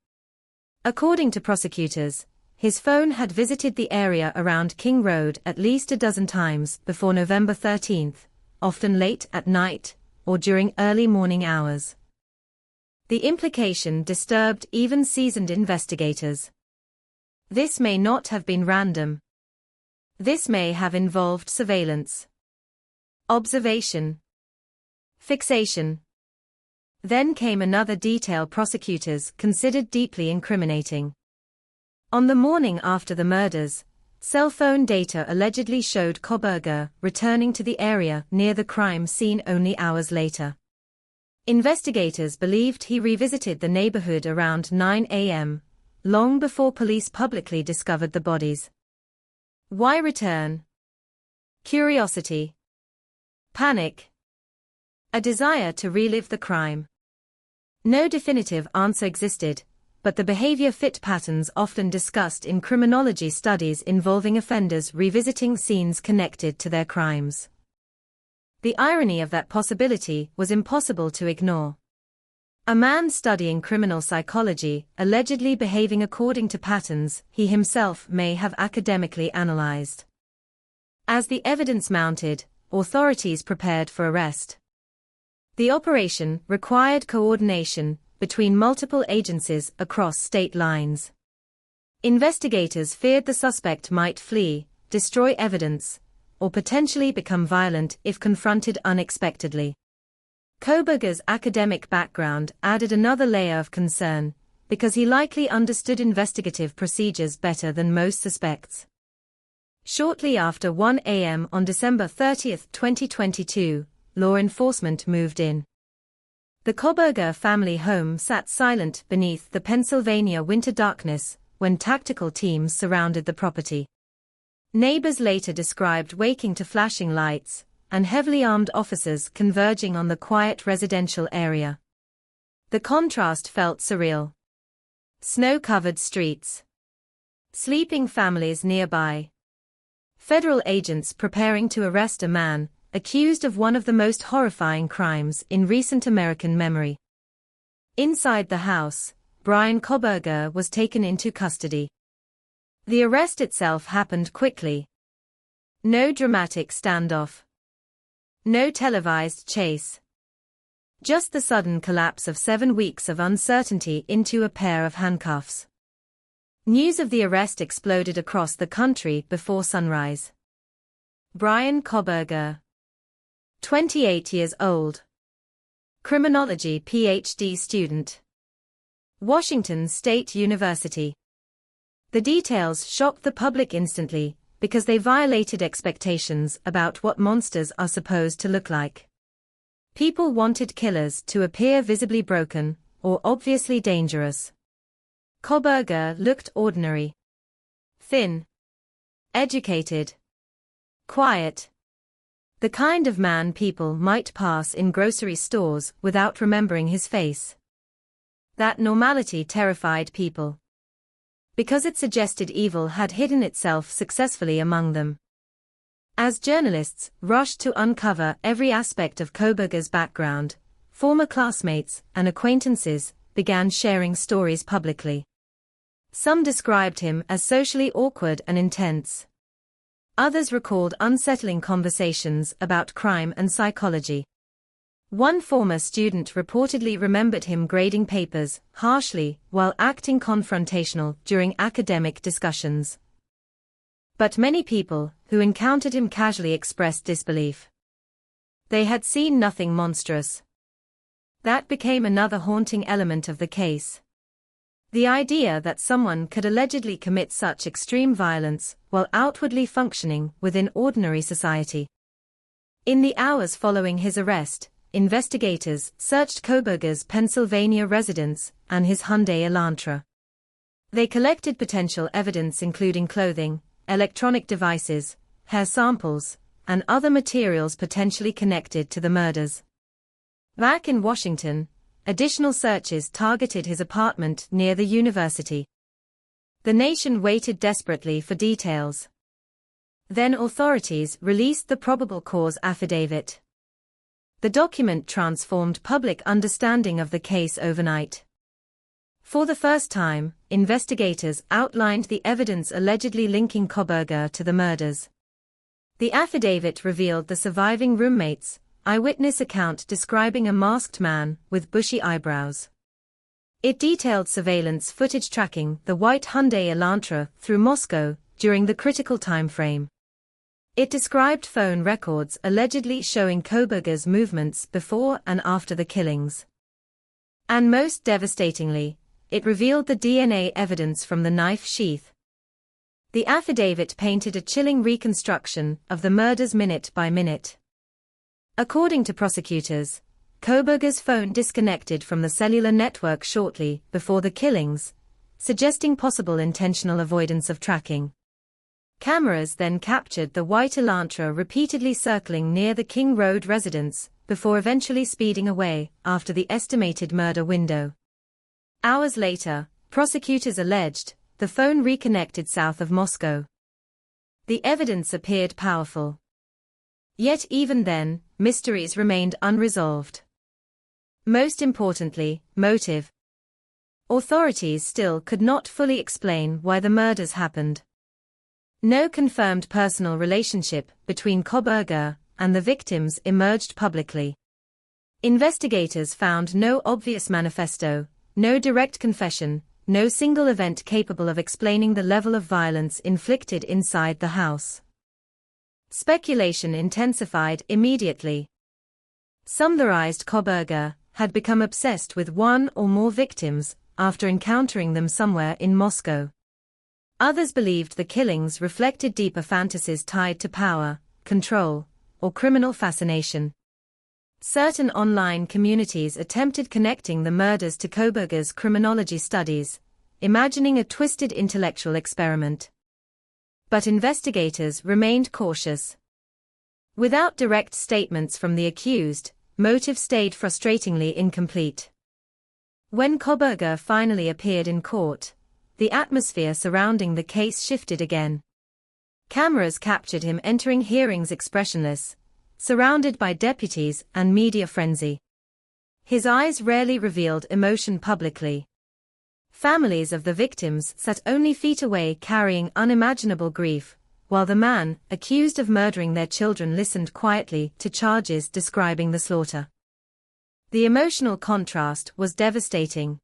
According to prosecutors, his phone had visited the area around King Road at least a dozen times before November 13, often late at night or during early morning hours. The implication disturbed even seasoned investigators. This may not have been random. This may have involved surveillance, observation, fixation. Then came another detail prosecutors considered deeply incriminating. On the morning after the murders, cell phone data allegedly showed Koberger returning to the area near the crime scene only hours later. Investigators believed he revisited the neighborhood around 9 a.m., long before police publicly discovered the bodies. Why return? Curiosity. Panic. A desire to relive the crime. No definitive answer existed, but the behavior fit patterns often discussed in criminology studies involving offenders revisiting scenes connected to their crimes. The irony of that possibility was impossible to ignore. A man studying criminal psychology, allegedly behaving according to patterns he himself may have academically analyzed. As the evidence mounted, authorities prepared for arrest. The operation required coordination between multiple agencies across state lines. Investigators feared the suspect might flee, destroy evidence, or potentially become violent if confronted unexpectedly. Koberger's academic background added another layer of concern, because he likely understood investigative procedures better than most suspects. Shortly after 1 a.m. on December 30, 2022, law enforcement moved in. The Koberger family home sat silent beneath the Pennsylvania winter darkness when tactical teams surrounded the property. Neighbors later described waking to flashing lights and heavily armed officers converging on the quiet residential area. The contrast felt surreal. Snow-covered streets. Sleeping families nearby. Federal agents preparing to arrest a man accused of one of the most horrifying crimes in recent American memory. Inside the house, Brian Koberger was taken into custody. The arrest itself happened quickly. No dramatic standoff. No televised chase. Just the sudden collapse of 7 weeks of uncertainty into a pair of handcuffs. News of the arrest exploded across the country before sunrise. Brian Koberger, 28 years old. Criminology PhD student. Washington State University. The details shocked the public instantly, because they violated expectations about what monsters are supposed to look like. People wanted killers to appear visibly broken, or obviously dangerous. Koberger looked ordinary. Thin. Educated. Quiet. The kind of man people might pass in grocery stores without remembering his face. That normality terrified people, because it suggested evil had hidden itself successfully among them. As journalists rushed to uncover every aspect of Koberger's background, former classmates and acquaintances began sharing stories publicly. Some described him as socially awkward and intense. Others recalled unsettling conversations about crime and psychology. One former student reportedly remembered him grading papers harshly while acting confrontational during academic discussions. But many people who encountered him casually expressed disbelief. They had seen nothing monstrous. That became another haunting element of the case. The idea that someone could allegedly commit such extreme violence while outwardly functioning within ordinary society. In the hours following his arrest, investigators searched Koberger's Pennsylvania residence and his Hyundai Elantra. They collected potential evidence including clothing, electronic devices, hair samples, and other materials potentially connected to the murders. Back in Washington, additional searches targeted his apartment near the university. The nation waited desperately for details. Then authorities released the probable cause affidavit. The document transformed public understanding of the case overnight. For the first time, investigators outlined the evidence allegedly linking Koberger to the murders. The affidavit revealed the surviving roommate's eyewitness account describing a masked man with bushy eyebrows. It detailed surveillance footage tracking the white Hyundai Elantra through Moscow during the critical time frame. It described phone records allegedly showing Koberger's movements before and after the killings. And most devastatingly, it revealed the DNA evidence from the knife sheath. The affidavit painted a chilling reconstruction of the murders minute by minute. According to prosecutors, Koberger's phone disconnected from the cellular network shortly before the killings, suggesting possible intentional avoidance of tracking. Cameras then captured the white Elantra repeatedly circling near the King Road residence, before eventually speeding away after the estimated murder window. Hours later, prosecutors alleged the phone reconnected south of Moscow. The evidence appeared powerful. Yet even then, mysteries remained unresolved. Most importantly, motive. Authorities still could not fully explain why the murders happened. No confirmed personal relationship between Koberger and the victims emerged publicly. Investigators found no obvious manifesto, no direct confession, no single event capable of explaining the level of violence inflicted inside the house. Speculation intensified immediately. Some theorized Koberger had become obsessed with one or more victims after encountering them somewhere in Moscow. Others believed the killings reflected deeper fantasies tied to power, control, or criminal fascination. Certain online communities attempted connecting the murders to Koberger's criminology studies, imagining a twisted intellectual experiment. But investigators remained cautious. Without direct statements from the accused, motive stayed frustratingly incomplete. When Koberger finally appeared in court, the atmosphere surrounding the case shifted again. Cameras captured him entering hearings expressionless, surrounded by deputies and media frenzy. His eyes rarely revealed emotion publicly. Families of the victims sat only feet away carrying unimaginable grief, while the man, accused of murdering their children, listened quietly to charges describing the slaughter. The emotional contrast was devastating.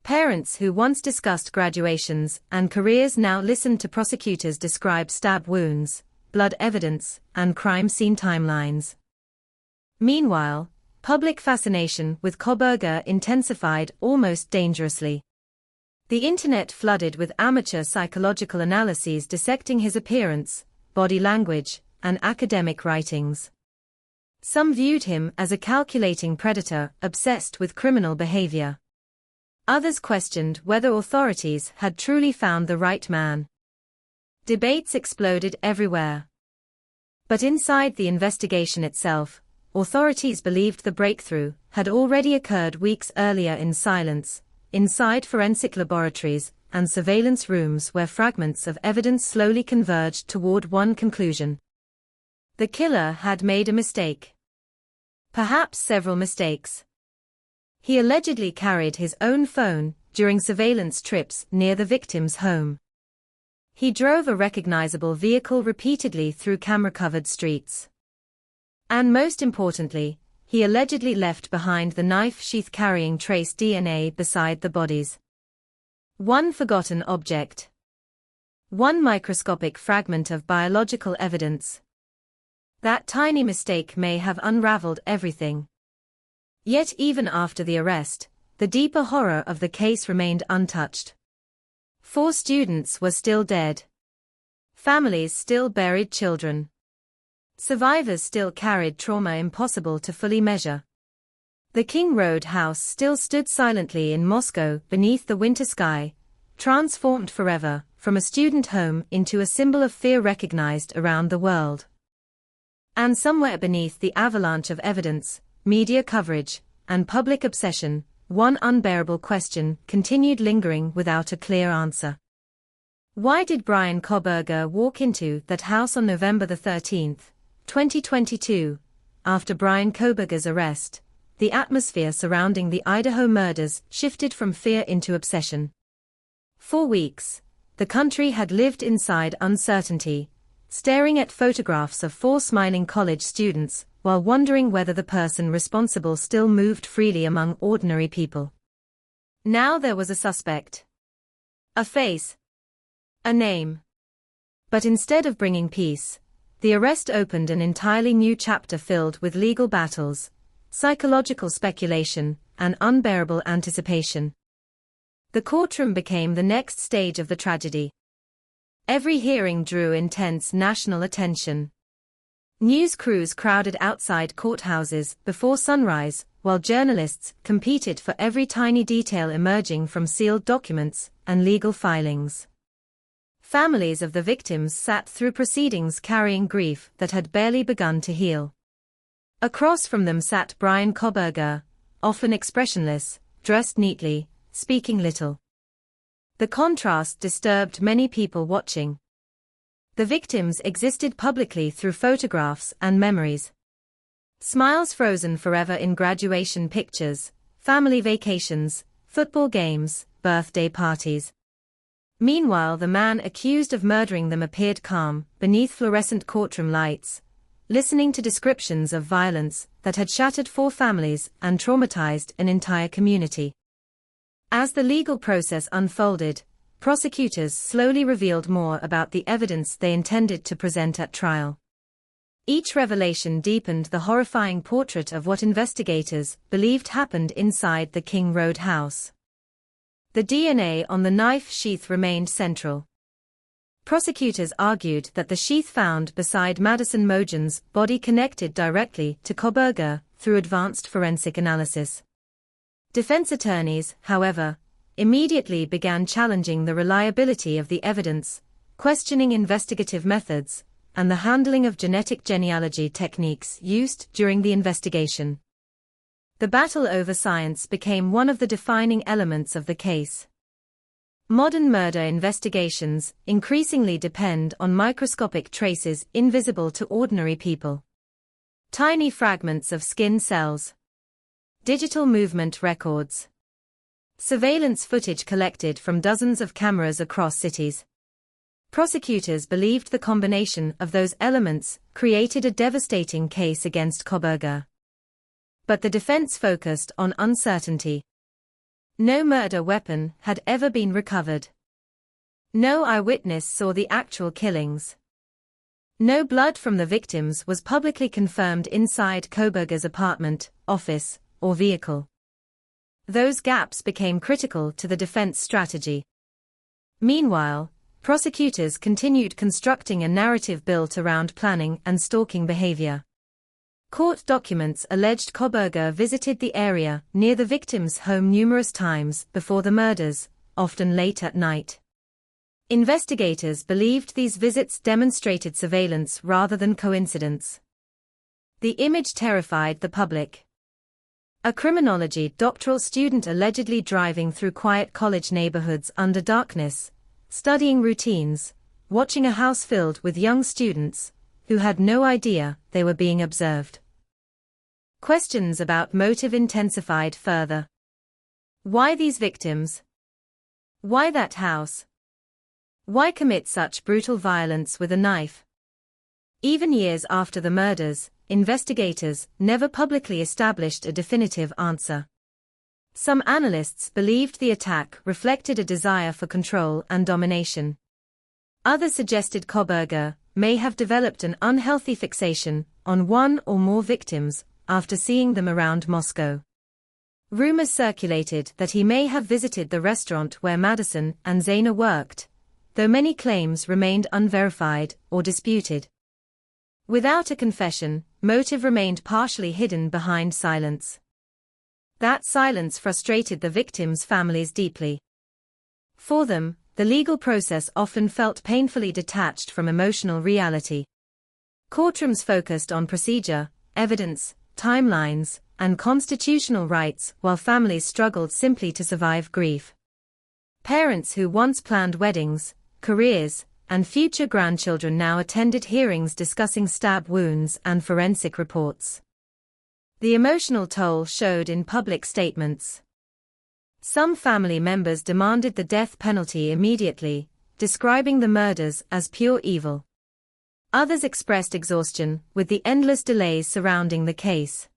Parents who once discussed graduations and careers now listened to prosecutors describe stab wounds, blood evidence, and crime scene timelines. Meanwhile, public fascination with Koberger intensified almost dangerously. The internet flooded with amateur psychological analyses dissecting his appearance, body language, and academic writings. Some viewed him as a calculating predator obsessed with criminal behavior. Others questioned whether authorities had truly found the right man. Debates exploded everywhere. But inside the investigation itself, authorities believed the breakthrough had already occurred weeks earlier in silence, inside forensic laboratories and surveillance rooms where fragments of evidence slowly converged toward one conclusion. The killer had made a mistake. Perhaps several mistakes. He allegedly carried his own phone during surveillance trips near the victim's home. He drove a recognizable vehicle repeatedly through camera-covered streets. And most importantly, he allegedly left behind the knife sheath carrying trace DNA beside the bodies. One forgotten object. One microscopic fragment of biological evidence. That tiny mistake may have unraveled everything. Yet even after the arrest, the deeper horror of the case remained untouched. 4 students were still dead. Families still buried children. Survivors still carried trauma impossible to fully measure. The King Road house still stood silently in Moscow beneath the winter sky, transformed forever from a student home into a symbol of fear recognized around the world. And somewhere beneath the avalanche of evidence, media coverage, and public obsession, one unbearable question continued lingering without a clear answer. Why did Bryan Kohberger walk into that house on November 13, 2022? After Bryan Kohberger's arrest, the atmosphere surrounding the Idaho murders shifted from fear into obsession. For weeks, the country had lived inside uncertainty, staring at photographs of 4 smiling college students, while wondering whether the person responsible still moved freely among ordinary people. Now there was a suspect. A face. A name. But instead of bringing peace, the arrest opened an entirely new chapter filled with legal battles, psychological speculation, and unbearable anticipation. The courtroom became the next stage of the tragedy. Every hearing drew intense national attention. News crews crowded outside courthouses before sunrise, while journalists competed for every tiny detail emerging from sealed documents and legal filings. Families of the victims sat through proceedings carrying grief that had barely begun to heal. Across from them sat Bryan Kohberger, often expressionless, dressed neatly, speaking little. The contrast disturbed many people watching. The victims existed publicly through photographs and memories. Smiles frozen forever in graduation pictures, family vacations, football games, birthday parties. Meanwhile, the man accused of murdering them appeared calm, beneath fluorescent courtroom lights, listening to descriptions of violence that had shattered 4 families and traumatized an entire community. As the legal process unfolded, prosecutors slowly revealed more about the evidence they intended to present at trial. Each revelation deepened the horrifying portrait of what investigators believed happened inside the King Road house. The DNA on the knife sheath remained central. Prosecutors argued that the sheath found beside Madison Mogen's body connected directly to Kohberger through advanced forensic analysis. Defense attorneys, however, immediately began challenging the reliability of the evidence, questioning investigative methods, and the handling of genetic genealogy techniques used during the investigation. The battle over science became one of the defining elements of the case. Modern murder investigations increasingly depend on microscopic traces invisible to ordinary people. Tiny fragments of skin cells. Digital movement records. Surveillance footage collected from dozens of cameras across cities. Prosecutors believed the combination of those elements created a devastating case against Kohberger. But the defense focused on uncertainty. No murder weapon had ever been recovered. No eyewitness saw the actual killings. No blood from the victims was publicly confirmed inside Kohberger's apartment, office, or vehicle. Those gaps became critical to the defense strategy. Meanwhile, prosecutors continued constructing a narrative built around planning and stalking behavior. Court documents alleged Kohberger visited the area near the victim's home numerous times before the murders, often late at night. Investigators believed these visits demonstrated surveillance rather than coincidence. The image terrified the public. A criminology doctoral student allegedly driving through quiet college neighborhoods under darkness, studying routines, watching a house filled with young students who had no idea they were being observed. Questions about motive intensified further. Why these victims? Why that house? Why commit such brutal violence with a knife? Even years after the murders, investigators never publicly established a definitive answer. Some analysts believed the attack reflected a desire for control and domination. Others suggested Kohberger may have developed an unhealthy fixation on one or more victims after seeing them around Moscow. Rumors circulated that he may have visited the restaurant where Madison and Zayna worked, though many claims remained unverified or disputed. Without a confession, motive remained partially hidden behind silence. That silence frustrated the victims' families deeply. For them, the legal process often felt painfully detached from emotional reality. Courtrooms focused on procedure, evidence, timelines, and constitutional rights while families struggled simply to survive grief. Parents who once planned weddings, careers, and future grandchildren now attended hearings discussing stab wounds and forensic reports. The emotional toll showed in public statements. Some family members demanded the death penalty immediately, describing the murders as pure evil. Others expressed exhaustion with the endless delays surrounding the case.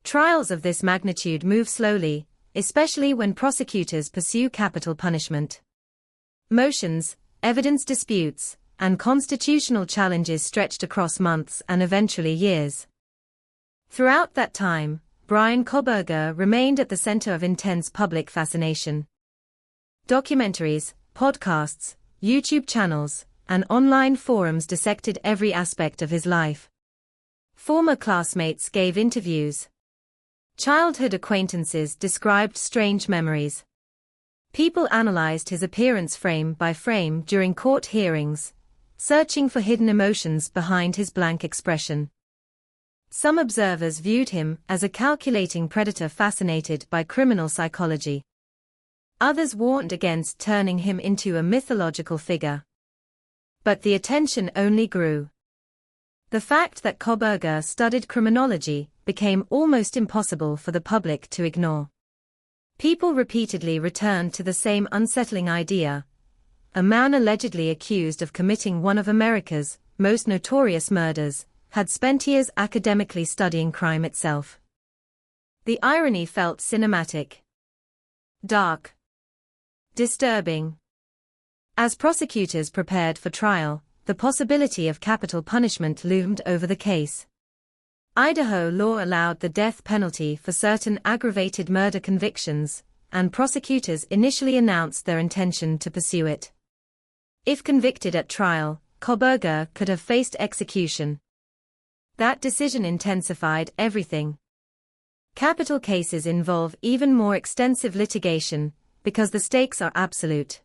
Trials of this magnitude move slowly, especially when prosecutors pursue capital punishment. Motions, evidence disputes, and constitutional challenges stretched across months and eventually years. Throughout that time, Bryan Kohberger remained at the center of intense public fascination. Documentaries, podcasts, YouTube channels, and online forums dissected every aspect of his life. Former classmates gave interviews. Childhood acquaintances described strange memories. People analyzed his appearance frame by frame during court hearings, searching for hidden emotions behind his blank expression. Some observers viewed him as a calculating predator fascinated by criminal psychology. Others warned against turning him into a mythological figure. But the attention only grew. The fact that Kohberger studied criminology became almost impossible for the public to ignore. People repeatedly returned to the same unsettling idea. A man allegedly accused of committing one of America's most notorious murders had spent years academically studying crime itself. The irony felt cinematic. Dark. Disturbing. As prosecutors prepared for trial, the possibility of capital punishment loomed over the case. Idaho law allowed the death penalty for certain aggravated murder convictions, and prosecutors initially announced their intention to pursue it. If convicted at trial, Kohberger could have faced execution. That decision intensified everything. Capital cases involve even more extensive litigation, because the stakes are absolute.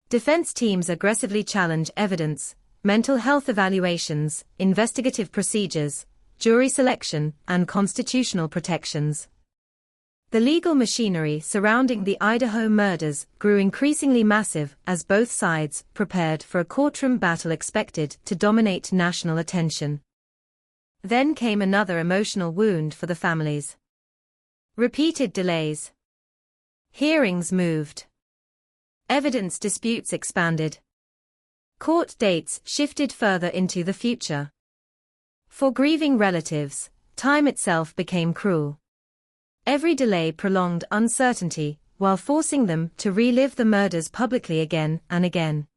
Defense teams aggressively challenge evidence, mental health evaluations, investigative procedures, jury selection, and constitutional protections. The legal machinery surrounding the Idaho murders grew increasingly massive as both sides prepared for a courtroom battle expected to dominate national attention. Then came another emotional wound for the families. Repeated delays. Hearings moved. Evidence disputes expanded. Court dates shifted further into the future. For grieving relatives, time itself became cruel. Every delay prolonged uncertainty, while forcing them to relive the murders publicly again and again.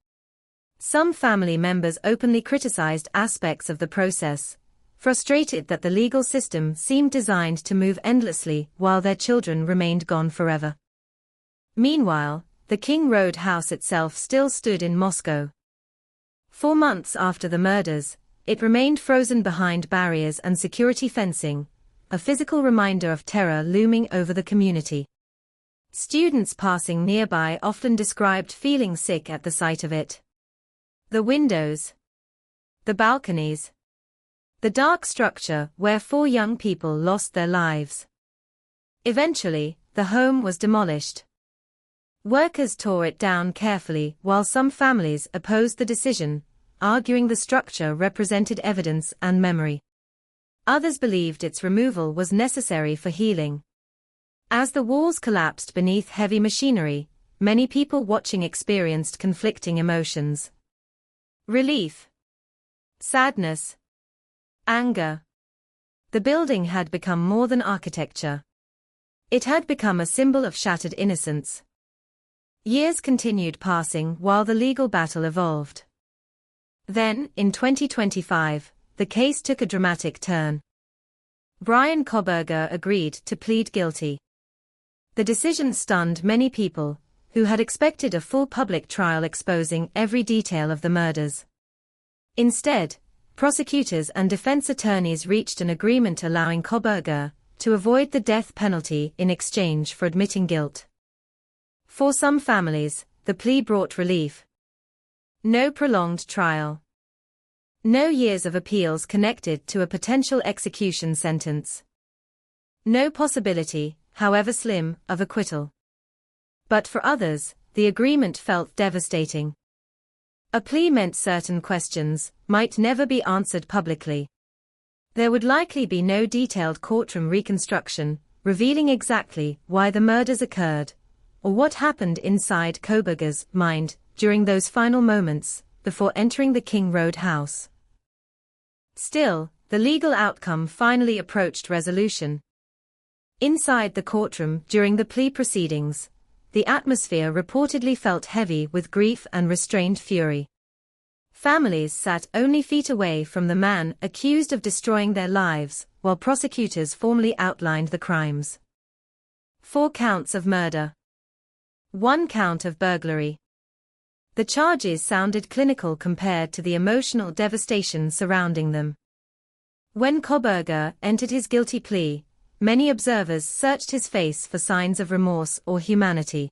Some family members openly criticized aspects of the process, frustrated that the legal system seemed designed to move endlessly while their children remained gone forever. Meanwhile, the King Road house itself still stood in Moscow. 4 months after the murders, it remained frozen behind barriers and security fencing, a physical reminder of terror looming over the community. Students passing nearby often described feeling sick at the sight of it. The windows. The balconies. The dark structure where 4 young people lost their lives. Eventually, the home was demolished. Workers tore it down carefully while some families opposed the decision, arguing the structure represented evidence and memory. Others believed its removal was necessary for healing. As the walls collapsed beneath heavy machinery, many people watching experienced conflicting emotions. Relief. Sadness. Anger. The building had become more than architecture. It had become a symbol of shattered innocence. Years continued passing while the legal battle evolved. Then, in 2025, the case took a dramatic turn. Bryan Kohberger agreed to plead guilty. The decision stunned many people, who had expected a full public trial exposing every detail of the murders. Instead, prosecutors and defense attorneys reached an agreement allowing Kohberger to avoid the death penalty in exchange for admitting guilt. For some families, the plea brought relief. No prolonged trial. No years of appeals connected to a potential execution sentence. No possibility, however slim, of acquittal. But for others, the agreement felt devastating. A plea meant certain questions might never be answered publicly. There would likely be no detailed courtroom reconstruction, revealing exactly why the murders occurred, or what happened inside Koberger's mind during those final moments before entering the King Road house. Still, the legal outcome finally approached resolution. Inside the courtroom during the plea proceedings, the atmosphere reportedly felt heavy with grief and restrained fury. Families sat only feet away from the man accused of destroying their lives, while prosecutors formally outlined the crimes. 4 counts of murder. 1 count of burglary. The charges sounded clinical compared to the emotional devastation surrounding them. When Koberger entered his guilty plea, many observers searched his face for signs of remorse or humanity.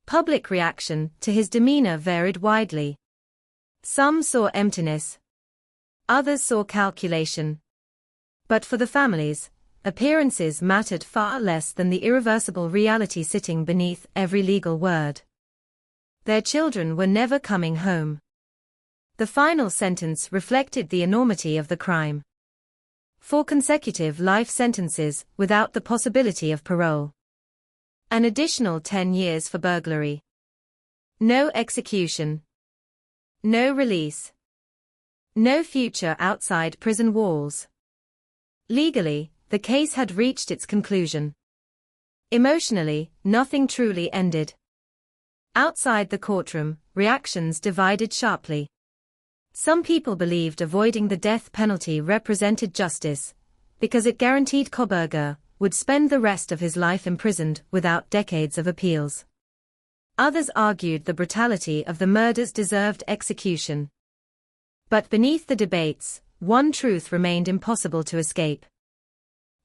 Public reaction to his demeanor varied widely. Some saw emptiness. Others saw calculation. But for the families, appearances mattered far less than the irreversible reality sitting beneath every legal word. Their children were never coming home. The final sentence reflected the enormity of the crime. 4 consecutive life sentences without the possibility of parole. An additional 10 years for burglary. No execution. No release. No future outside prison walls. Legally, the case had reached its conclusion. Emotionally, nothing truly ended. Outside the courtroom, reactions divided sharply. Some people believed avoiding the death penalty represented justice, because it guaranteed Koberger would spend the rest of his life imprisoned without decades of appeals. Others argued the brutality of the murders deserved execution. But beneath the debates, one truth remained impossible to escape.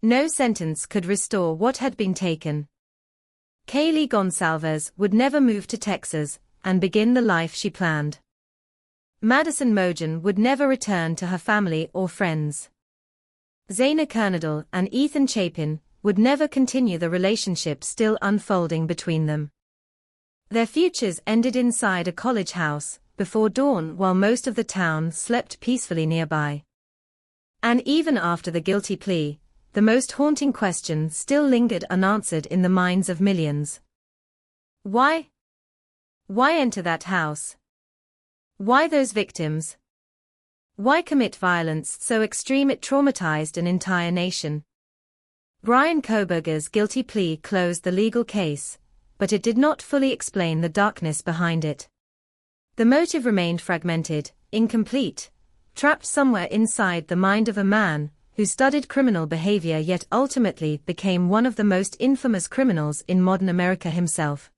No sentence could restore what had been taken. Kaylee Gonsalves would never move to Texas and begin the life she planned. Madison Mogen would never return to her family or friends. Zaina Kernadal and Ethan Chapin would never continue the relationship still unfolding between them. Their futures ended inside a college house before dawn while most of the town slept peacefully nearby. And even after the guilty plea, the most haunting question still lingered unanswered in the minds of millions. Why? Why enter that house? Why those victims? Why commit violence so extreme it traumatized an entire nation? Bryan Koberger's guilty plea closed the legal case, but it did not fully explain the darkness behind it. The motive remained fragmented, incomplete, trapped somewhere inside the mind of a man who studied criminal behavior yet ultimately became one of the most infamous criminals in modern America himself.